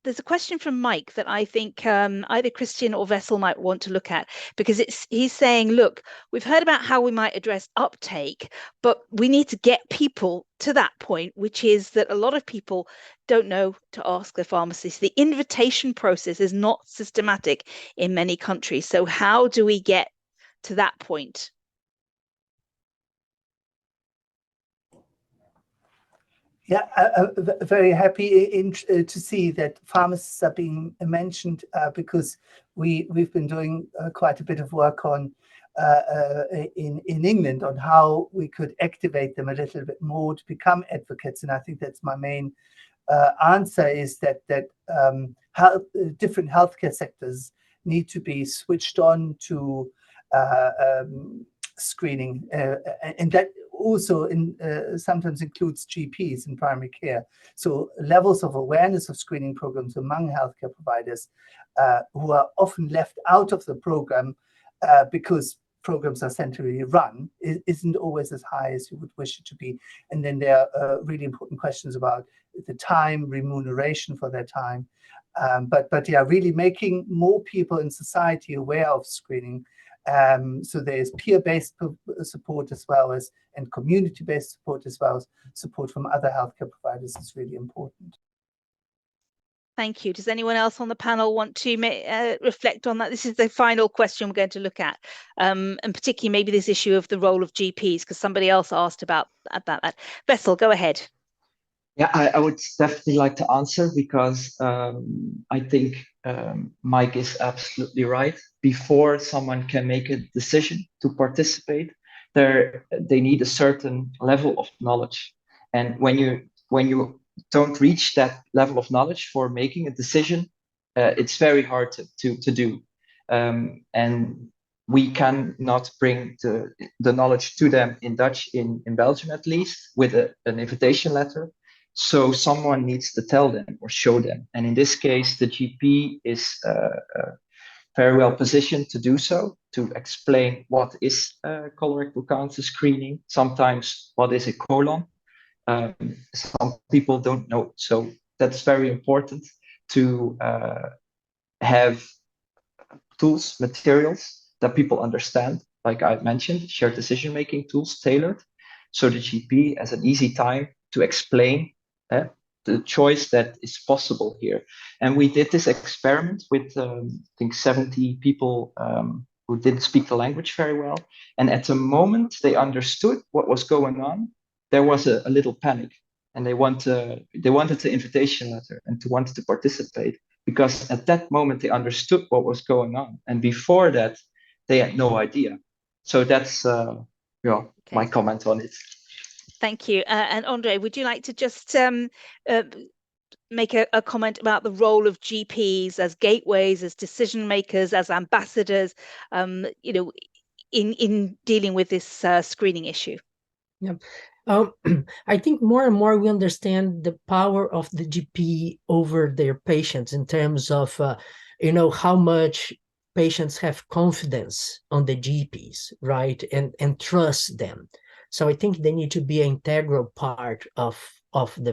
There's a question from Mike that I think either Christian or Vessel might want to look at, because he's saying, look, we've heard about how we might address uptake, but we need to get people to that point, which is that a lot of people don't know to ask their pharmacist. The invitation process is not systematic in many countries. So how do we get to that point? Yeah, very happy to see that pharmacists are being mentioned because we've been doing quite a bit of work on in England on how we could activate them a little bit more to become advocates, and I think that's my main answer is that different healthcare sectors need to be switched on to screening, and that also sometimes includes GPs in primary care. So levels of awareness of screening programs among healthcare providers who are often left out of the program because programs are centrally run isn't always as high as you would wish it to be. And then there are really important questions about the time, remuneration for their time. But yeah, really making more people in society aware of screening. So there's peer-based support as well as and community-based support as well as support from other healthcare providers is really important. Thank you. Does anyone else on the panel want to reflect on that? This is the final question we're going to look at, and particularly maybe this issue of the role of GPs, because somebody else asked about that. Vessel, go ahead. Yeah, I would definitely like to answer because I think Mike is absolutely right. Before someone can make a decision to participate, they need a certain level of knowledge. And when you don't reach that level of knowledge for making a decision, it's very hard to do. And we cannot bring the knowledge to them in Dutch, in Belgium at least, with an invitation letter. So someone needs to tell them or show them. And in this case, the GP is very well positioned to do so, to explain what is colorectal cancer screening, sometimes what is a colon. Some people don't know. So that's very important to have tools, materials that people understand, like I mentioned, shared decision-making tools tailored. So the GP has an easy time to explain the choice that is possible here. And we did this experiment with, I think, 70 people who didn't speak the language very well. And at the moment they understood what was going on, there was a little panic. And they wanted the invitation letter and wanted to participate, because at that moment they understood what was going on. And before that, they had no idea. So that's my comment on it. Thank you. And Andre, would you like to just make a comment about the role of GPs as gateways, as decision makers, as ambassadors, in dealing with this screening issue? Yeah. I think more and more we understand the power of the GP over their patients in terms of, how much patients have confidence on the GPs, right? And trust them. So I think they need to be an integral part of the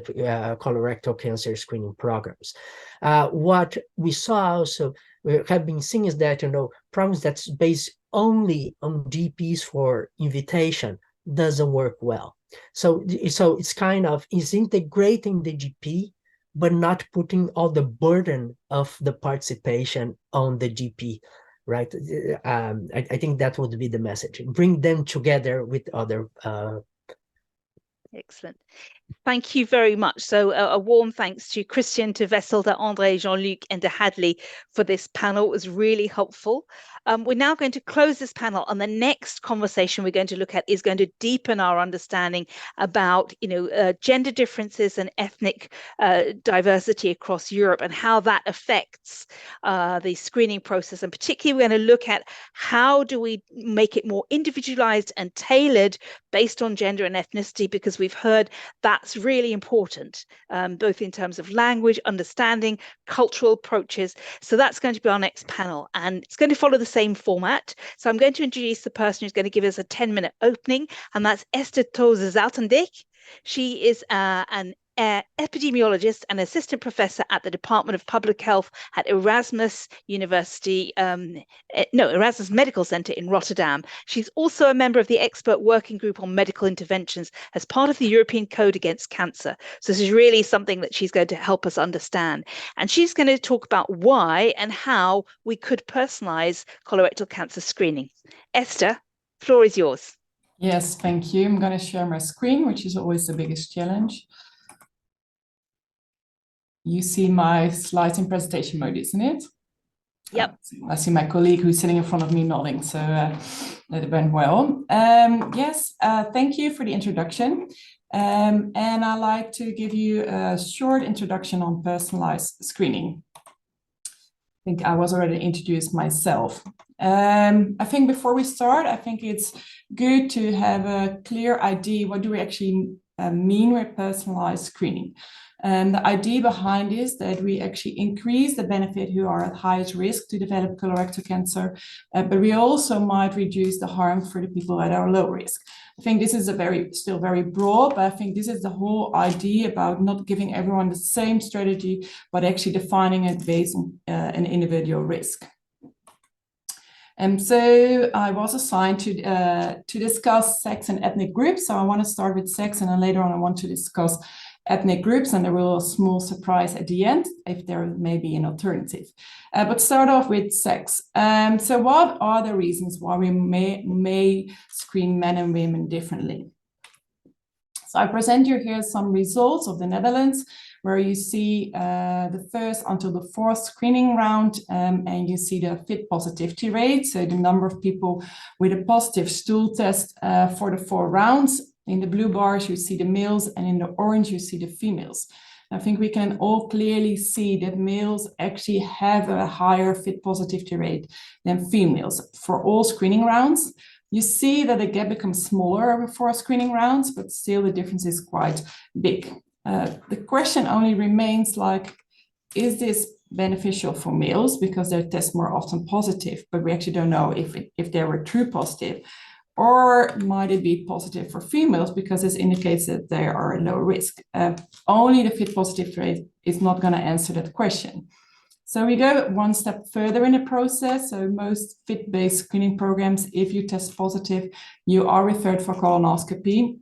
colorectal cancer screening programs. What we saw also, we have been seeing is that, programs that's based only on GPs for invitation doesn't work well. So it's kind of integrating the GP, but not putting all the burden of the participation on the GP, right? I think that would be the message. Bring them together with other. Excellent. Thank you very much. So a warm thanks to Christian, to Vessel, to Andre, Jean-Luc and to Hadley for this panel. It was really helpful. We're now going to close this panel, and the next conversation we're going to look at is going to deepen our understanding about gender differences and ethnic diversity across Europe and how that affects the screening process. And particularly we're going to look at how do we make it more individualized and tailored based on gender and ethnicity, because we've heard that's really important, both in terms of language, understanding, cultural approaches. So that's going to be our next panel, and it's going to follow the same format. So I'm going to introduce the person who's going to give us a 10-minute opening, and that's Esther Toze-Zaltendijk. She is an epidemiologist and assistant professor at the Department of Public Health at Erasmus Medical Center in Rotterdam. She's also a member of the expert working group on medical interventions as part of the European Code Against Cancer. So this is really something that she's going to help us understand. And she's going to talk about why and how we could personalize colorectal cancer screening. Esther, floor is yours. Yes, thank you. I'm going to share my screen, which is always the biggest challenge. You see my slides in presentation mode, isn't it? Yep. I see my colleague who's sitting in front of me nodding, so that went well. Yes, thank you for the introduction. And I'd like to give you a short introduction on personalized screening. I think I was already introduced myself. I think before we start, I think it's good to have a clear idea, what do we actually mean with personalized screening? The idea behind is that we actually increase the benefit who are at highest risk to develop colorectal cancer, but we also might reduce the harm for the people at our low risk. I think this is still very broad, but I think this is the whole idea about not giving everyone the same strategy, but actually defining it based on an individual risk. And so I was assigned to discuss sex and ethnic groups. So I want to start with sex, and then later on I want to discuss ethnic groups, and there will be a small surprise at the end if there may be an alternative. But start off with sex. So what are the reasons why we may screen men and women differently? So I present you here some results of the Netherlands, where you see the first until the fourth screening round, and you see the FIT positivity rate, so the number of people with a positive stool test for the 4 rounds. In the blue bars, you see the males, and in the orange, you see the females. I think we can all clearly see that males actually have a higher FIT positivity rate than females for all screening rounds. You see that the gap becomes smaller over 4 screening rounds, but still the difference is quite big. The question only remains like, is this beneficial for males because they test more often positive, but we actually don't know if they were true positive, or might it be positive for females because this indicates that they are at low risk? Only the FIT positive rate is not going to answer that question. So we go one step further in the process. So most FIT-based screening programs, if you test positive, you are referred for colonoscopy.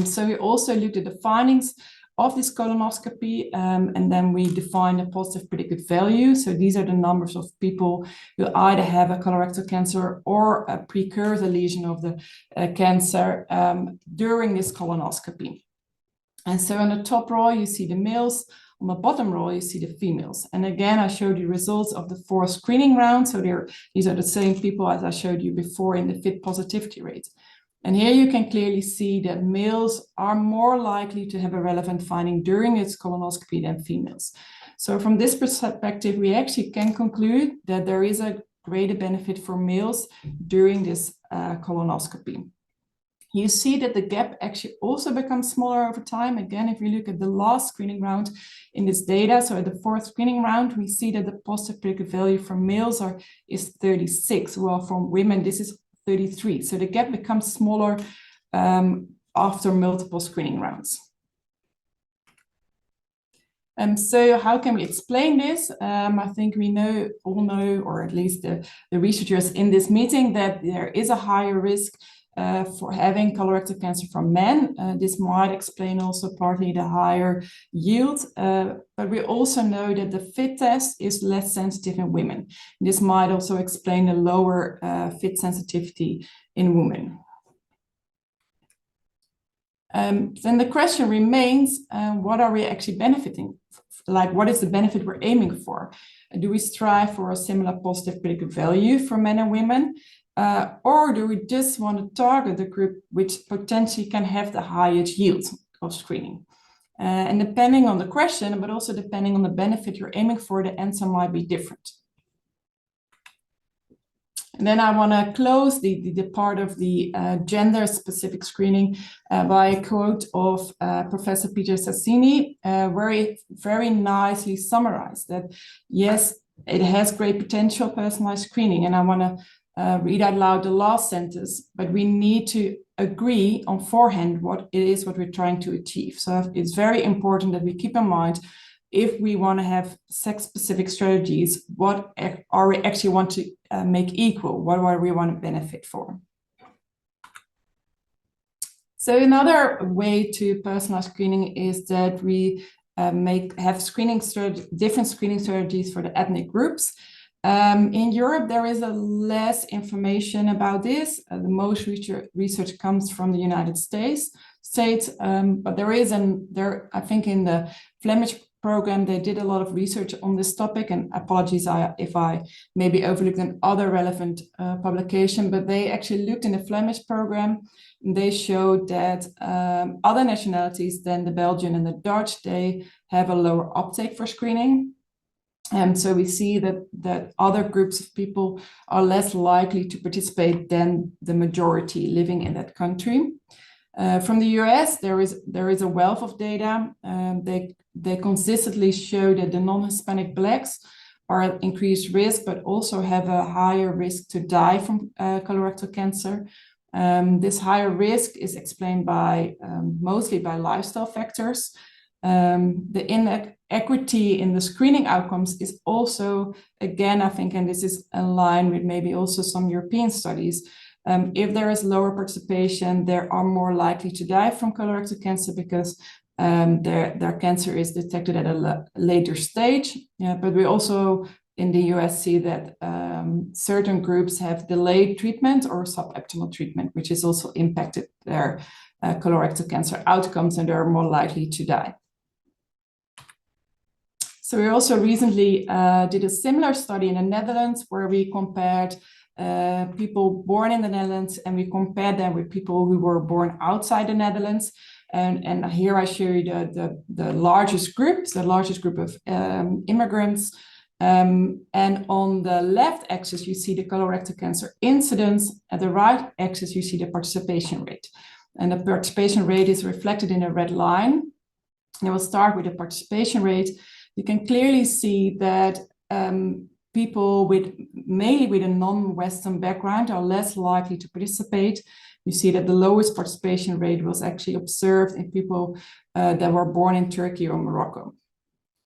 So we also looked at the findings of this colonoscopy, and then we define a positive predicted value. So these are the numbers of people who either have a colorectal cancer or a precursor lesion of the cancer during this colonoscopy. And so on the top row, you see the males. On the bottom row, you see the females. And again, I showed you results of the 4 screening rounds. So these are the same people as I showed you before in the FIT positivity rate. And here you can clearly see that males are more likely to have a relevant finding during its colonoscopy than females. So from this perspective, we actually can conclude that there is a greater benefit for males during this colonoscopy. You see that the gap actually also becomes smaller over time. Again, if you look at the last screening round in this data, so at the 4th screening round, we see that the positive predicted value for males is 36, while for women, this is 33. So the gap becomes smaller after multiple screening rounds. So how can we explain this? I think we all know, or at least the researchers in this meeting, that there is a higher risk for having colorectal cancer from men. This might explain also partly the higher yield, but we also know that the FIT test is less sensitive in women. This might also explain the lower FIT sensitivity in women. Then the question remains, what are we actually benefiting? Like, what is the benefit we're aiming for? Do we strive for a similar positive predicted value for men and women? Or do we just want to target the group which potentially can have the highest yield of screening? And depending on the question, but also depending on the benefit you're aiming for, the answer might be different. And then I want to close the part of the gender-specific screening by a quote of Professor Peter Sassini, where he very nicely summarized that, yes, it has great potential, personalized screening. And I want to read out loud the last sentence, but we need to agree on forehand what it is what we're trying to achieve. So it's very important that we keep in mind, if we want to have sex-specific strategies, what are we actually want to make equal? What do we want to benefit for? So another way to personalize screening is that we have different screening strategies for the ethnic groups. In Europe, there is less information about this. The most research comes from the United States, but there is I think in the Flemish program, they did a lot of research on this topic, and apologies if I maybe overlooked an other relevant publication, but they actually looked in the Flemish program, and they showed that other nationalities than the Belgian and the Dutch, they have a lower uptake for screening. And so we see that other groups of people are less likely to participate than the majority living in that country. From the US, there is a wealth of data. They consistently show that the non-Hispanic Blacks are at increased risk, but also have a higher risk to die from colorectal cancer. This higher risk is explained by mostly by lifestyle factors. The inequity in the screening outcomes is also, again, I think, and this is in line with maybe also some European studies, if there is lower participation, they are more likely to die from colorectal cancer because their cancer is detected at a later stage. Yeah, but we also in the US see that certain groups have delayed treatment or suboptimal treatment, which has also impacted their colorectal cancer outcomes, and they're more likely to die. So we also recently did a similar study in the Netherlands where we compared people born in the Netherlands, and we compared them with people who were born outside the Netherlands. And here I show you the largest group, of immigrants. And on the left axis, you see the colorectal cancer incidence. At the right axis, you see the participation rate. And the participation rate is reflected in a red line. And I will start with the participation rate. You can clearly see that people mainly with a non-Western background are less likely to participate. You see that the lowest participation rate was actually observed in people that were born in Turkey or Morocco.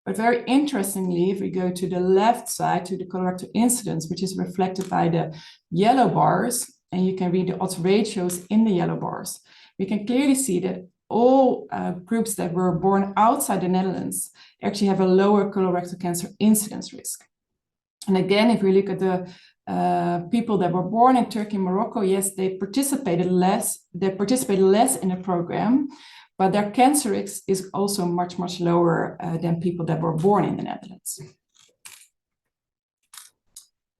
But very interestingly, if we go to the left side, to the colorectal incidence, which is reflected by the yellow bars, and you can read the odds ratios in the yellow bars, we can clearly see that all groups that were born outside the Netherlands actually have a lower colorectal cancer incidence risk. And again, if we look at the people that were born in Turkey and Morocco, yes, they participated less in the program, but their cancer risk is also much, much lower than people that were born in the Netherlands.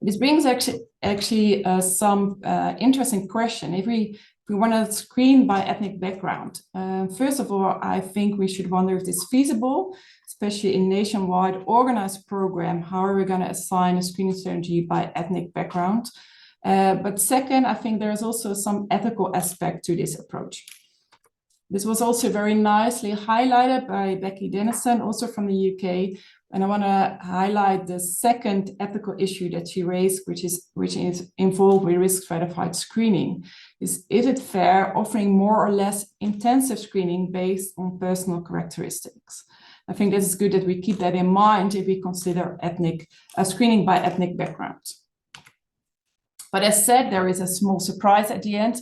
This brings actually some interesting question. If we want to screen by ethnic background, first of all, I think we should wonder if this is feasible, especially in nationwide organized program. How are we going to assign a screening strategy by ethnic background? But second, I think there is also some ethical aspect to this approach. This was also very nicely highlighted by Becky Dennison, also from the UK. And I want to highlight the second ethical issue that she raised, which is involved with risk stratified screening. Is it fair offering more or less intensive screening based on personal characteristics? I think this is good that we keep that in mind if we consider screening by ethnic background. But as said, there is a small surprise at the end.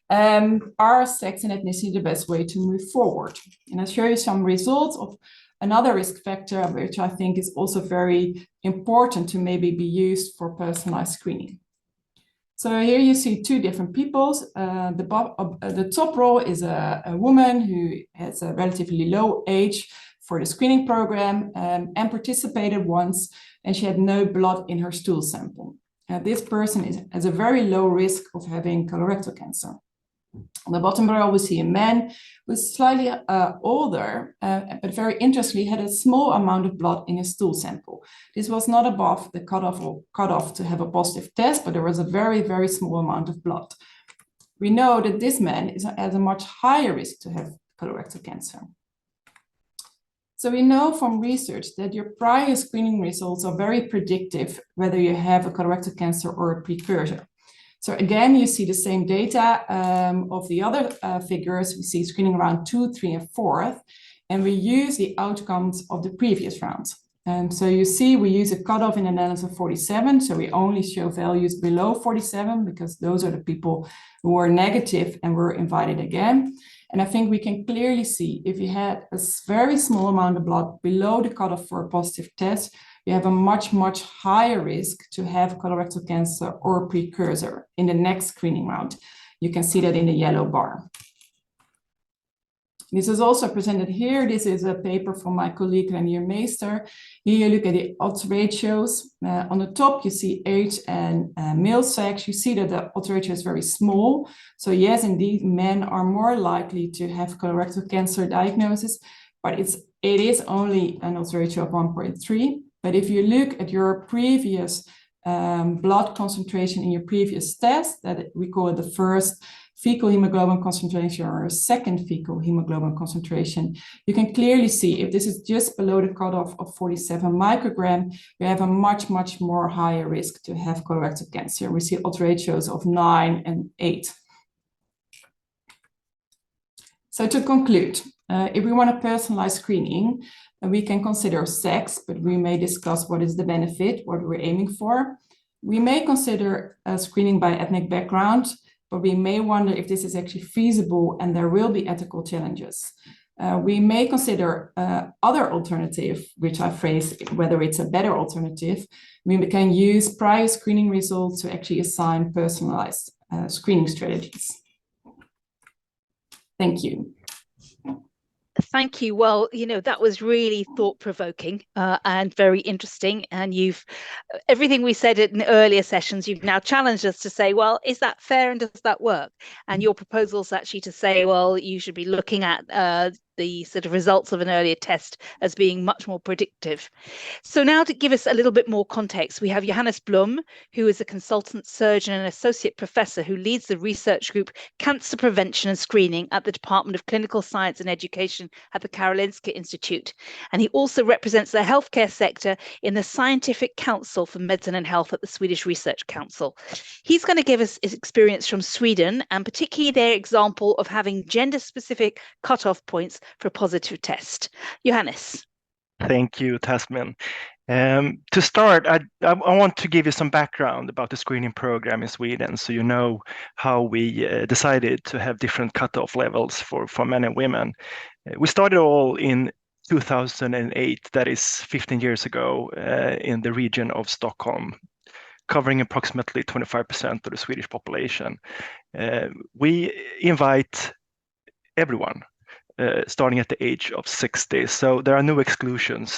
Are sex and ethnicity the best way to move forward? And I'll show you some results of another risk factor, which I think is also very important to maybe be used for personalized screening. So here you see two different peoples. The top row is a woman who has a relatively low age for the screening program and participated once, and she had no blood in her stool sample. This person has a very low risk of having colorectal cancer. On the bottom row, we see a man who is slightly older, but very interestingly had a small amount of blood in his stool sample. This was not above the cutoff to have a positive test, but there was a very, very small amount of blood. We know that this man has a much higher risk to have colorectal cancer. So we know from research that your prior screening results are very predictive whether you have a colorectal cancer or a precursor. So again, you see the same data of the other figures. We see screening around 2, 3, and 4, and we use the outcomes of the previous rounds. And so you see we use a cutoff in the Netherlands of 47, so we only show values below 47 because those are the people who were negative and were invited again. And I think we can clearly see if you had a very small amount of blood below the cutoff for a positive test, you have a much, much higher risk to have colorectal cancer or precursor in the next screening round. You can see that in the yellow bar. This is also presented here. This is a paper from my colleague Renier Meester. Here you look at the odds ratios. On the top, you see age and male sex. You see that the odds ratio is very small. So yes, indeed, men are more likely to have colorectal cancer diagnosis, but it is only an odds ratio of 1.3. But if you look at your previous blood concentration in your previous test, that we call it the first fecal hemoglobin concentration or a second fecal hemoglobin concentration, you can clearly see if this is just below the cutoff of 47 microgram, you have a much, much more higher risk to have colorectal cancer. We see odds ratios of 9 and 8. So to conclude, if we want to personalize screening, we can consider sex, but we may discuss what is the benefit, what we're aiming for. We may consider screening by ethnic background, but we may wonder if this is actually feasible and there will be ethical challenges. We may consider other alternative, which I phrase whether it's a better alternative. We can use prior screening results to actually assign personalized screening strategies. Thank you. Thank you. Well, you know, that was really thought-provoking and very interesting. And everything we said in earlier sessions, you've now challenged us to say, well, is that fair and does that work? And your proposal's actually to say, well, you should be looking at the sort of results of an earlier test as being much more predictive. So now to give us a little bit more context, we have Johannes Blum, who is a consultant surgeon and associate professor who leads the research group Cancer Prevention and Screening at the Department of Clinical Science and Education at the Karolinska Institute. And he also represents the healthcare sector in the Scientific Council for Medicine and Health at the Swedish Research Council. He's going to give us his experience from Sweden and particularly their example of having gender-specific cutoff points for a positive test. Johannes. Thank you, Tasmin. To start, I want to give you some background about the screening program in Sweden, so you know how we decided to have different cutoff levels for men and women. We started all in 2008, that is 15 years ago, in the region of Stockholm, covering approximately 25% of the Swedish population. We invite everyone, starting at the age of 60. So there are no exclusions.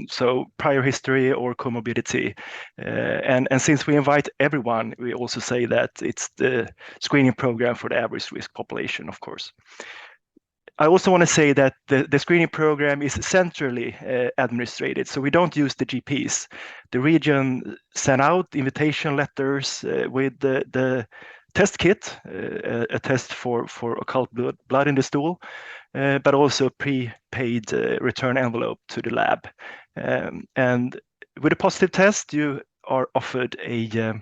So prior history or comorbidity. And since we invite everyone, we also say that it's the screening program for the average risk population, of course. I also want to say that the screening program is centrally administrated, so we don't use the GPs. The region sent out invitation letters with the test kit, a test for occult blood in the stool, but also a prepaid return envelope to the lab. And with a positive test, you are offered a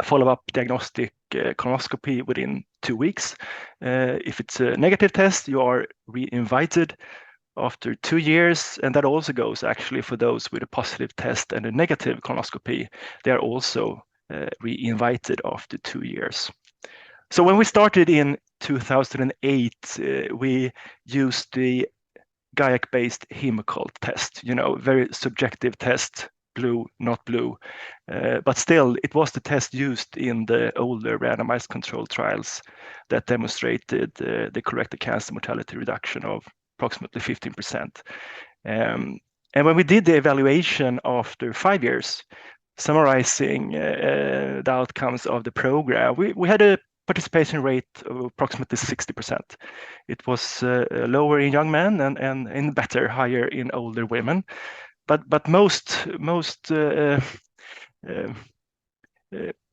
follow-up diagnostic colonoscopy within 2 weeks. If it's a negative test, you are re-invited after 2 years, and that also goes actually for those with a positive test and a negative colonoscopy. They are also re-invited after 2 years. So when we started in 2008, we used the GAIAC-based Hemocult test, very subjective test, blue, not blue. But still, it was the test used in the older randomized controlled trials that demonstrated the colorectal cancer mortality reduction of approximately 15%. And when we did the evaluation after 5 years, summarizing the outcomes of the program, we had a participation rate of approximately 60%. It was lower in young men and better, higher in older women. But most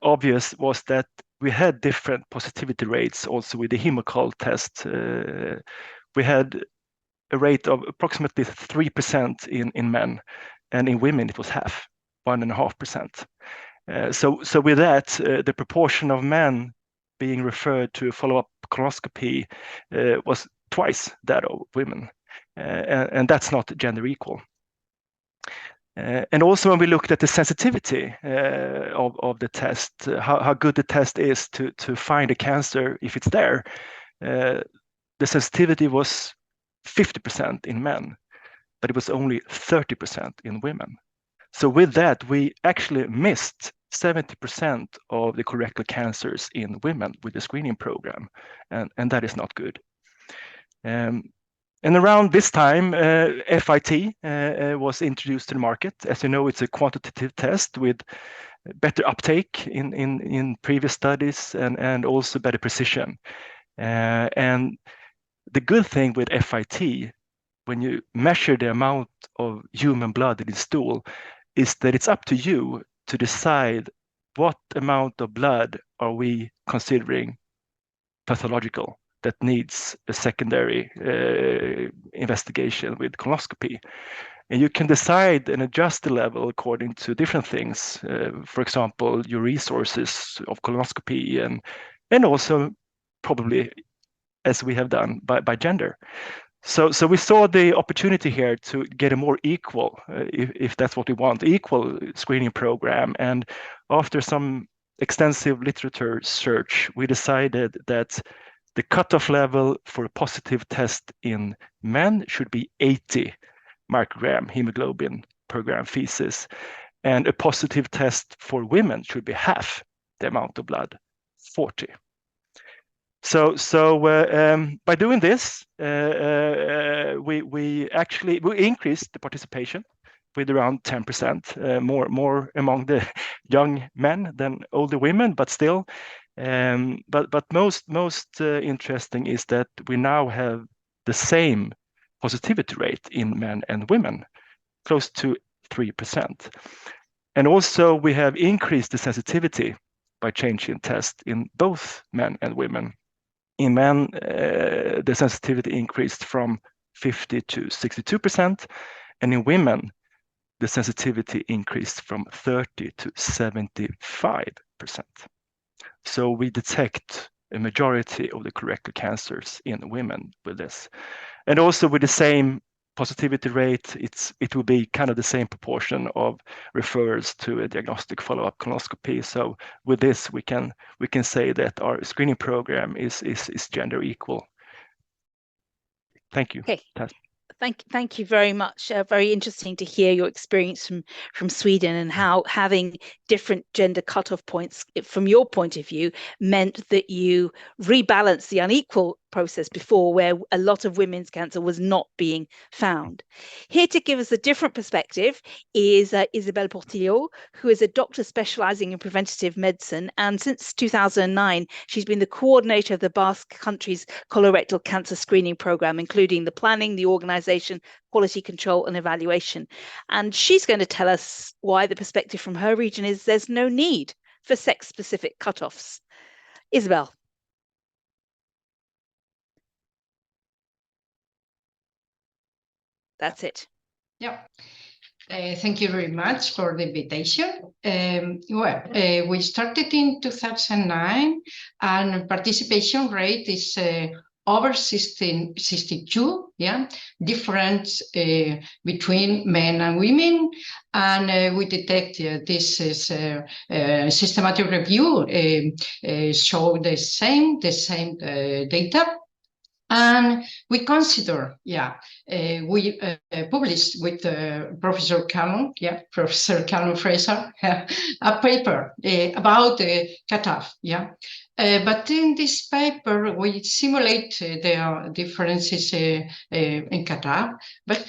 obvious was that we had different positivity rates also with the Hemocult test. We had a rate of approximately 3% in men, and in women it was half, 1.5%. So with that, the proportion of men being referred to a follow-up colonoscopy was twice that of women, and that's not gender equal. And also when we looked at the sensitivity of the test, how good the test is to find a cancer if it's there, the sensitivity was 50% in men, but it was only 30% in women. So with that, we actually missed 70% of the colorectal cancers in women with the screening program, and that is not good. And around this time, FIT was introduced to the market. As you know, it's a quantitative test with better uptake in previous studies and also better precision. And the good thing with FIT, when you measure the amount of human blood in the stool, is that it's up to you to decide what amount of blood are we considering pathological that needs a secondary investigation with colonoscopy. And you can decide and adjust the level according to different things. For example, your resources of colonoscopy and also probably, as we have done, by gender. So we saw the opportunity here to get a more equal, if that's what we want, equal screening program. And after some extensive literature search, we decided that the cutoff level for a positive test in men should be 80 microgram hemoglobin per gram feces, and a positive test for women should be half the amount of blood, 40. So by doing this, we increased the participation with around 10%, more among the young men than older women, but still. But most interesting is that we now have the same positivity rate in men and women, close to 3%. And also we have increased the sensitivity by changing test in both men and women. In men, the sensitivity increased from 50 to 62%, and in women, the sensitivity increased from 30 to 75%. So we detect a majority of the colorectal cancers in women with this. And also with the same positivity rate, it will be kind of the same proportion of referrals to a diagnostic follow-up colonoscopy. So with this, we can say that our screening program is gender equal. Thank you. Okay. Thank you very much. Very interesting to hear your experience from Sweden and how having different gender cutoff points from your point of view meant that you rebalanced the unequal process before, where a lot of women's cancer was not being found. Here to give us a different perspective is Isabelle Portillo, who is a doctor specializing in preventative medicine, and since 2009 she's been the coordinator of the Basque Country's colorectal cancer screening program, including the planning, the organization, quality control and evaluation. And she's going to tell us why the perspective from her region is there's no need for sex-specific cutoffs. Isabelle. That's it. Yeah. Thank you very much for the invitation. We started in 2009 and participation rate is over 62, yeah, difference between men and women. And we detect this is systematic review show the same data. And we consider, we published with Professor Calum Fraser, a paper about the cutoff, but in this paper, we simulate the differences in cutoff, but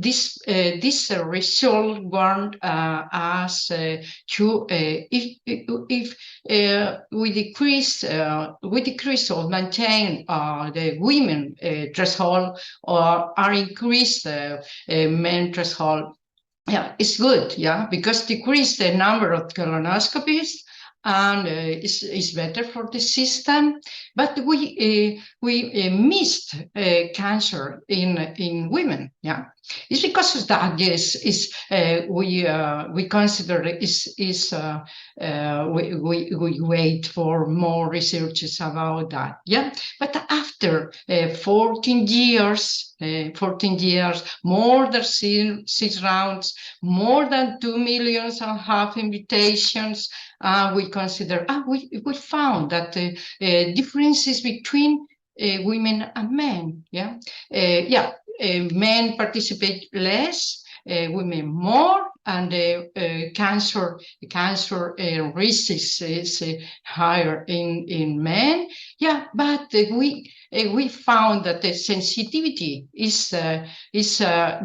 this result warned us to if we decrease or maintain the women threshold or increase the men threshold, it's good, because decrease the number of colonoscopies and it's better for the system. But we missed cancer in women, It's because of that, yes, we consider we wait for more researches about that, But after 14 years, more than 6 rounds, more than 2.5 million invitations, we consider, we found that differences between women and men, men participate less, women more, and cancer risk is higher in men. Yeah, but we found that the sensitivity is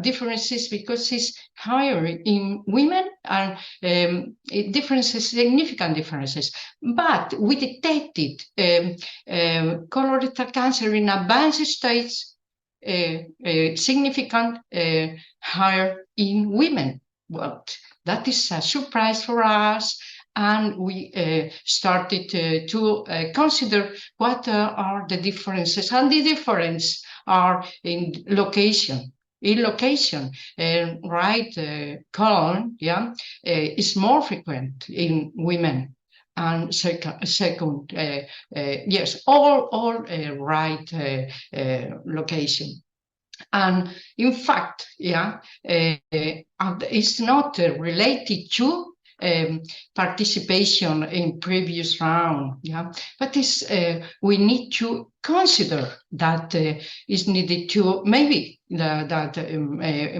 differences because it's higher in women, and differences, significant differences. But we detected colorectal cancer in advanced states significant higher in women. Well, that is a surprise for us, and we started to consider what are the differences, and the difference are in location. In location, right colon, yeah, is more frequent in women. And second, yes, all right location. And in fact, yeah, it's not related to participation in previous round, yeah, but it's we need to consider that is needed to maybe that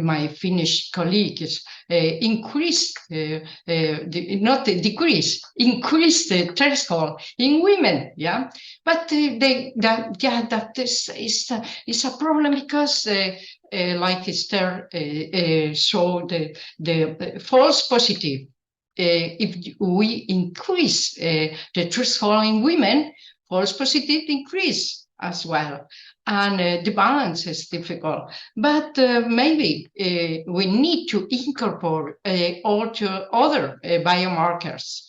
my Finnish colleagues increase, not decrease, increase the threshold in women, yeah, but that is a problem because like Esther showed the false positive. If we increase the threshold in women, false positive increase as well. And the balance is difficult. But maybe we need to incorporate other biomarkers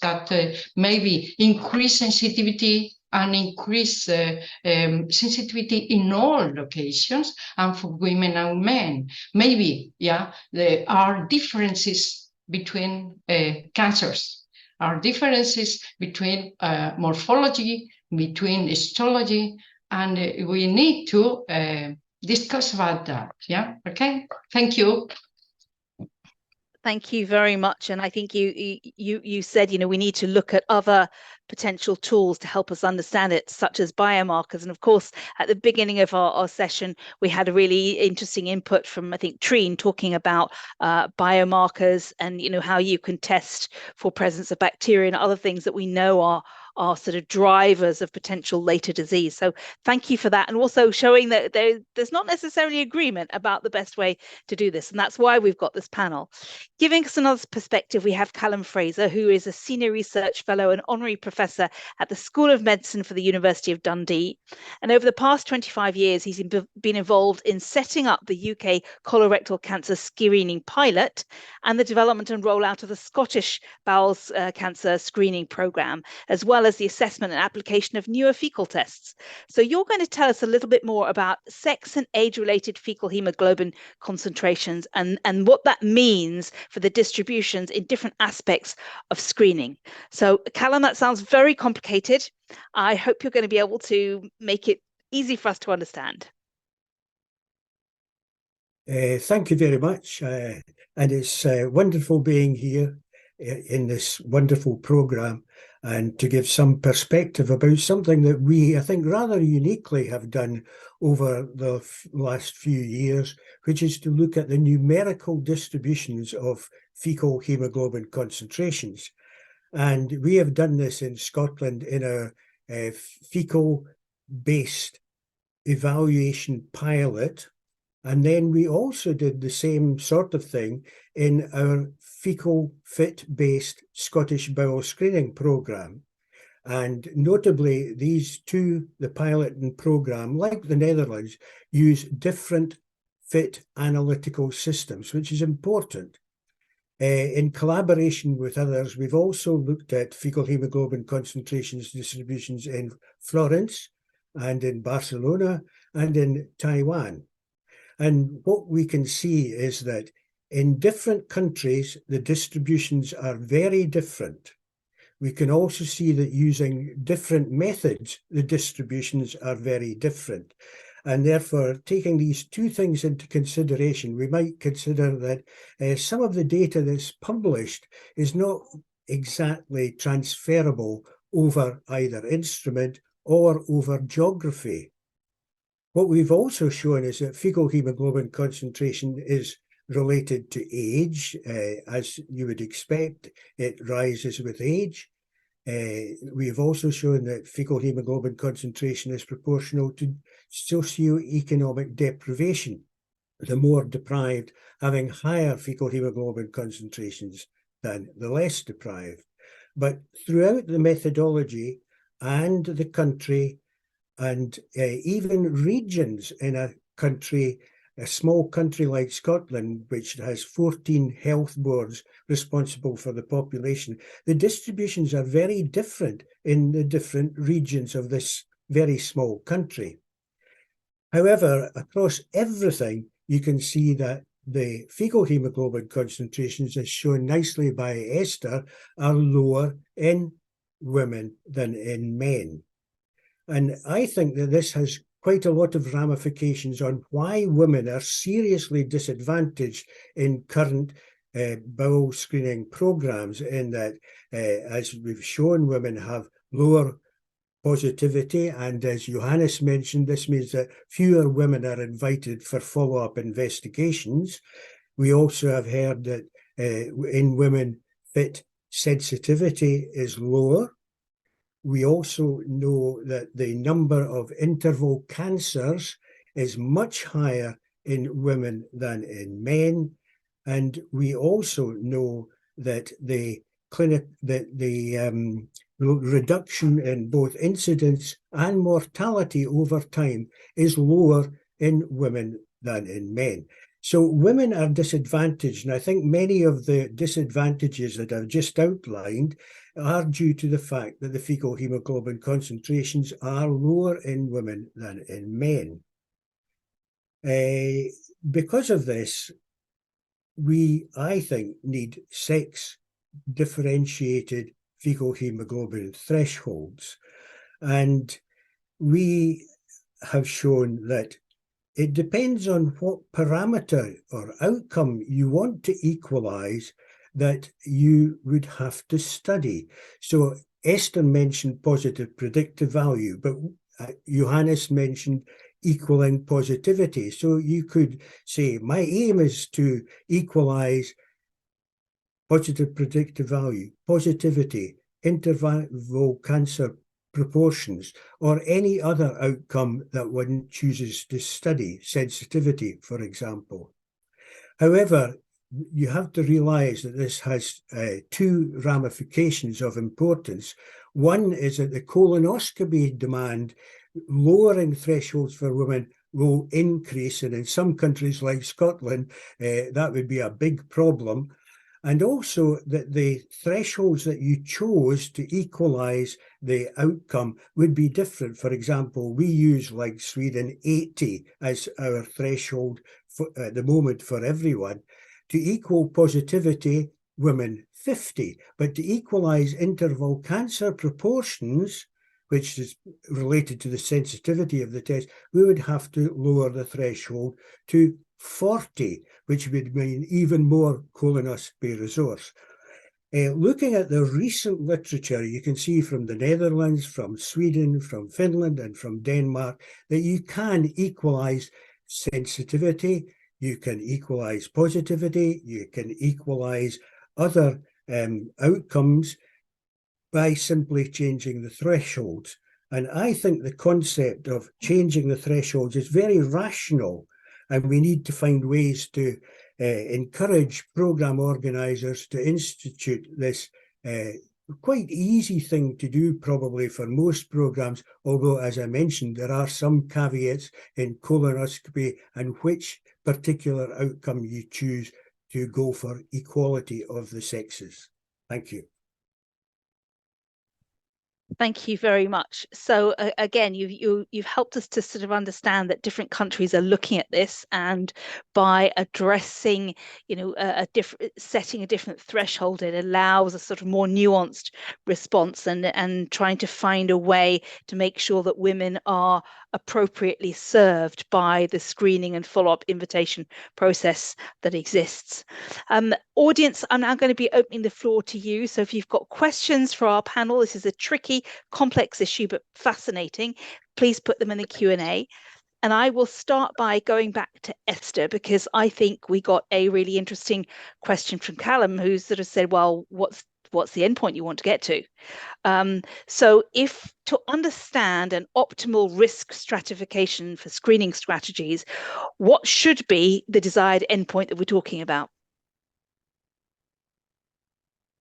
that maybe increase sensitivity and increase sensitivity in all locations and for women and men. Maybe, yeah, there are differences between cancers, are differences between morphology, between histology, and we need to discuss about that. Yeah, okay, thank you. Thank you very much. And I think you said, you know, we need to look at other potential tools to help us understand it, such as biomarkers. And of course, at the beginning of our session, we had a really interesting input from, I think, Trine, talking about biomarkers and, you know, how you can test for presence of bacteria and other things that we know are sort of drivers of potential later disease. So thank you for that. And also showing that there's not necessarily agreement about the best way to do this. And that's why we've got this panel. Giving us another perspective, we have Callum Fraser, who is a Senior Research Fellow and Honorary Professor at the School of Medicine for the University of Dundee. And over the past 25 years, he's been involved in setting up the UK colorectal cancer screening pilot and the development and rollout of the Scottish bowel cancer screening programme, as well as the assessment and application of newer fecal tests. So you're going to tell us a little bit more about sex and age-related fecal hemoglobin concentrations and what that means for the distributions in different aspects of screening. So Callum, that sounds very complicated. I hope you're going to be able to make it easy for us to understand. Thank you very much. And it's wonderful being here in this wonderful programme and to give some perspective about something that we, I think, rather uniquely have done over the last few years, which is to look at the numerical distributions of fecal hemoglobin concentrations. And we have done this in Scotland in a fecal-based evaluation pilot. And then we also did the same sort of thing in our fecal fit-based Scottish bowel screening programme. And notably, these two, the pilot and programme, like the Netherlands, use different fit analytical systems, which is important. In collaboration with others, we've also looked at fecal hemoglobin concentrations distributions in Florence and in Barcelona and in Taiwan. And what we can see is that in different countries, the distributions are very different. We can also see that using different methods, the distributions are very different. And therefore, taking these two things into consideration, we might consider that some of the data that's published is not exactly transferable over either instrument or over geography. What we've also shown is that fecal hemoglobin concentration is related to age. As you would expect, it rises with age. We have also shown that fecal hemoglobin concentration is proportional to socioeconomic deprivation, the more deprived having higher fecal hemoglobin concentrations than the less deprived. But throughout the methodology and the country, and even regions in a country, a small country like Scotland, which has 14 health boards responsible for the population, the distributions are very different in the different regions of this very small country. However, across everything, you can see that the fecal hemoglobin concentrations, as shown nicely by Esther, are lower in women than in men. And I think that this has quite a lot of ramifications on why women are seriously disadvantaged in current bowel screening programs, in that, as we've shown, women have lower positivity, and as Johannes mentioned, this means that fewer women are invited for follow-up investigations. We also have heard that in women, FIT sensitivity is lower. We also know that the number of interval cancers is much higher in women than in men. And we also know that the reduction in both incidence and mortality over time is lower in women than in men. So women are disadvantaged, and I think many of the disadvantages that I've just outlined are due to the fact that the fecal hemoglobin concentrations are lower in women than in men. Because of this, we, I think, need sex differentiated fecal hemoglobin thresholds. And we have shown that it depends on what parameter or outcome you want to equalize that you would have to study. So Esther mentioned positive predictive value, but Johannes mentioned equaling positivity. So you could say, my aim is to equalize positive predictive value, positivity, interval cancer proportions, or any other outcome that one chooses to study, sensitivity, for example. However, you have to realize that this has two ramifications of importance. One is that the colonoscopy demand, lowering thresholds for women, will increase, and in some countries like Scotland, that would be a big problem. And also that the thresholds that you chose to equalize the outcome would be different. For example, we use, like Sweden, 80 as our threshold at the moment for everyone. To equal positivity, women 50, but to equalize interval cancer proportions, which is related to the sensitivity of the test, we would have to lower the threshold to 40, which would mean even more colonoscopy resource. Looking at the recent literature, you can see from the Netherlands, from Sweden, from Finland, and from Denmark, that you can equalize sensitivity, you can equalize positivity, you can equalize other outcomes by simply changing the thresholds. And I think the concept of changing the thresholds is very rational, and we need to find ways to encourage program organizers to institute this quite easy thing to do probably for most programs, although, as I mentioned, there are some caveats in colonoscopy and which particular outcome you choose to go for equality of the sexes. Thank you. Thank you very much. So again, you've helped us to sort of understand that different countries are looking at this, and by addressing, setting a different threshold, it allows a sort of more nuanced response, and trying to find a way to make sure that women are appropriately served by the screening and follow-up invitation process that exists. Audience, I'm now going to be opening the floor to you. So if you've got questions for our panel, this is a tricky, complex issue, but fascinating. Please put them in the Q&A. And I will start by going back to Esther, because I think we got a really interesting question from Callum, who sort of said, well, what's the endpoint you want to get to? So if to understand an optimal risk stratification for screening strategies, what should be the desired endpoint that we're talking about?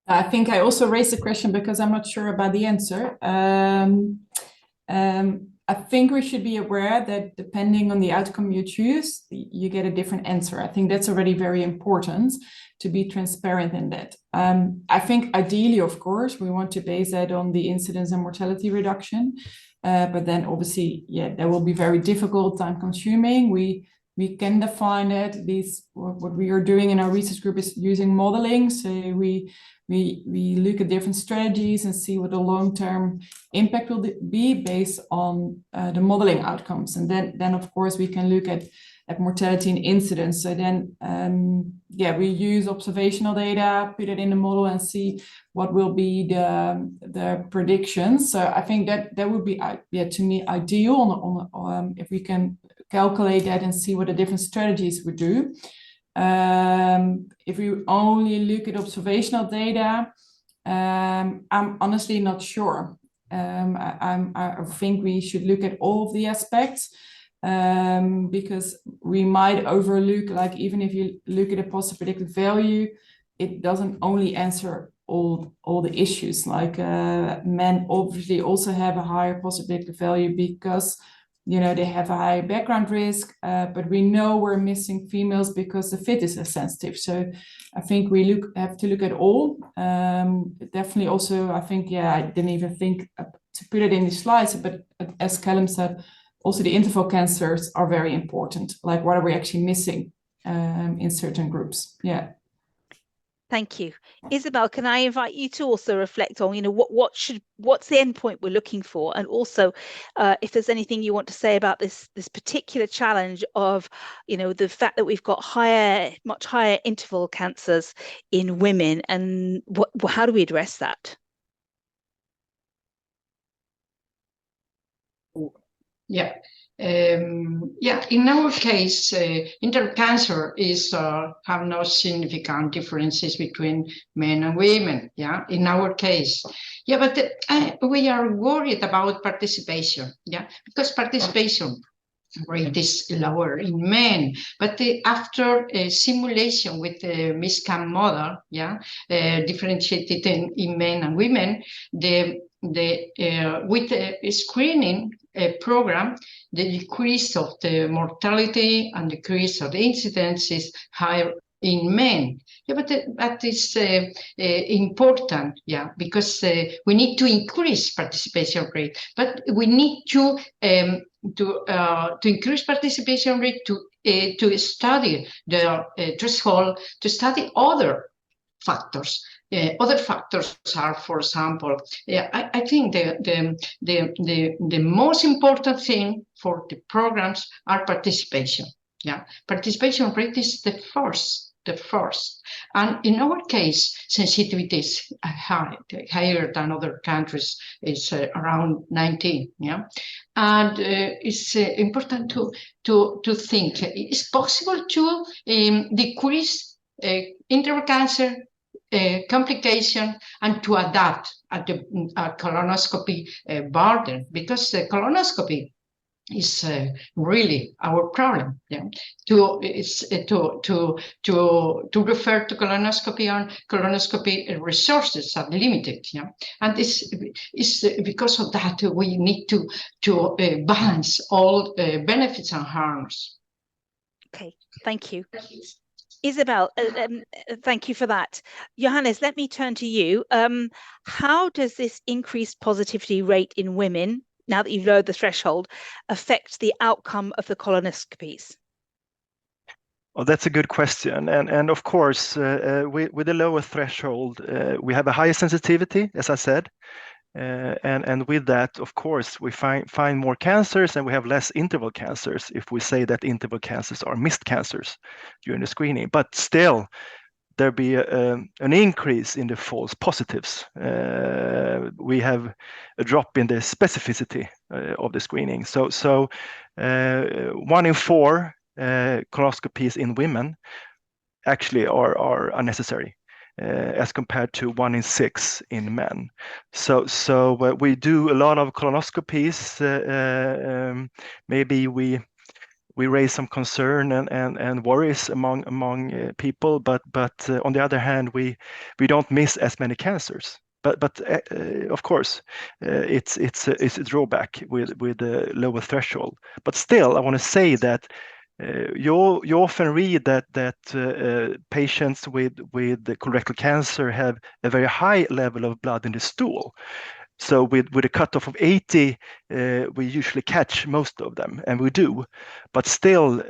I think I also raised the question because I'm not sure about the answer. I think we should be aware that depending on the outcome you choose, you get a different answer. I think that's already very important to be transparent in that. I think ideally, of course, we want to base that on the incidence and mortality reduction. But then obviously, yeah, that will be very difficult, time consuming. We can define it. At least what we are doing in our research group is using modeling. So we look at different strategies and see what the long-term impact will be based on the modeling outcomes. And then of course, we can look at mortality and incidence. So then, yeah, we use observational data, put it in the model and see what will be the predictions. So I think that would be, yeah, to me, ideal on if we can calculate that and see what the different strategies would do. If we only look at observational data, I'm honestly not sure. I think we should look at all of the aspects, because we might overlook, like even if you look at a positive predictive value, it doesn't only answer all the issues. Like men obviously also have a higher positive predictive value because they have a high background risk, but we know we're missing females because the fit is sensitive. So I think we have to look at all. Definitely also, I think, yeah, I didn't even think to put it in the slides, but as Callum said, also the interval cancers are very important. Like what are we actually missing in certain groups? Yeah. Thank you. Isabel, can I invite you to also reflect on, what's the endpoint we're looking for? And also, if there's anything you want to say about this particular challenge of, the fact that we've got much higher interval cancers in women, and how do we address that? Yeah. In our case, intercancer have no significant differences between men and women. Yeah, in our case, yeah, but we are worried about participation. Yeah, because participation rate is lower in men, but after a simulation with the MISCAM model, yeah, differentiated in men and women, with the screening program, the decrease of the mortality and decrease of the incidence is higher in men. Yeah, but that is important, yeah, because we need to increase participation rate, but we need to increase participation rate to study the threshold, to study other factors. Other factors are, for example, I think the most important thing for the programs are participation. Yeah, participation rate is the first. And in our case, sensitivity is higher than other countries. It's around 19. Yeah, and it's important to think it's possible to decrease interval cancer complication and to adapt at the colonoscopy burden, because the colonoscopy is really our problem. Yeah, to refer to colonoscopy, and colonoscopy resources are limited. Yeah, and this is because of that we need to balance all benefits and harms. Okay, thank you. Isabel, thank you for that. Johannes, let me turn to you. How does this increased positivity rate in women, now that you've lowered the threshold, affect the outcome of the colonoscopies? Well, that's a good question. And of course, with the lower threshold, we have a higher sensitivity, as I said. And with that, of course, we find more cancers, and we have less interval cancers if we say that interval cancers are missed cancers during the screening. But still, there be an increase in the false positives. We have a drop in the specificity of the screening. So 1 in 4 colonoscopies in women actually are unnecessary, as compared to 1 in 6 in men. So we do a lot of colonoscopies. Maybe we raise some concern and worries among people, but on the other hand, we don't miss as many cancers. But of course, it's a drawback with the lower threshold. But still, I want to say that you often read that patients with colorectal cancer have a very high level of blood in the stool. So with a cutoff of 80, we usually catch most of them, and we do. But still,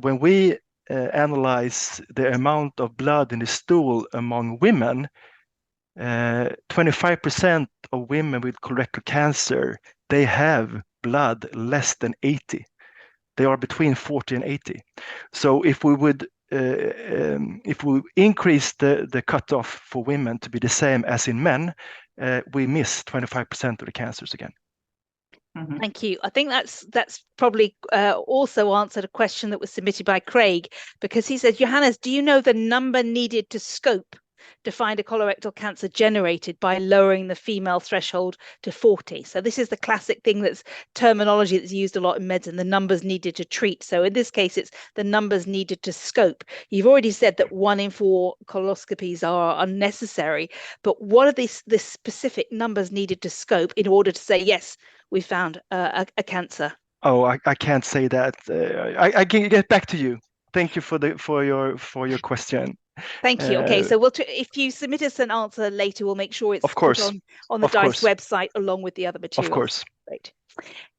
when we analyze the amount of blood in the stool among women, 25% of women with colorectal cancer, they have blood less than 80. They are between 40 and 80. So if we would if we increase the cutoff for women to be the same as in men, we miss 25% of the cancers again. Mm-hmm. Thank you. I think that's probably also answered a question that was submitted by Craig, because he said, Johannes, do you know the number needed to scope to find a colorectal cancer generated by lowering the female threshold to 40? So this is the classic thing, that's terminology that's used a lot in medicine, the numbers needed to treat. So in this case, it's the numbers needed to scope. You've already said that 1 in 4 colonoscopies are unnecessary, but what are the specific numbers needed to scope in order to say, yes, we found a cancer? Oh, I can't say that. I can get back to you. Thank you for your question. Thank you. Okay, so if you submit us an answer later, we'll make sure it's put on the DiCE website along with the other materials. Of course. Great.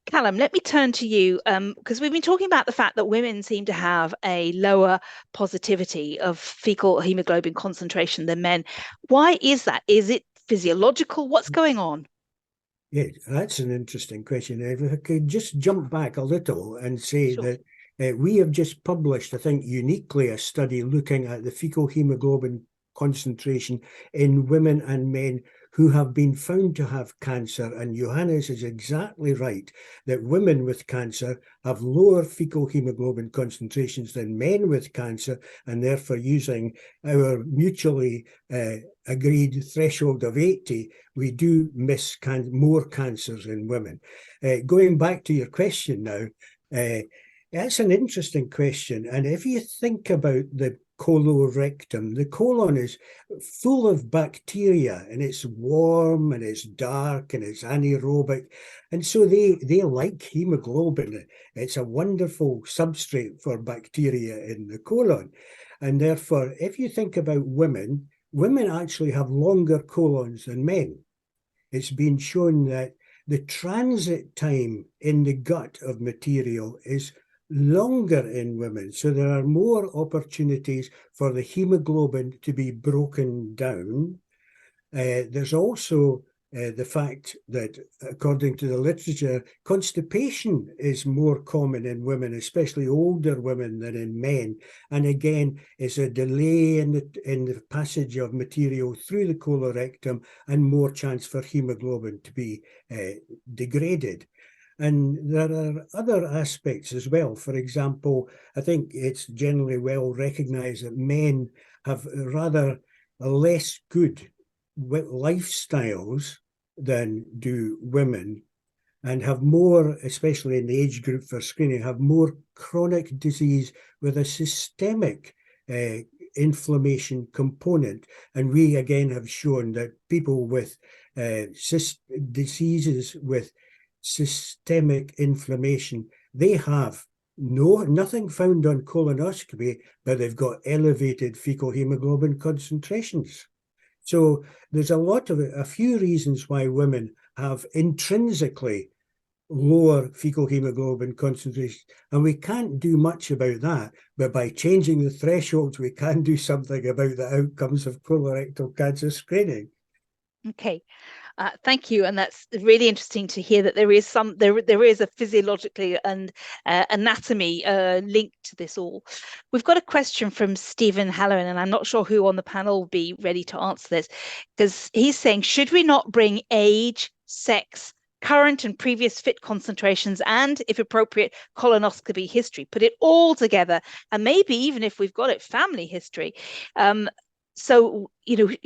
Callum, let me turn to you, because we've been talking about the fact that women seem to have a lower positivity of fecal hemoglobin concentration than men. Why is that? Is it physiological? What's going on? Yeah, that's an interesting question. If I could just jump back a little and say that we have just published, I think uniquely, a study looking at the fecal hemoglobin concentration in women and men who have been found to have cancer. And Johannes is exactly right that women with cancer have lower fecal hemoglobin concentrations than men with cancer, and therefore using our mutually agreed threshold of 80, we do miss more cancers in women. Going back to your question now, that's an interesting question. And if you think about the colorectum, the colon is full of bacteria, and it's warm and it's dark and it's anaerobic. And so they like hemoglobin. It's a wonderful substrate for bacteria in the colon. And therefore, if you think about women actually have longer colons than men. It's been shown that the transit time in the gut of material is longer in women, so there are more opportunities for the hemoglobin to be broken down. There's also the fact that, according to the literature, constipation is more common in women, especially older women, than in men. And again, it's a delay in the passage of material through the colorectum and more chance for hemoglobin to be degraded. And there are other aspects as well. For example, I think it's generally well recognized that men have rather less good lifestyles than do women, and have more, especially in the age group for screening, have more chronic disease with a systemic inflammation component. And we again have shown that people with diseases with systemic inflammation, they have nothing found on colonoscopy, but they've got elevated fecal hemoglobin concentrations. So there's a few reasons why women have intrinsically lower fecal hemoglobin concentration, and we can't do much about that. But by changing the thresholds, we can do something about the outcomes of colorectal cancer screening. Okay. Thank you, and that's really interesting to hear that there is a physiologically and anatomy link to this all. We've got a question from Stephen Halloran, and I'm not sure who on the panel will be ready to answer this, because he's saying, should we not bring age, sex, current and previous fit concentrations, and, if appropriate, colonoscopy history, put it all together, and maybe even if we've got it, family history. So,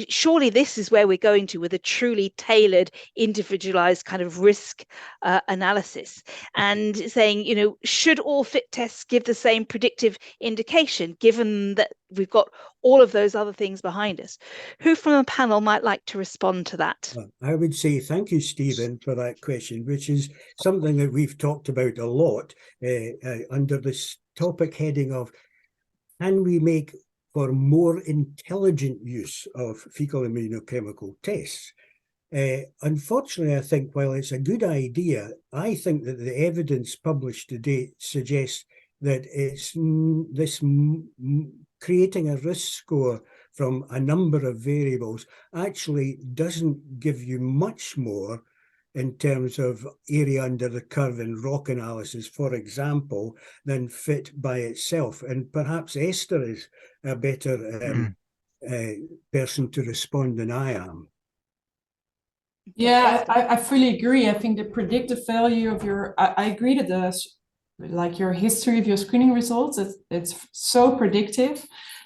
surely this is where we're going to with a truly tailored, individualized kind of risk analysis, and saying, should all fit tests give the same predictive indication, given that we've got all of those other things behind us? Who from the panel might like to respond to that? Well, I would say thank you, Stephen, for that question, which is something that we've talked about a lot under this topic heading of, can we make for more intelligent use of fecal immunochemical tests? Unfortunately, I think while it's a good idea, I think that the evidence published to date suggests that it's this creating a risk score from a number of variables actually doesn't give you much more in terms of area under the curve in ROC analysis, for example, than fit by itself. And perhaps Esther is a better person to respond than I am. Yeah, I fully agree. I think the predictive value of I agree that your history of your screening results, it's so predictive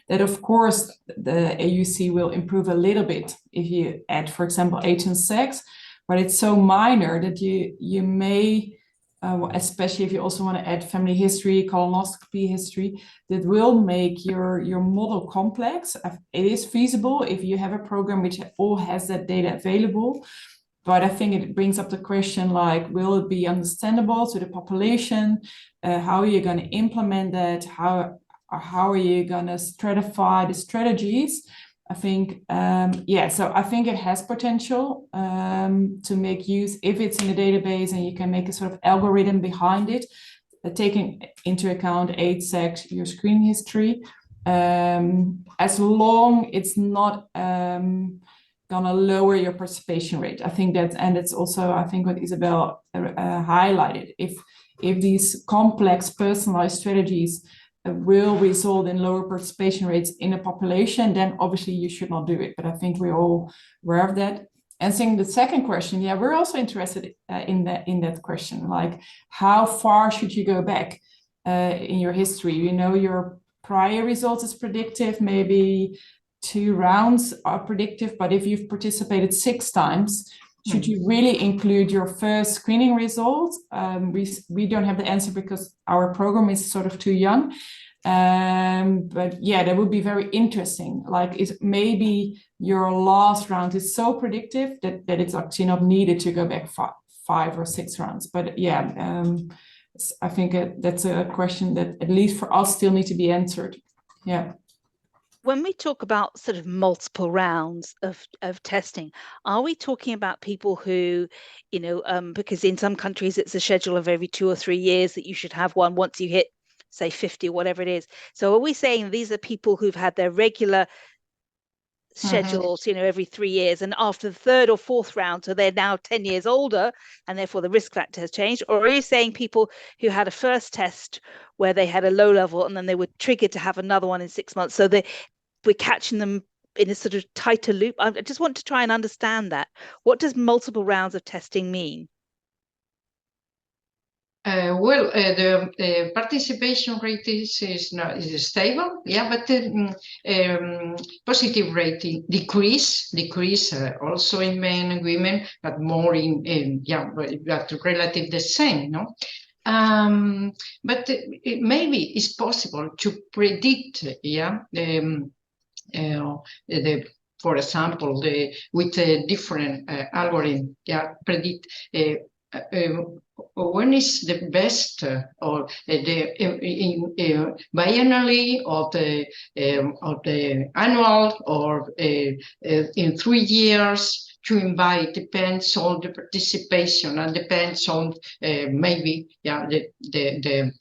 that of course the AUC will improve a little bit if you add, for example, age and sex, but it's so minor that you may, especially if you also want to add family history, colonoscopy history, that will make your model complex. It is feasible if you have a program which all has that data available. But I think it brings up the question, like, will it be understandable to the population? How are you going to implement that? How are you going to stratify the strategies? I think, so I think it has potential to make use, if it's in the database and you can make a sort of algorithm behind it, taking into account age, sex, your screen history, as long it's not gonna lower your participation rate. I think that, and it's also, I think what Isabel highlighted, if these complex personalized strategies will result in lower participation rates in a population, then obviously you should not do it. But I think we're all aware of that. And seeing the second question, yeah, we're also interested in that question, like how far should you go back in your history? Your prior results is predictive, maybe 2 rounds are predictive, but if you've participated 6 times, should you really include your first screening results? We don't have the answer because our program is sort of too young. But yeah, that would be very interesting. Like, maybe your last round is so predictive that it's actually not needed to go back 5 or 6 rounds. But yeah, I think that's a question that at least for us still need to be answered. Yeah. When we talk about sort of multiple rounds of testing, are we talking about people who, because in some countries it's a schedule of every 2 or 3 years that you should have one once you hit, say, 50 or whatever it is. So are we saying these are people who've had their regular schedules, every 3 years, and after the 3rd or 4th round, so they're now 10 years older and therefore the risk factor has changed? Or are you saying people who had a first test where they had a low level and then they were triggered to have another one in 6 months, so we're catching them in a sort of tighter loop? I just want to try and understand that. What does multiple rounds of testing mean? The participation rate is stable, yeah, but the positive rating decrease also in men and women, but more but relative the same, no? But maybe it's possible to predict, for example, with a different algorithm, predict when is the best or biannually or the annual or in 3 years to invite depends on the participation and depends on maybe the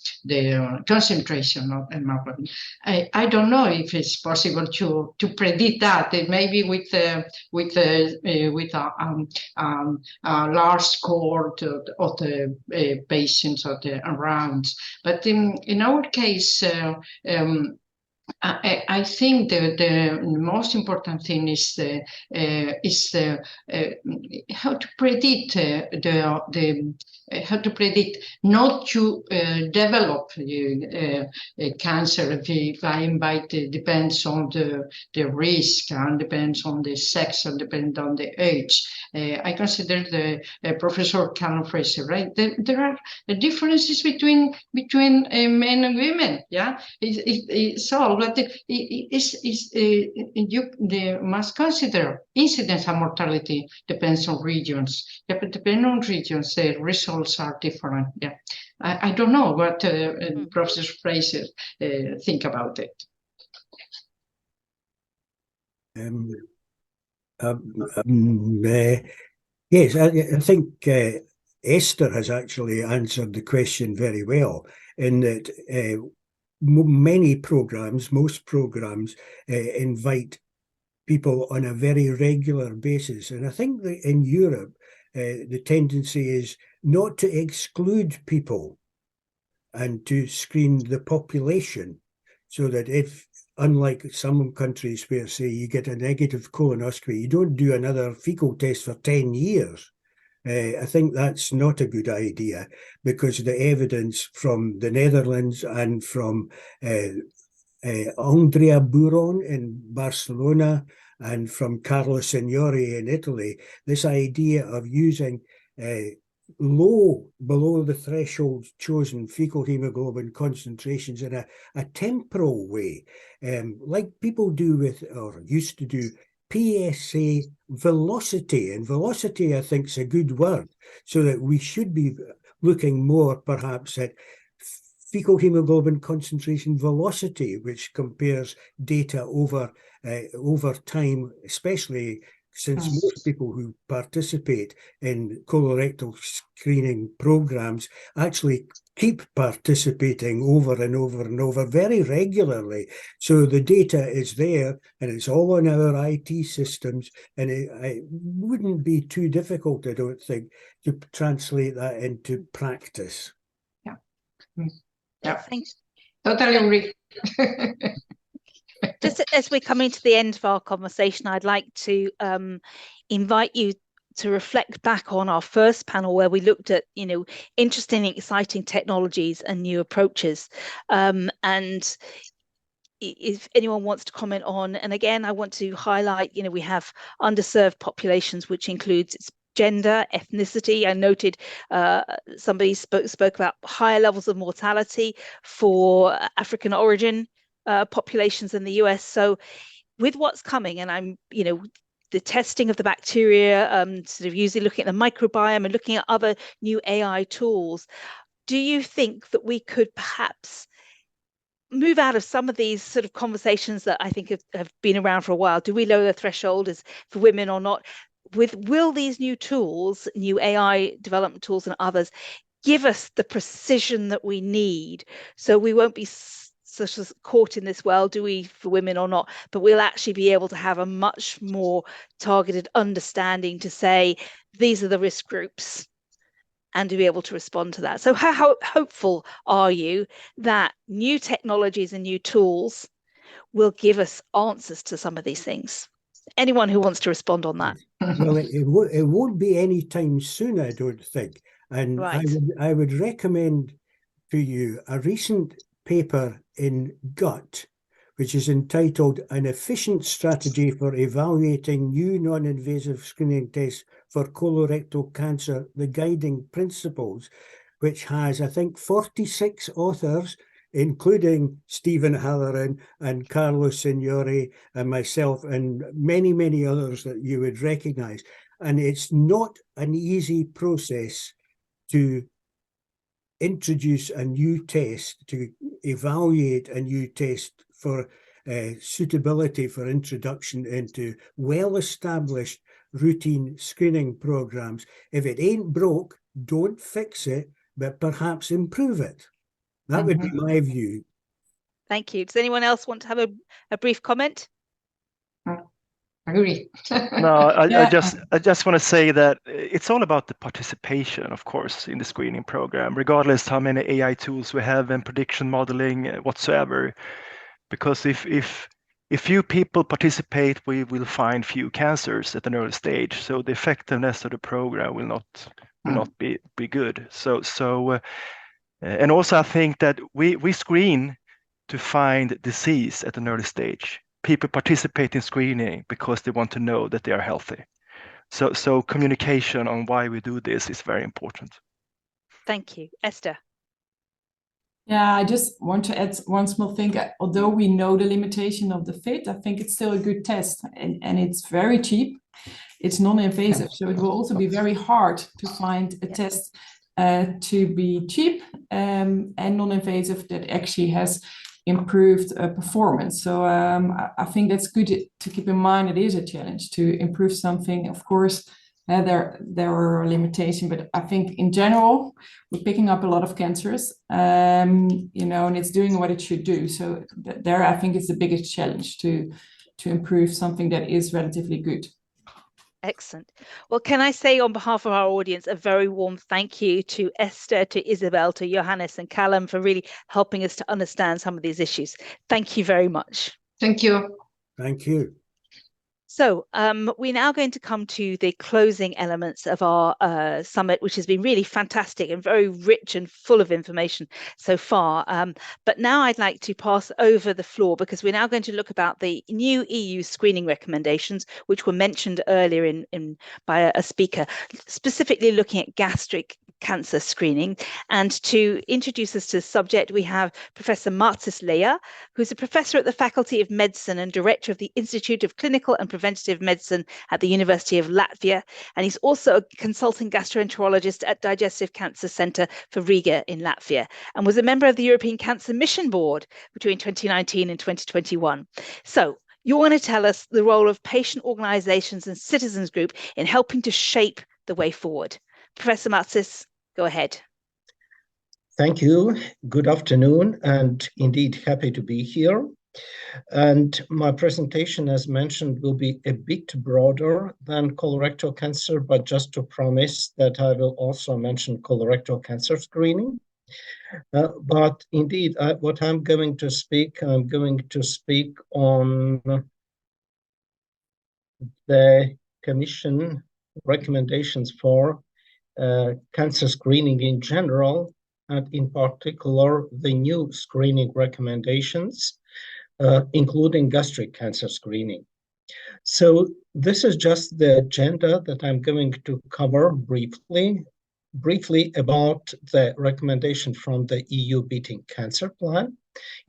concentration of hemoglobin. I don't know if it's possible to predict that. Maybe with a large cohort of the patients of the around, but in our case. I think the most important thing is how to predict how to predict not to develop cancer. If I invite, it depends on the risk and depends on the sex and depends on the age. I consider the Professor Carol Fraser, right? There are differences between men and women. Yeah, it's all, but you must consider incidence and mortality depends on regions. Yeah, but depending on regions, the results are different. Yeah, I don't know what Professor Fraser think about it. Yes, I think Esther has actually answered the question very well, in that most programs invite people on a very regular basis. And I think that in Europe, the tendency is not to exclude people and to screen the population, so that if, unlike some countries where, say, you get a negative colonoscopy, you don't do another fecal test for 10 years. I think that's not a good idea, because the evidence from the Netherlands and from Andrea Buron in Barcelona and from Carlo Signori in Italy, this idea of using below the threshold chosen fecal hemoglobin concentrations in a temporal way, like people do with, or used to do, PSA velocity. And velocity, I think, is a good word, so that we should be looking more perhaps at fecal hemoglobin concentration velocity, which compares data over time, especially since most people who participate in colorectal screening programs actually keep participating over and over and over very regularly. So the data is there, and it's all on our IT systems, and it wouldn't be too difficult, I don't think, to translate that into practice. Yeah. Yeah. Thanks. Totally agree. Just as we're coming to the end of our conversation, I'd like to invite you to reflect back on our first panel, where we looked at, interesting and exciting technologies and new approaches. And if anyone wants to comment on, and again, I want to highlight, we have underserved populations, which includes gender, ethnicity. I noted somebody spoke about higher levels of mortality for African origin populations in the US. So with what's coming, and I'm, the testing of the bacteria, sort of usually looking at the microbiome and looking at other new AI tools, do you think that we could perhaps move out of some of these sort of conversations that I think have been around for a while? Do we lower the threshold as for women or not? Will these new tools, new AI development tools and others, give us the precision that we need, so we won't be sort of caught in this, well, do we for women or not, but we'll actually be able to have a much more targeted understanding to say, these are the risk groups, and to be able to respond to that. So how hopeful are you that new technologies and new tools will give us answers to some of these things? Anyone who wants to respond on that? Well, it won't be any time soon, I don't think. And right. I would recommend to you a recent paper in Gut, which is entitled An Efficient Strategy for Evaluating New Non-Invasive Screening Tests for Colorectal Cancer, the Guiding Principles, which has, I think, 46 authors, including Stephen Halloran and Carlo Signori and myself and many, many others that you would recognize. And it's not an easy process to introduce a new test, to evaluate a new test for suitability for introduction into well-established routine screening programs. If it ain't broke, don't fix it, but perhaps improve it. That would be my view. Thank you. Does anyone else want to have a brief comment? Agree. No, I just want to say that it's all about the participation, of course, in the screening program, regardless how many AI tools we have and prediction modeling whatsoever. Because if few people participate, we will find few cancers at an early stage. So the effectiveness of the program will not be good. And also I think that we screen to find disease at an early stage. People participate in screening because they want to know that they are healthy. So communication on why we do this is very important. Thank you. Esther. Yeah, I just want to add one small thing. Although we know the limitation of the FIT, I think it's still a good test, and it's very cheap. It's non-invasive, so it will also be very hard to find a test to be cheap and non-invasive that actually has improved performance. So I think that's good to keep in mind. It is a challenge to improve something. Of course, there are limitations, but I think in general we're picking up a lot of cancers, you know, and it's doing what it should do. So there, I think it's the biggest challenge to improve something that is relatively good. Excellent. Well, can I say on behalf of our audience a very warm thank you to Esther, to Isabel, to Johannes and Callum for really helping us to understand some of these issues. Thank you very much. Thank you. Thank you. So we're now going to come to the closing elements of our summit, which has been really fantastic and very rich and full of information so far. But now I'd like to pass over the floor because we're now going to look about the new EU screening recommendations, which were mentioned earlier by a speaker, specifically looking at gastric cancer screening. And to introduce us to the subject, we have Professor Marcis Leja, who's a professor at the Faculty of Medicine and director of the Institute of Clinical and Preventative Medicine at the University of Latvia. And he's also a consulting gastroenterologist at Digestive Cancer Center for Riga in Latvia, and was a member of the European Cancer Mission Board between 2019 and 2021. So you want to tell us the role of patient organizations and citizens group in helping to shape the way forward. Professor Marcis, go ahead. Thank you. Good afternoon, and indeed happy to be here. And my presentation, as mentioned, will be a bit broader than colorectal cancer, but just to promise that I will also mention colorectal cancer screening. But indeed, what I'm going to speak on the Commission recommendations for cancer screening in general, and in particular, the new screening recommendations, including gastric cancer screening. So this is just the agenda that I'm going to cover briefly about the recommendation from the EU Beating Cancer Plan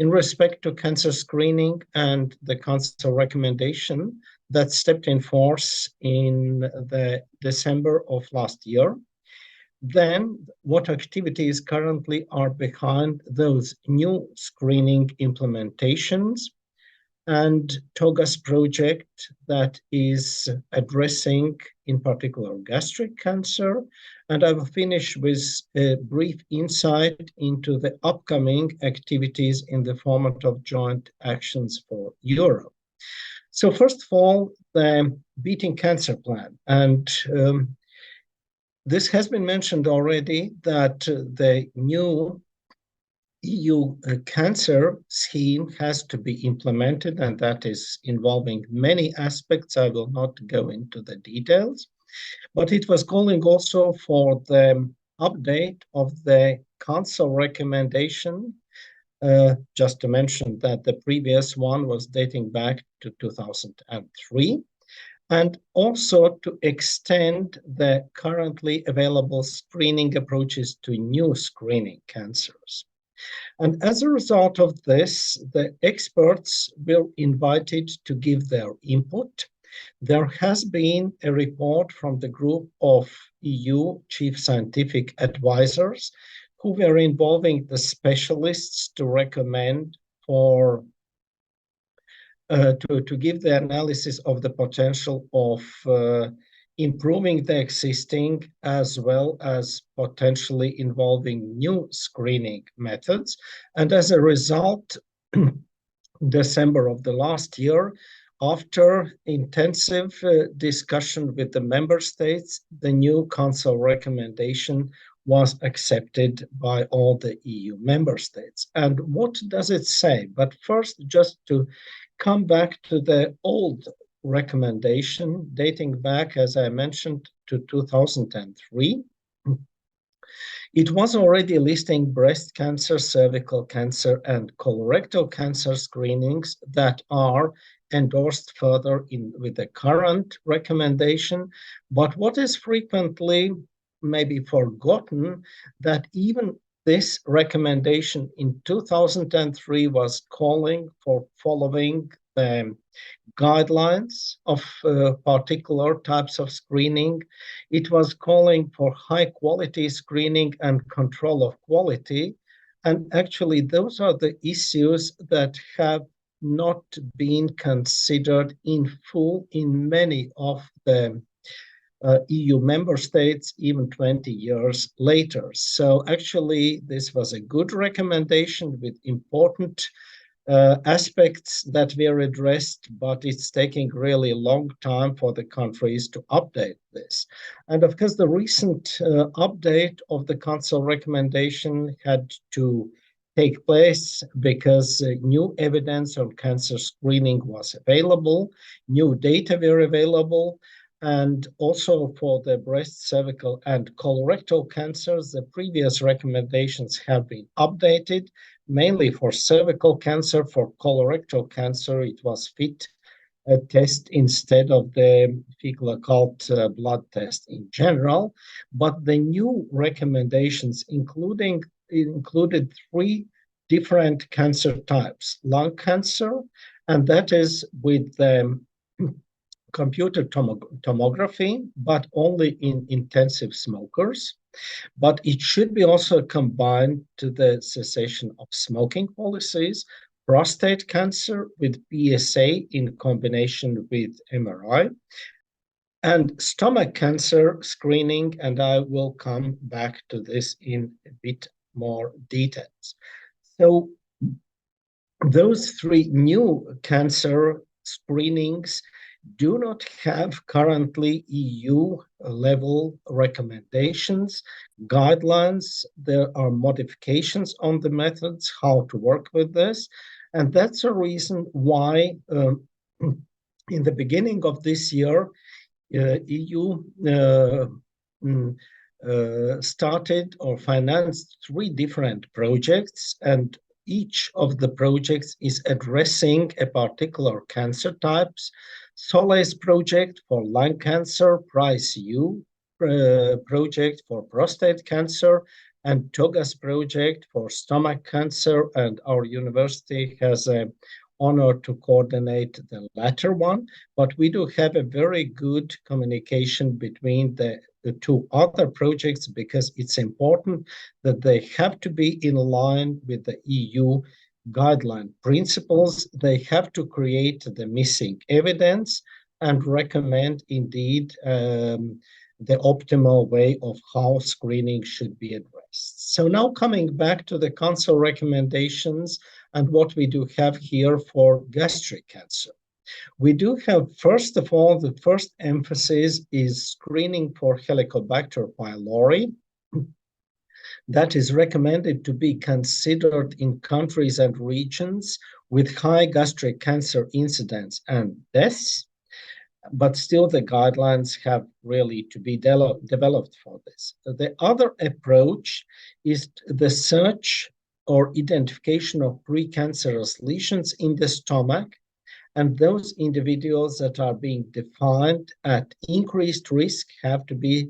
in respect to cancer screening and the council recommendation that stepped in force in the December of last year. Then what activities currently are behind those new screening implementations, and TOGAS project that is addressing in particular gastric cancer. And I will finish with a brief insight into the upcoming activities in the format of joint actions for Europe. So first of all, the Beating Cancer Plan. And this has been mentioned already, that the new EU cancer scheme has to be implemented, and that is involving many aspects. I will not go into the details, but it was calling also for the update of the council recommendation. Just to mention that the previous one was dating back to 2003. And also to extend the currently available screening approaches to new screening cancers. And as a result of this, the experts were invited to give their input. There has been a report from the group of EU chief scientific advisors who were involving the specialists to recommend for to give the analysis of the potential of improving the existing as well as potentially involving new screening methods. And as a result, December of the last year, after intensive discussion with the member states, the new Council recommendation was accepted by all the EU member states. And what does it say? But first, just to come back to the old recommendation dating back, as I mentioned, to 2003. It was already listing breast cancer, cervical cancer, and colorectal cancer screenings that are endorsed further with the current recommendation. But what is frequently maybe forgotten, that even this recommendation in 2003 was calling for following the guidelines of particular types of screening. It was calling for high quality screening and control of quality. And actually, those are the issues that have not been considered in full in many of the EU member states, even 20 years later. So actually, this was a good recommendation with important aspects that were addressed, but it's taking really a long time for the countries to update this. And of course, the recent update of the Council recommendation had to take place because new evidence on cancer screening was available, new data were available, and also for the breast, cervical, and colorectal cancers, the previous recommendations have been updated, mainly for cervical cancer. For colorectal cancer, it was FIT test instead of the fecal occult blood test in general. But the new recommendations included 3 different cancer types: lung cancer, and that is with computer tomography, but only in intensive smokers. But it should be also combined to the cessation of smoking policies, prostate cancer with PSA in combination with MRI, and stomach cancer screening, and I will come back to this in a bit more details. So those 3 new cancer screenings do not have currently EU level recommendations, guidelines. There are modifications on the methods, how to work with this. And that's a reason why in the beginning of this year, EU started or financed 3 different projects, and each of the projects is addressing a particular cancer types. Solace project for lung cancer, PRICE-U project for prostate cancer, and TOGAS project for stomach cancer. And our university has an honor to coordinate the latter one. But we do have a very good communication between the 2 other projects, because it's important that they have to be in line with the EU guideline principles. They have to create the missing evidence and recommend indeed the optimal way of how screening should be addressed. So now coming back to the Council recommendations and what we do have here for gastric cancer. We do have, first of all, the first emphasis is screening for Helicobacter pylori. That is recommended to be considered in countries and regions with high gastric cancer incidence and deaths, but still the guidelines have really to be developed for this. The other approach is the search or identification of precancerous lesions in the stomach, and those individuals that are being defined at increased risk have to be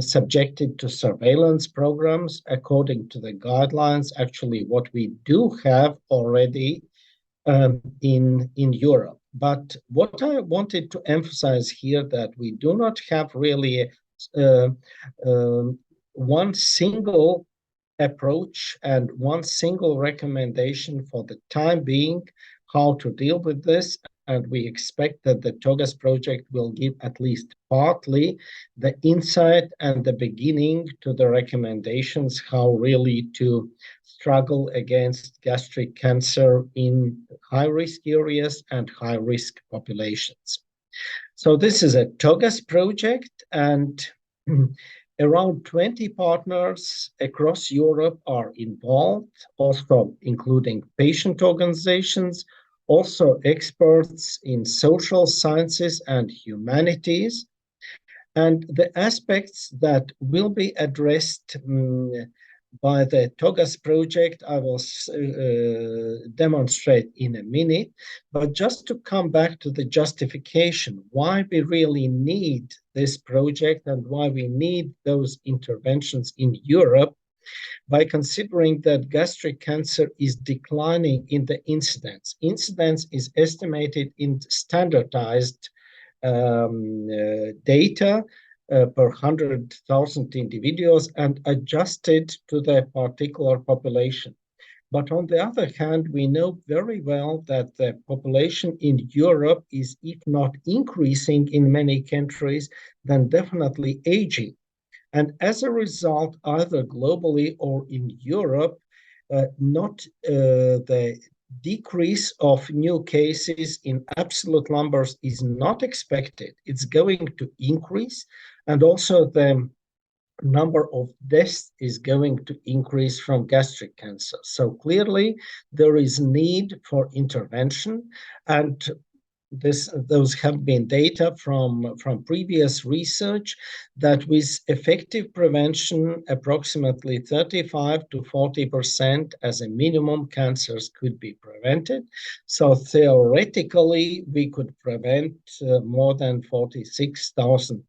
subjected to surveillance programs according to the guidelines, actually what we do have already in Europe. But what I wanted to emphasize here, that we do not have really one single approach and one single recommendation for the time being how to deal with this. and we expect that the TOGAS project will give at least partly the insight and the beginning to the recommendations how really to struggle against gastric cancer in high-risk areas and high-risk populations. So this is a TOGAS project, and around 20 partners across Europe are involved, also including patient organizations, also experts in social sciences and humanities. And the aspects that will be addressed by the TOGAS project, I will demonstrate in a minute. But just to come back to the justification, why we really need this project and why we need those interventions in Europe, by considering that gastric cancer is declining in the incidence. Incidence is estimated in standardized data per 100,000 individuals and adjusted to the particular population. But on the other hand, we know very well that the population in Europe is, if not increasing in many countries, then definitely aging. And as a result, either globally or in Europe, the decrease of new cases in absolute numbers is not expected. It's going to increase, and also the number of deaths is going to increase from gastric cancer. So clearly, there is need for intervention, and those have been data from previous research that with effective prevention, approximately 35 to 40% as a minimum cancers could be prevented. So theoretically, we could prevent more than 46,000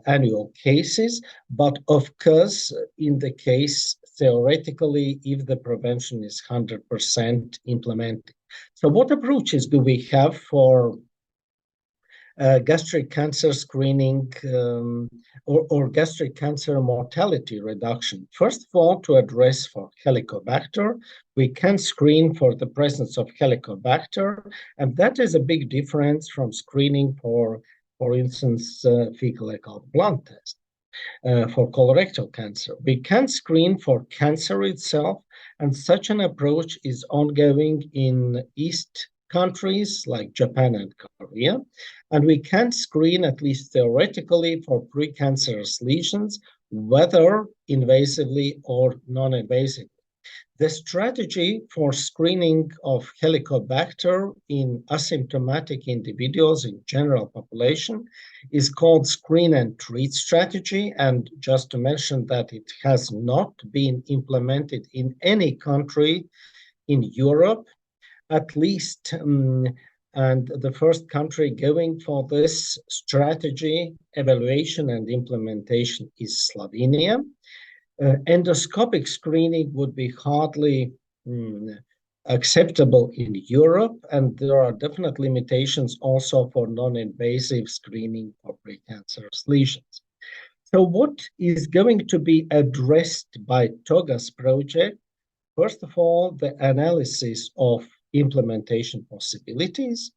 annual cases. But of course, in the case, theoretically, if the prevention is 100% implemented. So what approaches do we have for gastric cancer screening or gastric cancer mortality reduction? First of all, to address for Helicobacter, we can screen for the presence of Helicobacter, and that is a big difference from screening for instance, fecal occult blood test. For colorectal cancer, we can screen for cancer itself, and such an approach is ongoing in East countries like Japan and Korea. And we can screen, at least theoretically, for precancerous lesions, whether invasively or non-invasively. The strategy for screening of Helicobacter in asymptomatic individuals in general population is called screen and treat strategy. And just to mention that it has not been implemented in any country in Europe, at least, and the first country going for this strategy, evaluation and implementation is Slovenia. Endoscopic screening would be hardly acceptable in Europe, and there are definite limitations also for non-invasive screening for precancerous lesions. So what is going to be addressed by TOGAS project? First of all, the analysis of implementation possibilities.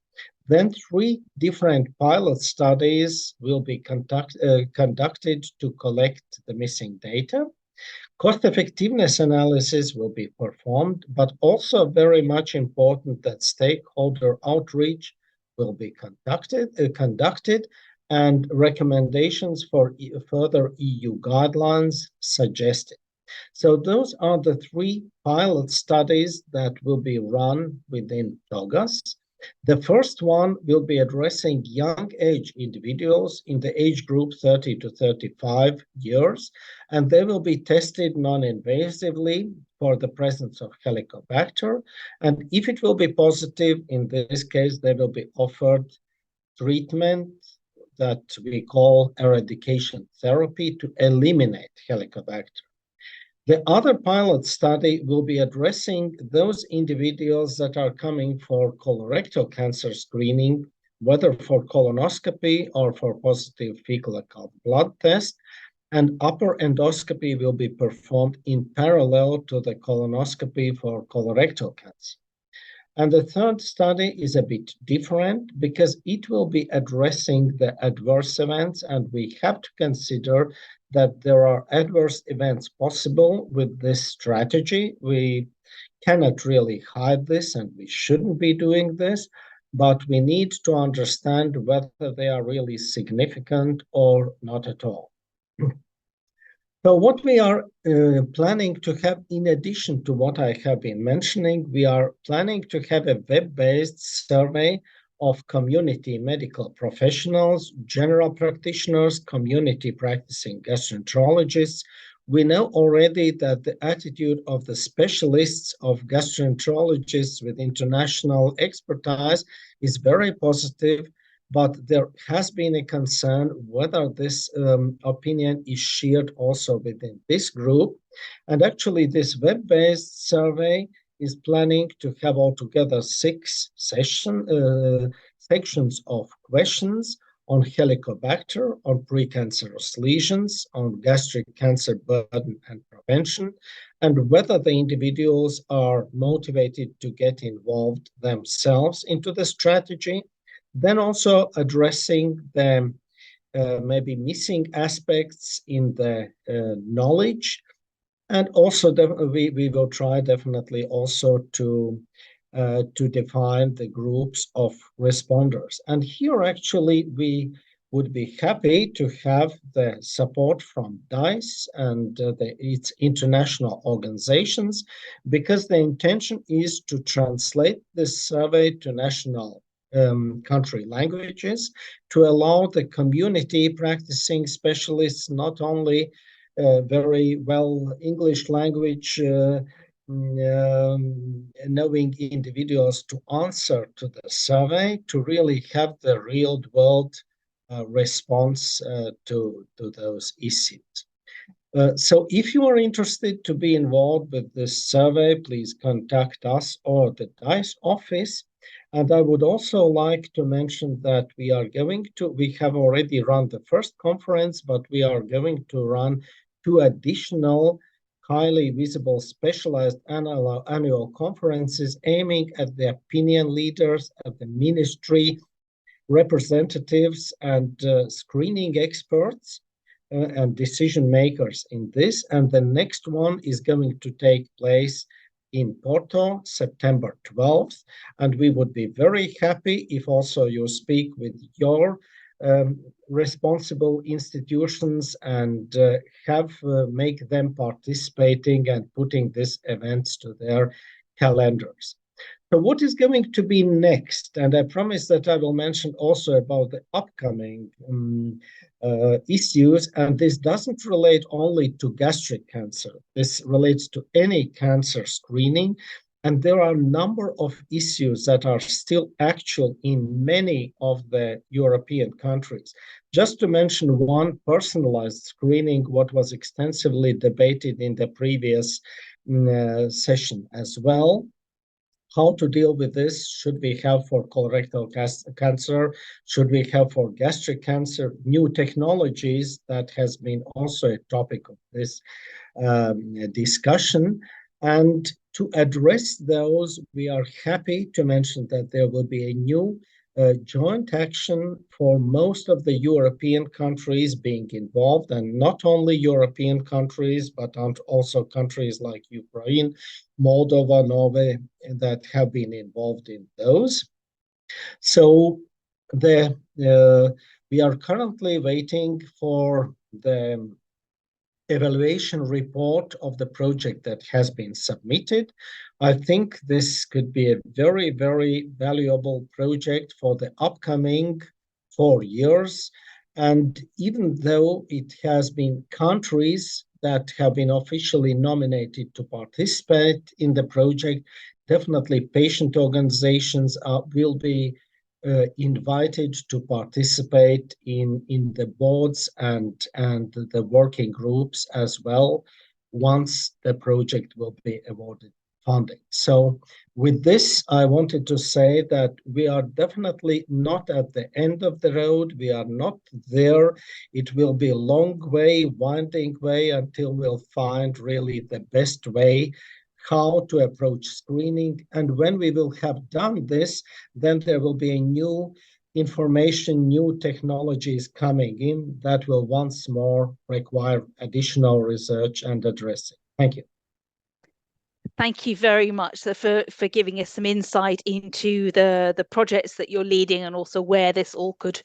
Then 3 different pilot studies will be conducted to collect the missing data. Cost effectiveness analysis will be performed, but also very much important that stakeholder outreach will be conducted and recommendations for further EU guidelines suggested. So those are the 3 pilot studies that will be run within TOGAS. The first one will be addressing young age individuals in the age group 30 to 35 years, and they will be tested non-invasively for the presence of Helicobacter. And if it will be positive, in this case, they will be offered treatment that we call eradication therapy to eliminate Helicobacter. The other pilot study will be addressing those individuals that are coming for colorectal cancer screening, whether for colonoscopy or for positive fecal occult blood test, and upper endoscopy will be performed in parallel to the colonoscopy for colorectal cancer. And the third study is a bit different because it will be addressing the adverse events, and we have to consider that there are adverse events possible with this strategy. We cannot really hide this, and we shouldn't be doing this, but we need to understand whether they are really significant or not at all. So what we are planning to have, in addition to what I have been mentioning, we are planning to have a web-based survey of community medical professionals, general practitioners, community practicing gastroenterologists. We know already that the attitude of the specialists of gastroenterologists with international expertise is very positive, but there has been a concern whether this opinion is shared also within this group. And actually, this web-based survey is planning to have altogether 6 sections of questions on Helicobacter, on precancerous lesions, on gastric cancer burden and prevention, and whether the individuals are motivated to get involved themselves into the strategy. Then also addressing the maybe missing aspects in the knowledge. And also we will try definitely also to define the groups of responders. And here actually we would be happy to have the support from DiCE and its international organizations, because the intention is to translate this survey to national country languages, to allow the community practicing specialists not only very well English language knowing individuals to answer to the survey, to really have the real world response to those issues. So if you are interested to be involved with this survey, please contact us or the DiCE office. And I would also like to mention that we have already run the first conference, but we are going to run 2 additional highly visible specialized annual conferences aiming at the opinion leaders, at the ministry representatives and screening experts and decision makers in this. And the next one is going to take place in Porto, September 12th. And we would be very happy if also you speak with your responsible institutions and make them participating and putting these events to their calendars. So what is going to be next? And I promise that I will mention also about the upcoming issues. And this doesn't relate only to gastric cancer. This relates to any cancer screening. And there are a number of issues that are still actual in many of the European countries. Just to mention one, personalized screening, what was extensively debated in the previous session as well. How to deal with this? Should we have for colorectal cancer? Should we have for gastric cancer? New technologies, that has been also a topic of this discussion. And to address those, we are happy to mention that there will be a new joint action for most of the European countries being involved, and not only European countries, but also countries like Ukraine, Moldova, Norway, that have been involved in those. So we are currently waiting for the evaluation report of the project that has been submitted. I think this could be a very, very valuable project for the upcoming 4 years. And even though it has been countries that have been officially nominated to participate in the project, definitely patient organizations will be invited to participate in the boards and the working groups as well, once the project will be awarded funding. So with this, I wanted to say that we are definitely not at the end of the road. We are not there. It will be a long way, winding way, until we'll find really the best way how to approach screening. And when we will have done this, then there will be a new information, new technologies coming in that will once more require additional research and addressing. Thank you. Thank you very much for giving us some insight into the projects that you're leading and also where this all could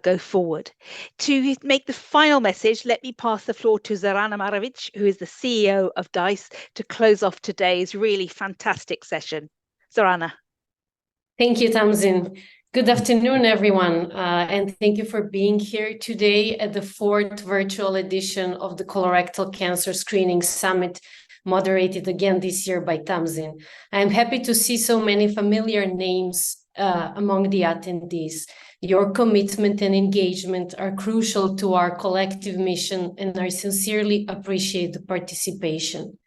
go forward. To make the final message, let me pass the floor to Zorana Marovic, who is the CEO of DiCE, to close off today's really fantastic session. Zorana. Thank you, Tamsin. Good afternoon, everyone, and thank you for being here today at the 4th virtual edition of the Colorectal Cancer Screening Summit, moderated again this year by Tamsin. I'm happy to see so many familiar names among the attendees. Your commitment and engagement are crucial to our collective mission, and I sincerely appreciate the participation.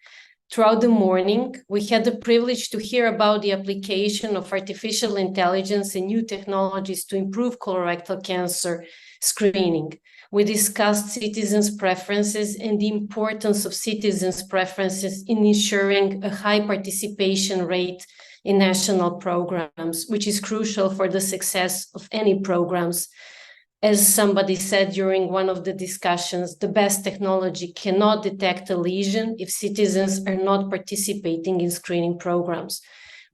Throughout the morning, we had the privilege to hear about the application of artificial intelligence and new technologies to improve colorectal cancer screening. We discussed citizens' preferences and the importance of citizens' preferences in ensuring a high participation rate in national programs, which is crucial for the success of any programs. As somebody said during one of the discussions, the best technology cannot detect a lesion if citizens are not participating in screening programs.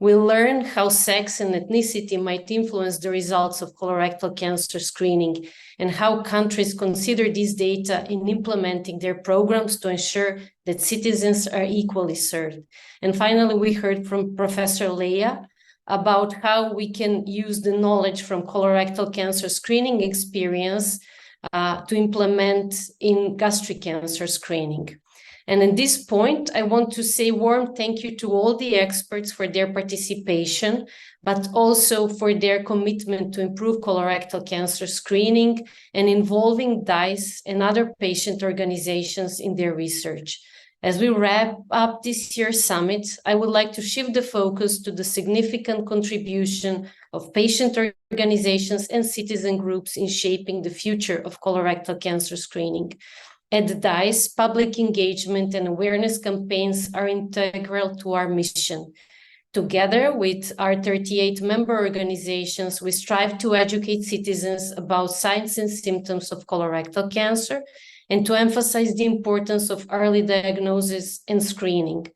We learn how sex and ethnicity might influence the results of colorectal cancer screening and how countries consider these data in implementing their programs to ensure that citizens are equally served. And finally, we heard from Professor Leia about how we can use the knowledge from colorectal cancer screening experience to implement in gastric cancer screening. And at this point, I want to say warm thank you to all the experts for their participation, but also for their commitment to improve colorectal cancer screening and involving DiCE and other patient organizations in their research. As we wrap up this year's summit, I would like to shift the focus to the significant contribution of patient organizations and citizen groups in shaping the future of colorectal cancer screening. At DiCE, public engagement and awareness campaigns are integral to our mission. Together with our 38 member organizations, we strive to educate citizens about signs and symptoms of colorectal cancer and to emphasize the importance of early diagnosis and screening.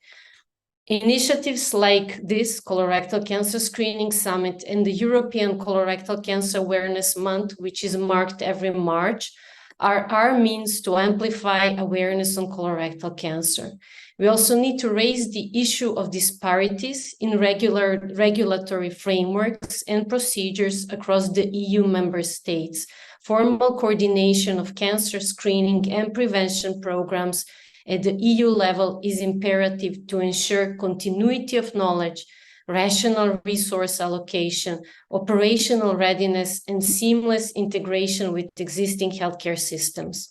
Initiatives like this Colorectal Cancer Screening Summit and the European Colorectal Cancer Awareness Month, which is marked every March, are our means to amplify awareness on colorectal cancer. We also need to raise the issue of disparities in regulatory frameworks and procedures across the EU member states. Formal coordination of cancer screening and prevention programs at the EU level is imperative to ensure continuity of knowledge, rational resource allocation, operational readiness, and seamless integration with existing healthcare systems.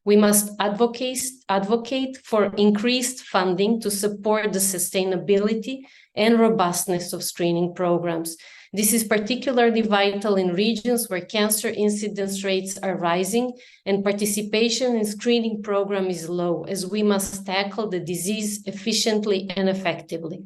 We must advocate for increased funding to support the sustainability and robustness of screening programs. This is particularly vital in regions where cancer incidence rates are rising and participation in screening programs is low, as we must tackle the disease efficiently and effectively.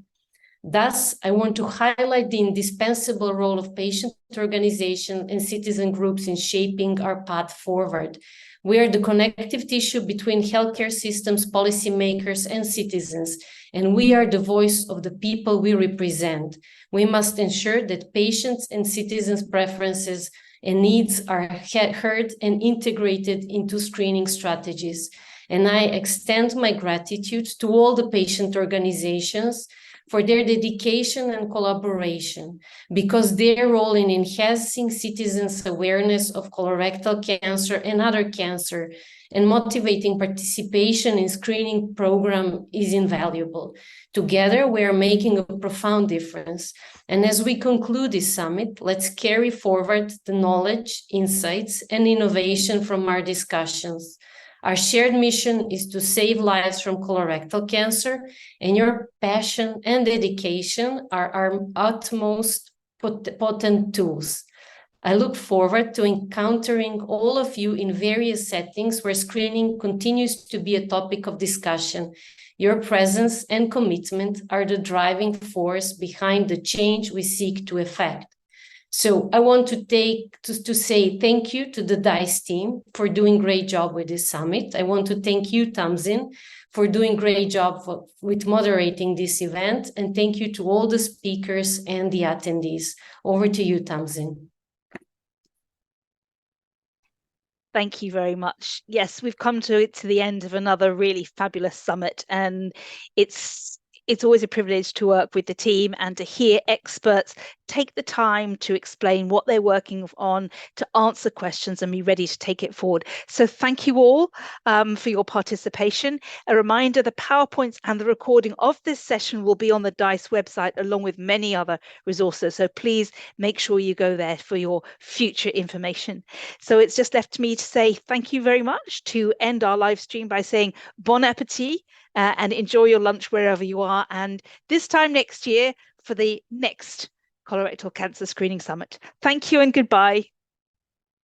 Thus, I want to highlight the indispensable role of patient organizations and citizen groups in shaping our path forward. We are the connective tissue between healthcare systems, policymakers, and citizens, and we are the voice of the people we represent. We must ensure that patients' and citizens' preferences and needs are heard and integrated into screening strategies. And I extend my gratitude to all the patient organizations for their dedication and collaboration, because their role in enhancing citizens' awareness of colorectal cancer and other cancer and motivating participation in screening program is invaluable. Together, we are making a profound difference. And as we conclude this summit, let's carry forward the knowledge, insights, and innovation from our discussions. Our shared mission is to save lives from colorectal cancer, and your passion and dedication are our utmost potent tools. I look forward to encountering all of you in various settings where screening continues to be a topic of discussion. Your presence and commitment are the driving force behind the change we seek to effect. So I want to say thank you to the DiCE team for doing a great job with this summit. I want to thank you, Tamsin, for doing a great job with moderating this event. And thank you to all the speakers and the attendees. Over to you, Tamsin. Thank you very much. Yes, we've come to the end of another really fabulous summit, and it's always a privilege to work with the team and to hear experts take the time to explain what they're working on, to answer questions and be ready to take it forward. So thank you all for your participation. A reminder, the PowerPoints and the recording of this session will be on the DiCE website along with many other resources. So please make sure you go there for your future information. So it's just left me to say thank you very much, to end our live stream by saying bon appetit and enjoy your lunch wherever you are. And this time next year for the next Colorectal Cancer Screening Summit. Thank you and goodbye.